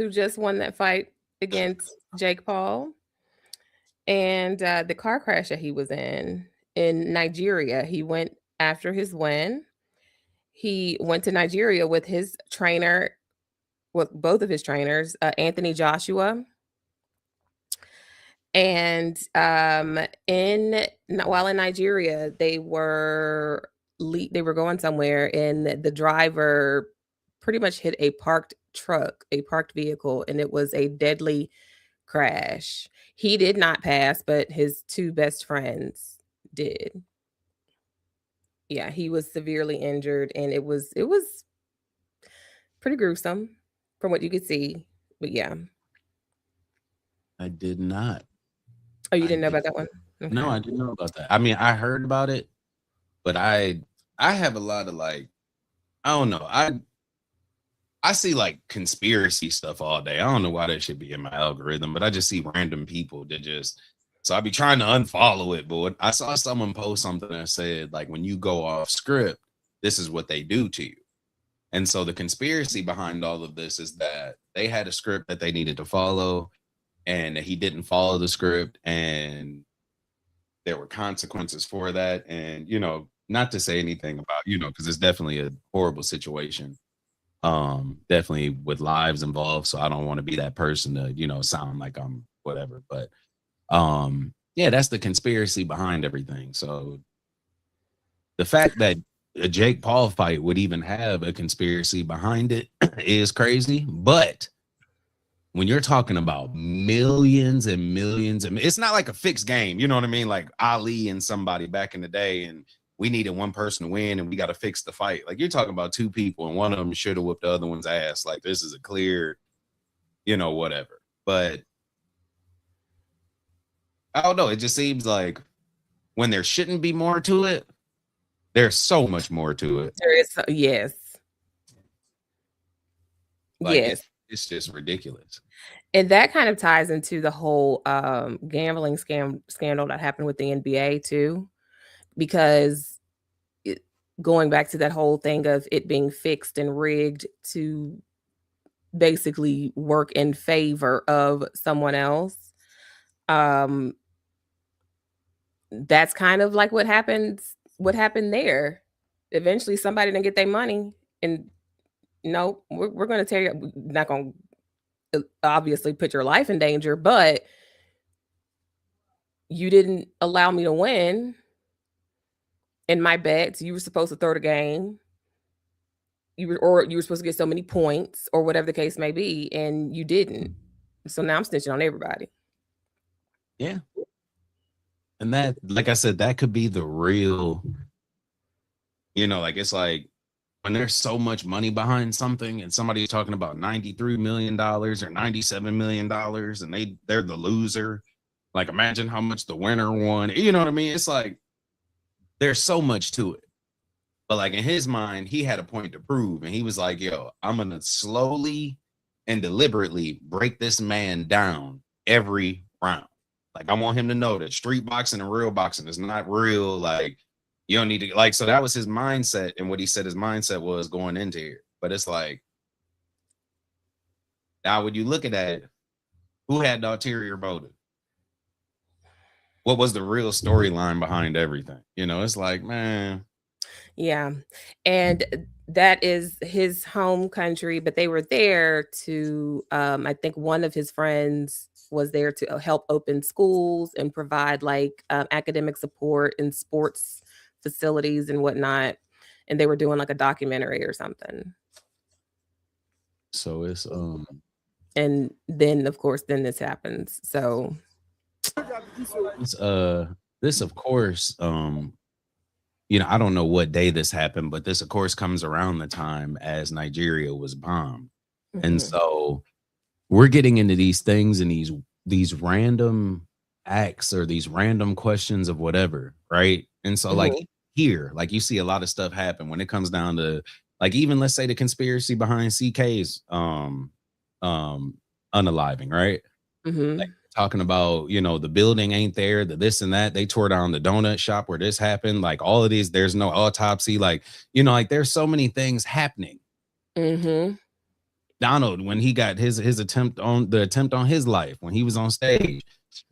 just won that fight against Jake Paul, and the car crash that he was in. in Nigeria. He went after his win. He went to Nigeria with his trainer, with both of his trainers, Anthony Joshua. And while in Nigeria, they were going somewhere, and the driver pretty much hit a parked vehicle, and it was a deadly crash. He did not pass, but his two best friends did. Yeah, he was severely injured, and it was pretty gruesome from what you could see. But yeah. I did not. Oh, you didn't know about that one? Okay. No, I didn't know about that. I mean, I heard about it, but I have a lot of like, I don't know. I see like conspiracy stuff all day. I don't know why that should be in my algorithm, but I just see random people that just, so I be trying to unfollow it. But I saw someone post something that said, like, when you go off script, this is what they do to you. And so the conspiracy behind all of this is that they had a script that they needed to follow, and he didn't follow the script, and there were consequences for that. And, you know, not to say anything about, you know, because it's definitely a horrible situation, definitely with lives involved. So I don't want to be that person to, you know, sound like I'm whatever. But yeah, that's the conspiracy behind everything. So the fact that a Jake Paul fight would even have a conspiracy behind it is crazy. But when you're talking about millions and millions, and it's not like a fixed game, you know what I mean? Like Ali and somebody back in the day, and we needed one person to win, and we got to fix the fight. Like, you're talking about two people, and one of them should have whooped the other one's ass. Like, this is a clear, you know, whatever. But I don't know. It just seems like when there shouldn't be more to it, there's so much more to it. There is, yes. Like, yes. It's just ridiculous. And that kind of ties into the whole gambling scandal that happened with the NBA too, because going back to that whole thing of it being fixed and rigged to basically work in favor of someone else. That's kind of like what happened there. Eventually somebody didn't get their money, and no, we're going to tell you, not going to obviously put your life in danger, but you didn't allow me to win in my bets. You were supposed to throw the game. You were supposed to get so many points or whatever the case may be, and you didn't. So now I'm snitching on everybody. Yeah. And that, like I said, that could be the real, you know, like, it's like when there's so much money behind something and somebody's talking about $93 million or $97 million and they're the loser. Like, imagine how much the winner won. You know what I mean? It's like, there's so much to it. But like, in his mind, he had a point to prove. And he was like, yo, I'm going to slowly and deliberately break this man down every round. Like, I want him to know that street boxing and real boxing is not real. Like, you don't need to, like, so that was his mindset. And what he said his mindset was going into here. But it's like, now when you look at that, who had the ulterior motive? What was the real storyline behind everything? You know, it's like, man. Yeah. And that is his home country, but they were there to, I think one of his friends was there to help open schools and provide like academic support and sports facilities and whatnot. And they were doing like a documentary or something. So it's and then of course then this happens. So this of course, you know, I don't know what day this happened, but this of course comes around the time as Nigeria was bombed. Mm-hmm. And so we're getting into these things and these random acts or these random questions of whatever, right? And so like here, like, you see a lot of stuff happen when it comes down to, like, even let's say the conspiracy behind CK's unaliving, right? Mm-hmm. Like, talking about, you know, the building ain't there, the this and that, they tore down the donut shop where this happened, like all of these, there's no autopsy, like, you know, like there's so many things happening. Mm-hmm. Donald, when he got his attempt on his life, when he was on stage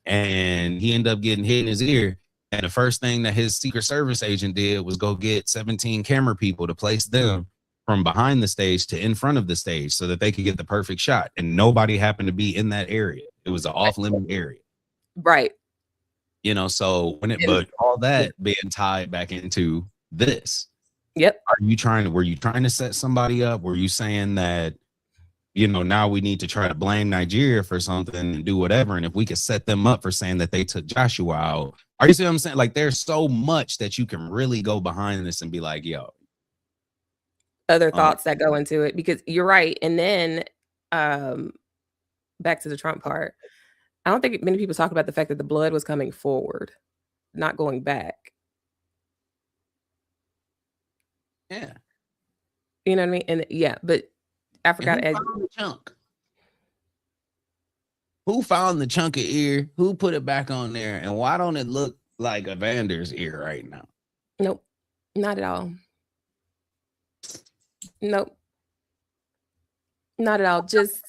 and he ended up getting hit in his ear, And the first thing that his Secret Service agent did was go get 17 camera people to place them from behind the stage to in front of the stage so that they could get the perfect shot. And nobody happened to be in that area. It was an off-limit area. Right. You know, so but all that being tied back into this. Yep. Were you trying to set somebody up? Were you saying that, you know, now we need to try to blame Nigeria for something and do whatever? And if we could set them up for saying that they took Joshua out, are you see what I'm saying? Like, there's so much that you can really go behind this and be like, yo. Other thoughts that go into it, because you're right. And then back to the Trump part, I don't think many people talk about the fact that the blood was coming forward, not going back. Yeah. You know what I mean? And yeah, but I forgot. Who found the chunk? Who found the chunk of ear? Who put it back on there? And why don't it look like Evander's ear right now? Nope, not at all. Nope, not at all. Just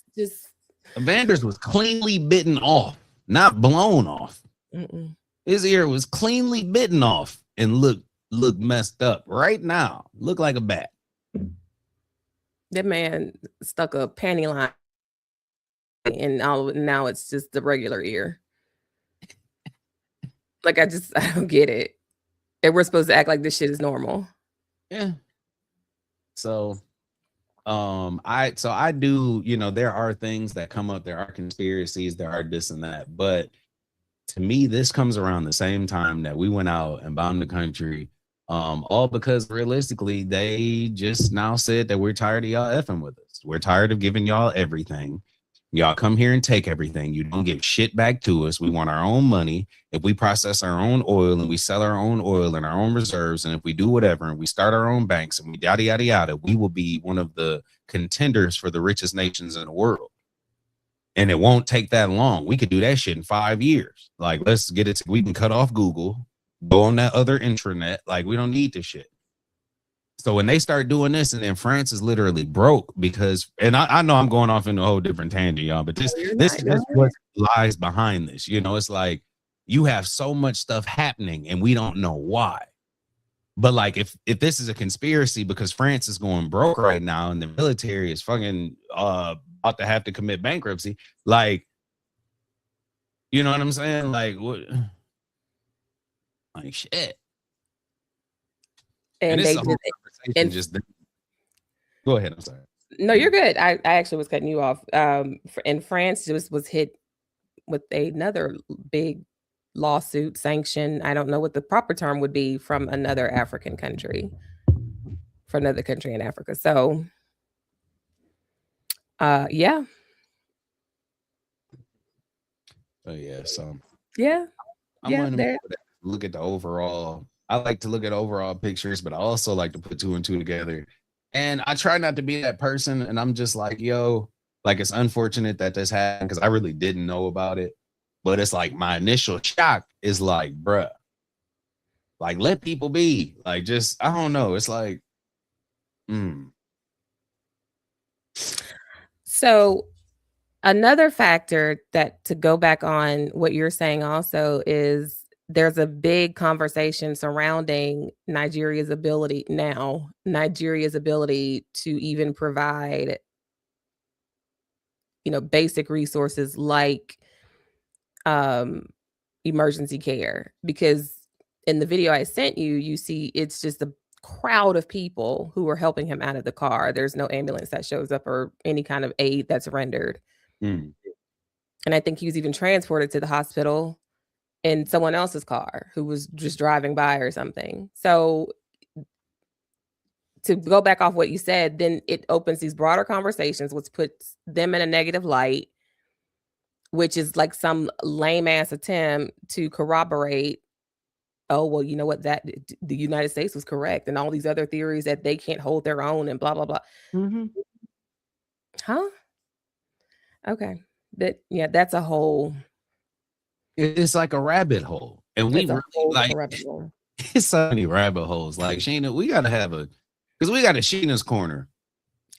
Evander's was cleanly bitten off, not blown off. Mm-mm. His ear was cleanly bitten off and look messed up right now. Look like a bat. That man stuck a panty line, and now it's just the regular ear. Like, I don't get it. And we're supposed to act like this shit is normal. Yeah. So, I do, you know, there are things that come up, there are conspiracies, there are this and that, but to me, this comes around the same time that we went out and bombed the country, all because realistically, they just now said that we're tired of y'all effing with us. We're tired of giving y'all everything. Y'all come here and take everything. You don't give shit back to us. We want our own money. If we process our own oil and we sell our own oil and our own reserves, and if we do whatever and we start our own banks and we yada, yada, yada, we will be one of the contenders for the richest nations in the world. And it won't take that long. We could do that shit in 5 years. Like, let's get it. We can cut off Google, go on that other intranet. Like, we don't need this shit. So when they start doing this, and then France is literally broke because, and I know I'm going off in a whole different tangent, y'all, but this is what lies behind this. You know, it's like you have so much stuff happening and we don't know why. But like, if this is a conspiracy because France is going broke right now and the military is fucking about to have to commit bankruptcy, like, you know what I'm saying? Like, what? Like, shit. And they just go ahead. I'm sorry. No, you're good. I actually was cutting you off. And France just was hit with another big lawsuit sanction. I don't know what the proper term would be, from another African country, for another country in Africa. So, yeah. Oh yeah. So yeah. I'm gonna look at the overall. I like to look at overall pictures, but I also like to put two and two together. And I try not to be that person. And I'm just like, yo, like, it's unfortunate that this happened because I really didn't know about it. But it's like my initial shock is like, bruh, like, let people be. Like, just, I don't know. It's like, So another factor that, to go back on what you're saying also, is there's a big conversation surrounding Nigeria's ability to even provide, you know, basic resources like emergency care. Because in the video I sent you, you see it's just a crowd of people who are helping him out of the car. There's no ambulance that shows up or any kind of aid that's rendered. And I think he was even transported to the hospital in someone else's car who was just driving by or something. So to go back off what you said, then it opens these broader conversations, which puts them in a negative light, which is like some lame ass attempt to corroborate, oh, well, you know what, that the United States was correct, and all these other theories that they can't hold their own and blah, blah, blah. Huh? Okay. That's a whole. It's like a rabbit hole. And we really, like, it's so many rabbit holes. Like, Sheena, we got to have because we got a Sheena's Corner.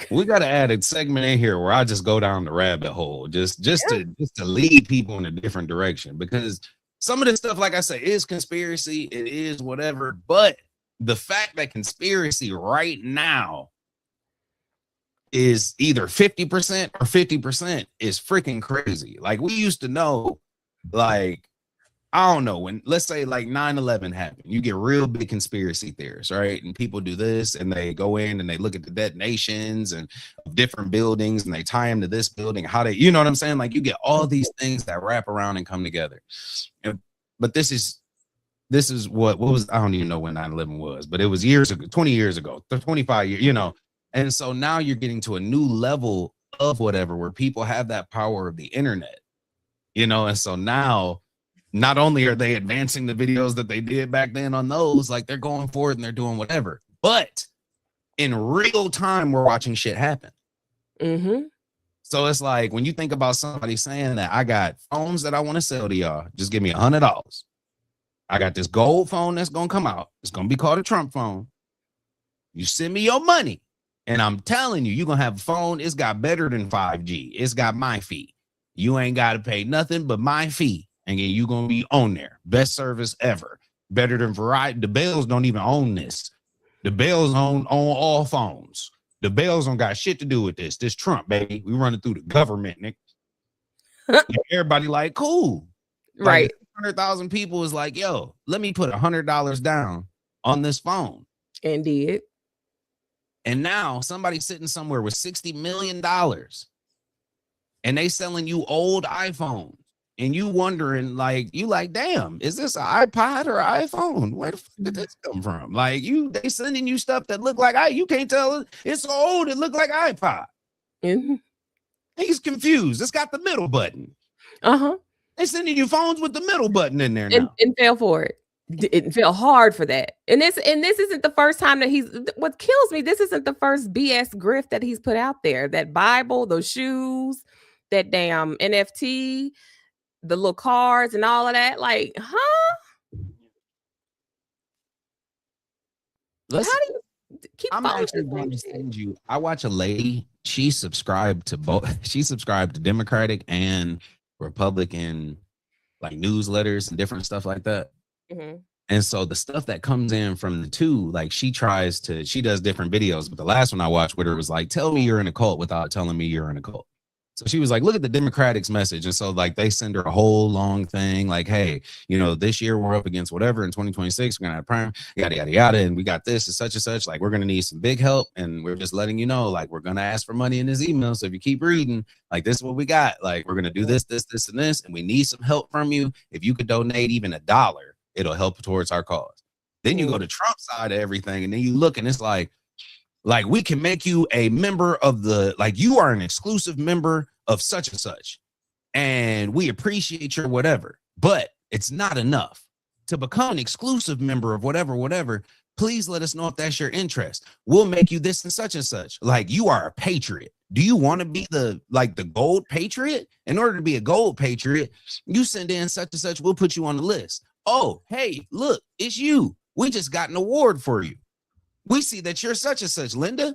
We got to add a segment in here where I just go down the rabbit hole, just to lead people in a different direction. Because some of this stuff, like I say, is conspiracy. It is whatever. But the fact that conspiracy right now is either 50% or 50% is freaking crazy. Like we used to know, like, I don't know, when let's say like 9/11 happened, you get real big conspiracy theorists, right? And people do this and they go in and they look at the detonations and different buildings and they tie them to this building, how they, you know what I'm saying? Like you get all these things that wrap around and come together. But this is what was, I don't even know when 9/11 was, but it was years ago, 20 years ago, 25 years, you know. And so now you're getting to a new level of whatever, where people have that power of the internet, you know. And so now, not only are they advancing the videos that they did back then on those, like they're going forward and they're doing whatever, but in real time, we're watching shit happen. So it's like, when you think about somebody saying that I got phones that I want to sell to y'all, just give me $100. I got this gold phone that's going to come out. It's going to be called a Trump phone. You send me your money. And I'm telling you, you're going to have a phone. It's got better than 5G. It's got my fee. You ain't got to pay nothing but my fee. And then you're going to be on there. Best service ever. Better than Verizon. The Bells don't even own this. The Bells own all phones. The Bells don't got shit to do with this. This Trump, baby. We running through the government, Nick. Everybody like, cool. Right. Like, 100,000 people is like, yo, let me put $100 down on this phone. And did. And now somebody's sitting somewhere with $60 million and they selling you old iPhones. And you wondering, like, you like, damn, is this an iPod or an iPhone? Where the fuck did this come from? Like, they sending you stuff that look like you can't tell it's so old, it look like iPod. He's confused. It's got the middle button. They sending you phones with the middle button in there now. And fell for it. It fell hard for that. And this isn't the first time that what kills me, this isn't the first BS grift that he's put out there. That Bible, those shoes, that damn NFT, the little cards and all of that. Like, huh? How do you keep I'm actually going to send you. I watch a lady, she subscribed to both. She subscribed to Democratic and Republican like newsletters and different stuff like that. And so the stuff that comes in from the two, like she does different videos, but the last one I watched with her was like, tell me you're in a cult without telling me you're in a cult. So she was like, look at the Democratic's message. And so like they send her a whole long thing like, hey, you know, this year we're up against whatever in 2026, we're gonna have prime, yada, yada, yada. And we got this and such, like we're gonna need some big help. And we're just letting you know, like, we're gonna ask for money in this email. So if you keep reading, like, this is what we got. Like, we're gonna do this, and this, and we need some help from you. If you could donate even $1, it'll help towards our cause. Then you go to Trump's side of everything, and then you look and it's like we can make you a member of like you are an exclusive member of such and such. And we appreciate your whatever, but it's not enough to become an exclusive member of whatever. Please let us know if that's your interest. We'll make you this and such. Like, you are a patriot. Do you want to be the gold patriot? In order to be a gold patriot, you send in such and such, we'll put you on the list. Oh, hey, look, it's you. We just got an award for you. We see that you're such and such. Linda,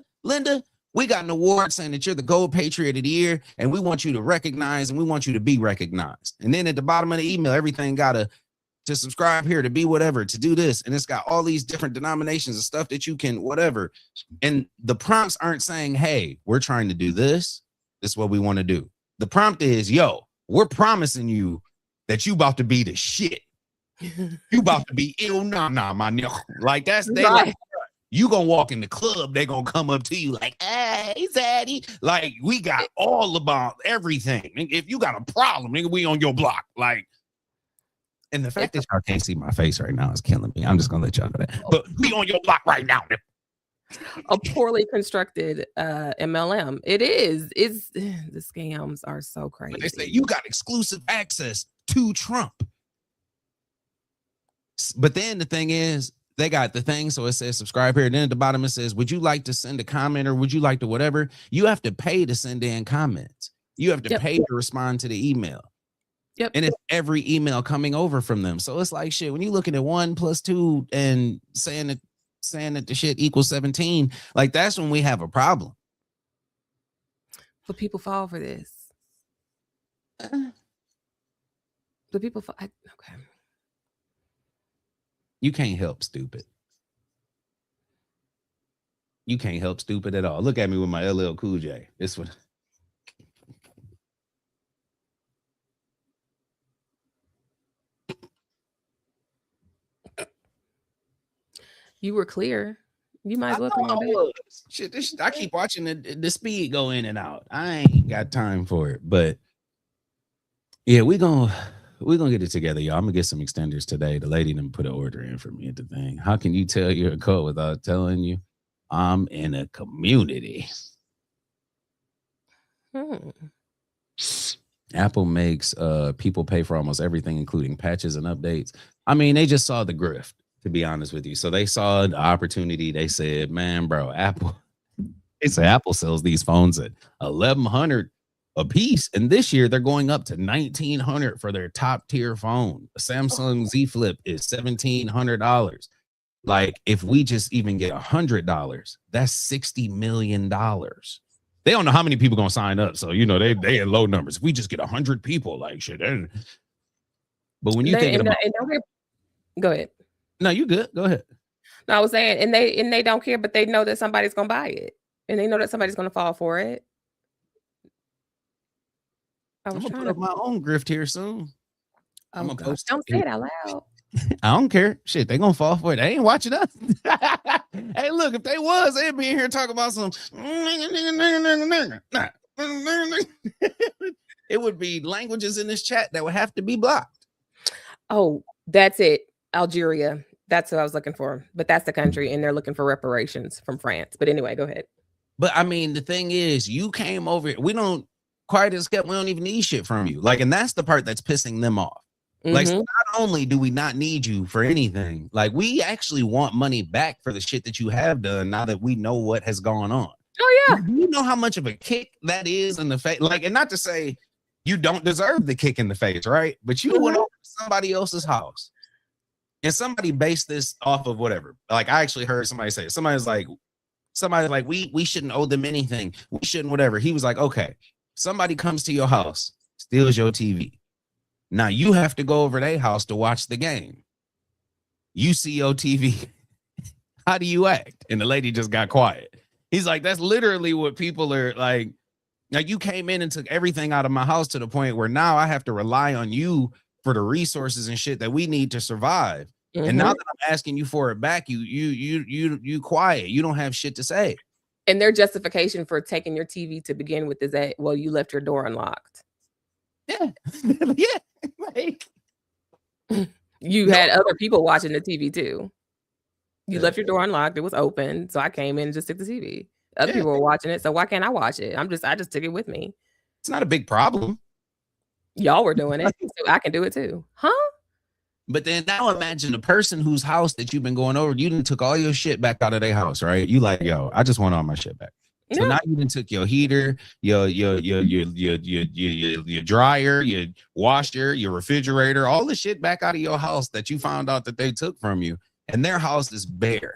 we got an award saying that you're the Gold Patriot of the Year, and we want you to recognize and we want you to be recognized. And then at the bottom of the email, everything got to subscribe here, to be whatever, to do this. And it's got all these different denominations of stuff that you can whatever. And the prompts aren't saying, hey, we're trying to do this. This is what we want to do. The prompt is, yo, we're promising you that you about to be the shit. You about to be ill, nah, my nigga. Like, that's they right. Like, you gonna walk in the club, they gonna come up to you like, hey, Zaddy. Like, we got all about everything. If you got a problem, nigga, we on your block. Like, and the fact that y'all can't see my face right now is killing me. I'm just gonna let y'all know that. But we on your block right now. A poorly constructed MLM. It is. The scams are so crazy. But they say you got exclusive access to Trump. But then the thing is, they got the thing, so it says subscribe here. And then at the bottom it says, would you like to send a comment, or would you like to whatever? You have to pay to send in comments. You have to pay to respond to the email. And it's every email coming over from them. So it's like, shit, when you're looking at 1 + 2 and saying that the shit equals 17, like, that's when we have a problem. But people fall for this. But people fall. Okay. You can't help stupid. You can't help stupid at all. Look at me with my LL Cool J. This one. You were clear. You might as well come on back. Shit, I keep watching the speed go in and out. I ain't got time for it. But yeah, we're gonna get it together, y'all. I'm gonna get some extenders today. The lady didn't put an order in for me at the thing. How can you tell you're a code without telling you I'm in a community? Apple makes people pay for almost everything, including patches and updates. I mean, they just saw the grift, to be honest with you. So they saw the opportunity. They said, man, bro, Apple sells these phones at $1,100 a piece. And this year they're going up to $1,900 for their top tier phone. A Samsung Z Flip is $1,700. Like, if we just even get $100, that's $60 million. They don't know how many people gonna sign up. So, you know, they had low numbers. If we just get 100 people, like shit. But when you think about go ahead. No, you good. Go ahead. No, I was saying, and they don't care, but they know that somebody's gonna buy it. And they know that somebody's gonna fall for it. I'm gonna put up my own grift here soon. I'm gonna post. Don't say it out loud. I don't care. Shit, they gonna fall for it. They ain't watching us. Hey, look, if they was, they'd be in here talking about some. It would be languages in this chat that would have to be blocked. Oh, that's it. Algeria. That's what I was looking for. But that's the country, and they're looking for reparations from France. But anyway, go ahead. But I mean, the thing is, you came over. We don't quiet as kept. We don't even need shit from you. Like, and that's the part that's pissing them off. Like, so not only do we not need you for anything, like, we actually want money back for the shit that you have done now that we know what has gone on. Oh, yeah. You know how much of a kick that is in the face? Like, and not to say you don't deserve the kick in the face, right? But you went over to somebody else's house and somebody based this off of whatever. Like, I actually heard somebody say, somebody's like, we shouldn't owe them anything. We shouldn't, whatever. He was like, okay, somebody comes to your house, steals your TV. Now you have to go over their house to watch the game. You see your TV. How do you act? And the lady just got quiet. He's like, that's literally what people are like. Now you came in and took everything out of my house to the point where now I have to rely on you for the resources and shit that we need to survive. And now that I'm asking you for it back, you quiet. You don't have shit to say. And their justification for taking your TV to begin with is that, well, you left your door unlocked. Yeah. Yeah. Like, you had other people watching the TV too. You left your door unlocked. It was open. So I came in and just took the TV. Other people were watching it. So why can't I watch it? I just took it with me. It's not a big problem. Y'all were doing it. So I can do it too. Huh? But then now imagine the person whose house that you've been going over, you done took all your shit back out of their house, right? You like, yo, I just want all my shit back. So now you done took your heater, your dryer, your washer, your refrigerator, all the shit back out of your house that you found out that they took from you, and their house is bare,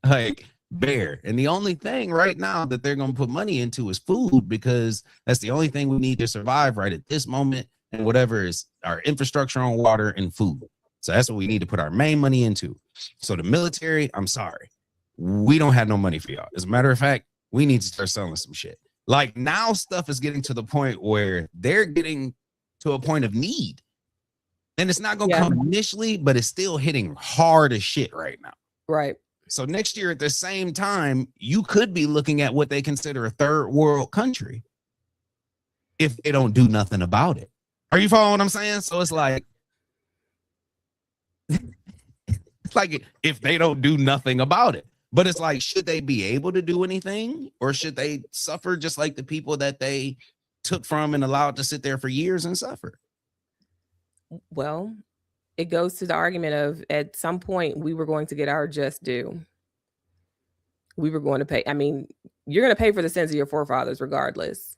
like bare. And the only thing right now that they're gonna put money into is food, because that's the only thing we need to survive right at this moment. And whatever is our infrastructure on water and food. So that's what we need to put our main money into. So the military, I'm sorry. We don't have no money for y'all. As a matter of fact, we need to start selling some shit. Like, now stuff is getting to the point where they're getting to a point of need. And it's not going to come initially, but it's still hitting hard as shit right now. Right. So next year at the same time, you could be looking at what they consider a third world country if they don't do nothing about it. Are you following what I'm saying? So it's like, if they don't do nothing about it. But it's like, should they be able to do anything, or should they suffer just like the people that they took from and allowed to sit there for years and suffer? Well, it goes to the argument of, at some point we were going to get our just due. We were going to pay. I mean, you're going to pay for the sins of your forefathers regardless.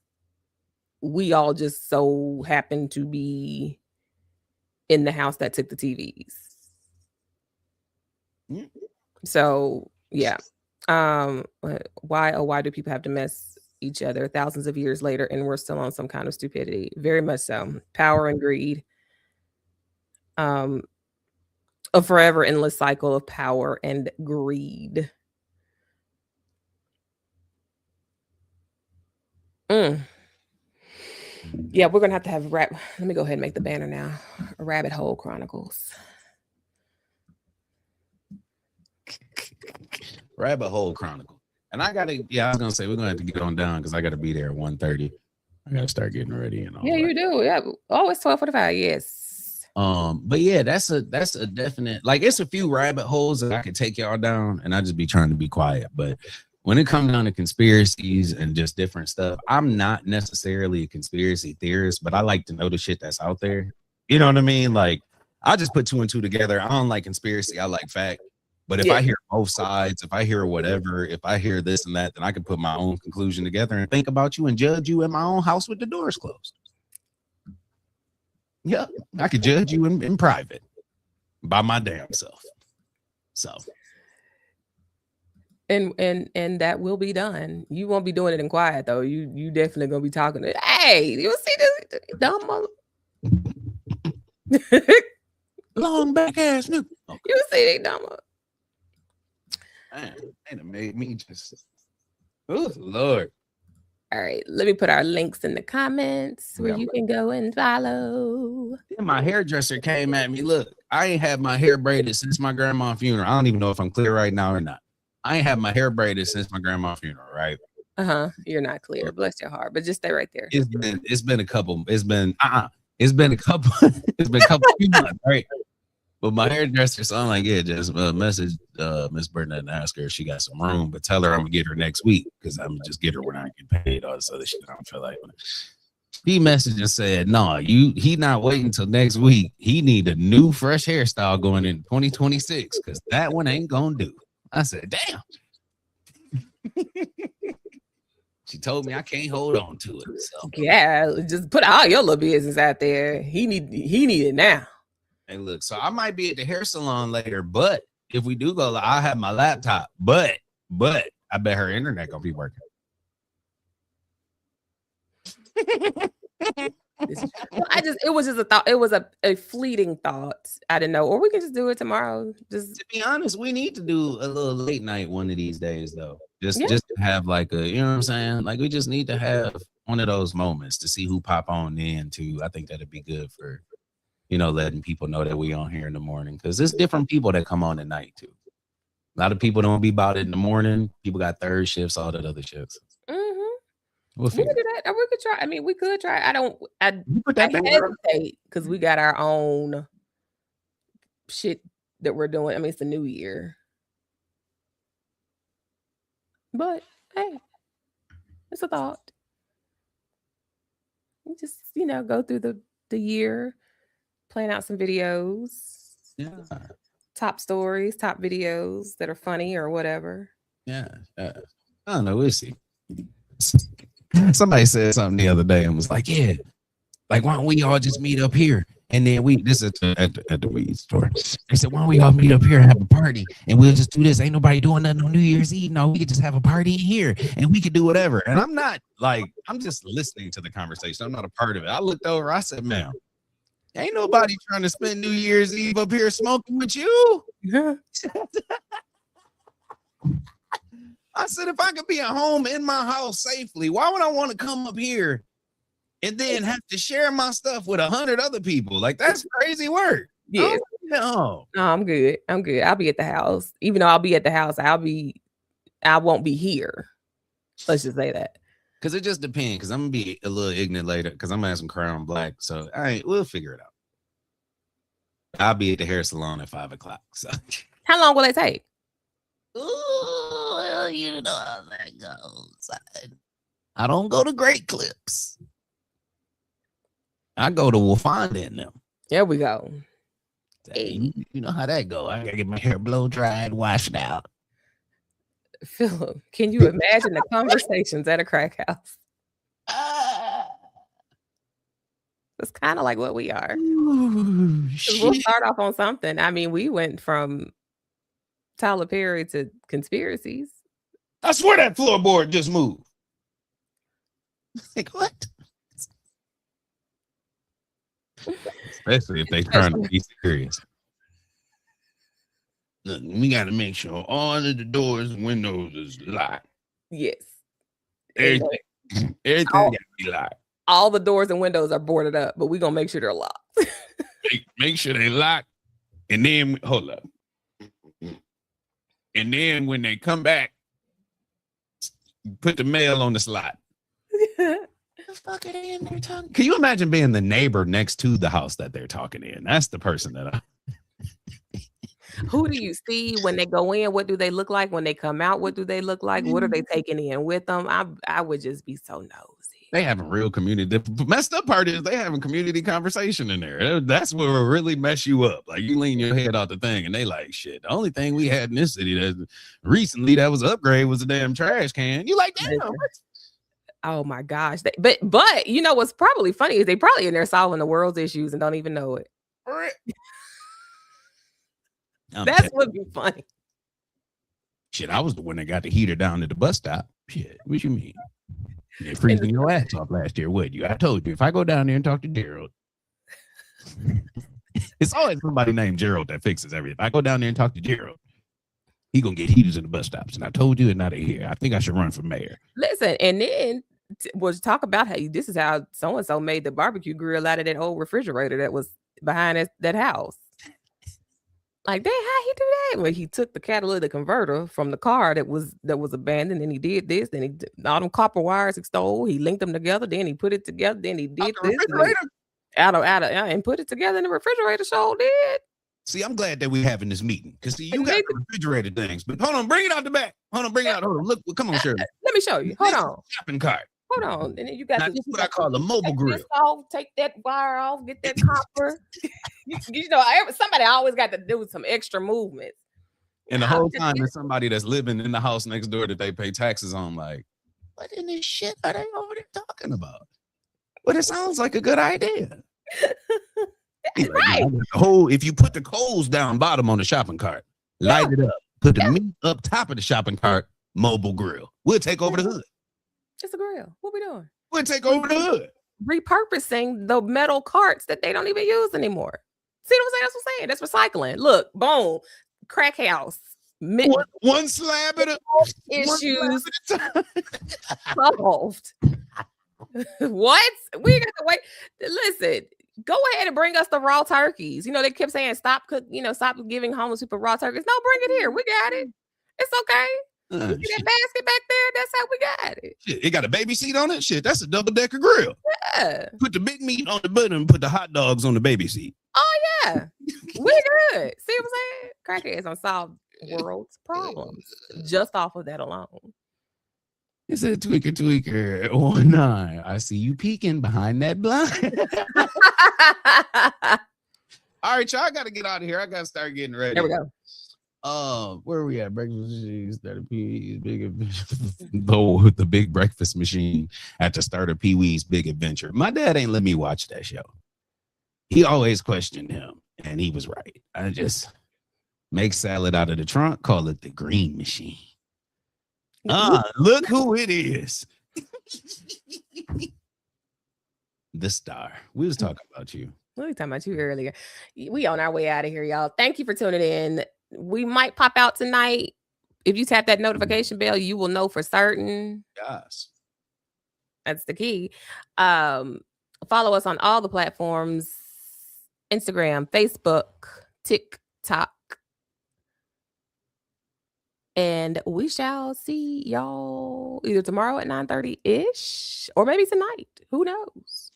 We all just so happen to be in the house that took the TVs. So yeah. Why do people have to mess each other thousands of years later, and we're still on some kind of stupidity? Very much so. Power and greed. A forever endless cycle of power and greed. Yeah, we're gonna have to have let me go ahead and make the banner now. Rabbit Hole Chronicles. Rabbit Hole Chronicle. And I was gonna say we're gonna have to get on down because I gotta be there at 1:30. I gotta start getting ready and all. Yeah, you do. Yeah. Oh, it's 12:45. Yes. But yeah, that's a definite, like, it's a few rabbit holes that I could take y'all down, and I just be trying to be quiet. But when it comes down to conspiracies and just different stuff, I'm not necessarily a conspiracy theorist, but I like to know the shit that's out there. You know what I mean? Like, I just put 2 and 2 together. I don't like conspiracy, I like fact. But if I hear both sides, if I hear whatever, if I hear this and that, then I can put my own conclusion together and think about you and judge you in my own house with the doors closed. Yeah, I could judge you in private by my damn self. So. And that will be done. You won't be doing it in quiet though. You definitely gonna be talking to, hey, you see this dumb mother. Long back ass nigga. Okay. You see that dumb mother. Man, it made me just, oh Lord. All right, let me put our links in the comments where you can go and follow. Then my hairdresser came at me. Look, I ain't had my hair braided since my grandma's funeral. I don't even know if I'm clear right now or not. I ain't had my hair braided since my grandma's funeral, right? You're not clear. Bless your heart, but just stay right there. It's been a couple few months, right? But my hairdresser, so I'm like, yeah, just message Miss Burnett and ask her if she got some room, but tell her I'm gonna get her next week because I'm gonna just get her when I get paid, all this other shit. I don't feel like he messaged and said, no, he not waiting until next week. He need a new fresh hairstyle going in 2026 because that one ain't gonna do. I said, damn. She told me I can't hold on to it. So yeah, just put all your little business out there. He need it now. Hey, look, so I might be at the hair salon later, but if we do go, I'll have my laptop. But I bet her internet gonna be working. It was just a thought. It was a fleeting thought. I didn't know. Or we can just do it tomorrow. Just to be honest, we need to do a little late night one of these days, though. Just to have like a, you know what I'm saying? Like we just need to have one of those moments to see who pop on in too. I think that'd be good for, you know, letting people know that we on here in the morning because there's different people that come on at night too. A lot of people don't be about it in the morning. People got third shifts, all that other shifts. We could do that. Or we could try. I mean, we could try. I hesitate because we got our own shit that we're doing. I mean, it's the new year. But hey, it's a thought. We just, you know, go through the year, plan out some videos. Yeah. Top stories, top videos that are funny or whatever. Yeah. I don't know. We'll see. Somebody said something the other day and was like, yeah, like, why don't we all just meet up here? And then this is at the weed store. They said, why don't we all meet up here and have a party? And we'll just do this. Ain't nobody doing nothing on New Year's Eve. No, we could just have a party in here and we could do whatever. And I'm not like, I'm just listening to the conversation. I'm not a part of it. I looked over, I said, man, ain't nobody trying to spend New Year's Eve up here smoking with you. I said, if I could be at home in my house safely, why would I want to come up here and then have to share my stuff with 100 other people? Like, that's crazy work. Yeah. No, I'm good. I'll be at the house. Even though I'll be at the house, I won't be here. Let's just say that. Because it just depends. Because I'm going to be a little ignorant later because I'm going to have some Crown Black. So, we'll figure it out. I'll be at the hair salon at 5 o'clock. So, how long will it take? Ooh, you know how that goes. I don't go to Great Clips. I go to Wafanda in them. There we go. Hey, you know how that go. I gotta get my hair blow dried, washed out. Philip, can you imagine the conversations at a crack house? It's kind of like what we are. Ooh, we'll start off on something. I mean, we went from Tyler Perry to conspiracies. I swear that floorboard just moved. Like, what? Especially if they trying to be serious. Look, we got to make sure all of the doors and windows is locked. Yes. Everything got to be locked. All the doors and windows are boarded up, but we're going to make sure they're locked. Make sure they locked. And then, hold up. And then when they come back, put the mail on the slot. The fuck are they in there talking? Can you imagine being the neighbor next to the house that they're talking in? That's the person that Who do you see when they go in? What do they look like when they come out? What do they look like? What are they taking in with them? I would just be so nosy. They having real community. The messed up part is they having community conversation in there. That's what will really mess you up. Like you lean your head out the thing and they like, shit, the only thing we had in this city that recently that was upgrade was a damn trash can. You like, damn, what? Oh my gosh. But you know what's probably funny is they probably in there solving the world's issues and don't even know it. That's what be funny. Shit, I was the one that got the heater down at the bus stop. Shit, what you mean? You're freezing your ass off last year, would you? I told you, if I go down there and talk to Gerald, it's always somebody named Gerald that fixes everything. If I go down there and talk to Gerald, he gonna get heaters in the bus stops. And I told you, and now they're here. I think I should run for mayor. Listen, and then we'll talk about how this is how so-and-so made the barbecue grill out of that old refrigerator that was behind that house. Like, dang, how he do that? Well, he took the catalytic converter from the car that was abandoned, and he did this. Then he all them copper wires he stole. He linked them together. Then he put it together. Then he did this. Out of and put it together in the refrigerator. So did. See, I'm glad that we're having this meeting because see, you got the refrigerator things. But hold on, bring it out the back. Hold on, bring it out. Hold on, look, come on, Shirley. Let me show you. Hold on. Shopping cart. Hold on, and then you got this is what I call a mobile grill. Take that wire off, get that copper. you know, somebody always got to do some extra movements. And the whole time, there's somebody that's living in the house next door that they pay taxes on. Like, what in this shit are they over there talking about? But it sounds like a good idea. Right. If you put the coals down bottom on the shopping cart, light it up, put the meat up top of the shopping cart, mobile grill. We'll take over the hood. Just a grill. What we doing? We'll take over the hood. Repurposing the metal carts that they don't even use anymore. See what I'm saying? That's what I'm saying. That's recycling. Look, boom, crack house. One slab at a issues solved. What? We got to wait. Listen, go ahead and bring us the raw turkeys. You know, they kept saying stop giving homeless people raw turkeys. No, bring it here. We got it. It's okay. You see that basket back there? That's how we got it. Shit, it got a baby seat on it. Shit, that's a double-decker grill. Yeah. Put the big meat on the bottom and put the hot dogs on the baby seat. Oh, yeah. We good. See what I'm saying? Crackheads on solve world's problems just off of that alone. It said tweaker 19. I see you peeking behind that blind. All right, y'all. I got to get out of here. I got to start getting ready. There we go. Where are we at? Breakfast machines, the big breakfast machine at the start of Pee Wee's Big Adventure. My dad ain't let me watch that show. He always questioned him, and he was right. I just make salad out of the trunk, call it the green machine. Look who it is. The star. We was talking about you. We were talking about you earlier. We on our way out of here, y'all. Thank you for tuning in. We might pop out tonight. If you tap that notification bell, you will know for certain. Yes. That's the key. Follow us on all the platforms: Instagram, Facebook, TikTok. And we shall see y'all either tomorrow at 9:30-ish or maybe tonight. Who knows?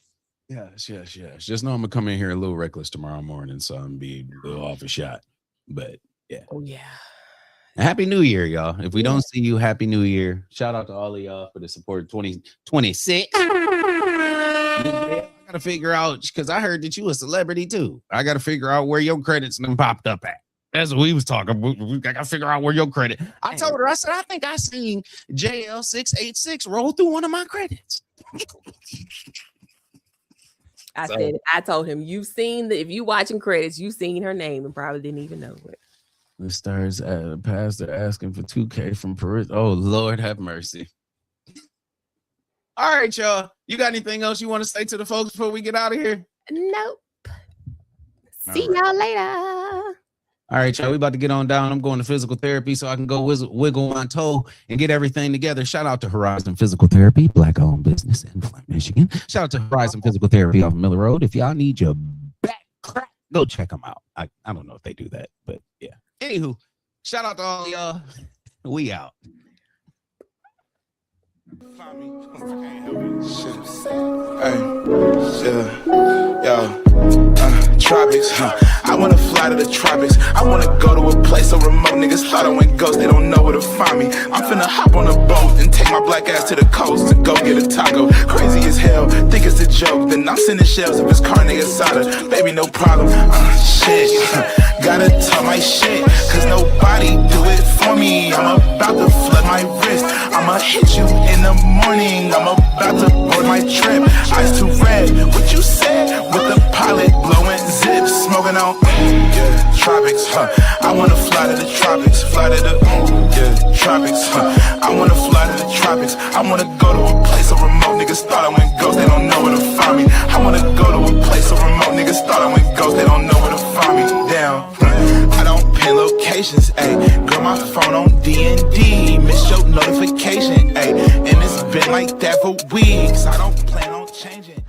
Yes. Just know I'm going to come in here a little reckless tomorrow morning, so I'm going to be a little off a shot. But yeah. Oh, yeah. Happy New Year, y'all. If we don't see you, Happy New Year. Shout out to all of y'all for the support 2026. I got to figure out, because I heard that you a celebrity too. I got to figure out where your credits done popped up at. That's what we was talking. We got to figure out where your credit. I told her, I said, I think I seen JL686 roll through one of my credits. I told him, if you watching credits, you've seen her name and probably didn't even know it. The stars pastor asking for $2,000 from Paris. Oh, Lord have mercy. All right, y'all. You got anything else you want to say to the folks before we get out of here? Nope. See y'all later. All right, y'all, we about to get on down. I'm going to physical therapy so I can go wiggle my toe and get everything together. Shout out to Horizon Physical Therapy, Black-owned business in Flint, Michigan. Shout out to Horizon Physical Therapy off Miller Road. If y'all need your back crack, go check them out. I don't know if they do that, but yeah. Anywho, shout out to all y'all. We out. Tropics, I wanna fly to the tropics. I wanna go to a place so remote. Niggas thought I went ghost, they don't know where to find me. I'm finna hop on a boat and take my black ass to the coast to go get a taco. Crazy as hell, think it's a joke. Then I'm sending shells if it's carne asada. Baby, no problem. Shit, gotta talk my shit, cause nobody do it for me. I'm about to flood my wrist. I'ma hit you in the morning. I'm about to board my trip. Eyes too red, what you said? With the pilot blowing zips, smoking on tropics, I wanna fly to the tropics, fly to the tropics, I wanna fly to the tropics. I wanna go to a place so remote. Niggas thought I went ghost, they don't know where to find me. I wanna go to a place so remote. Niggas thought I went ghost, they don't know where to find me. Damn, I don't pin locations, ayy. Girl, my phone on D&D, miss your notification, ayy. And it's been like that for weeks. I don't plan on changing.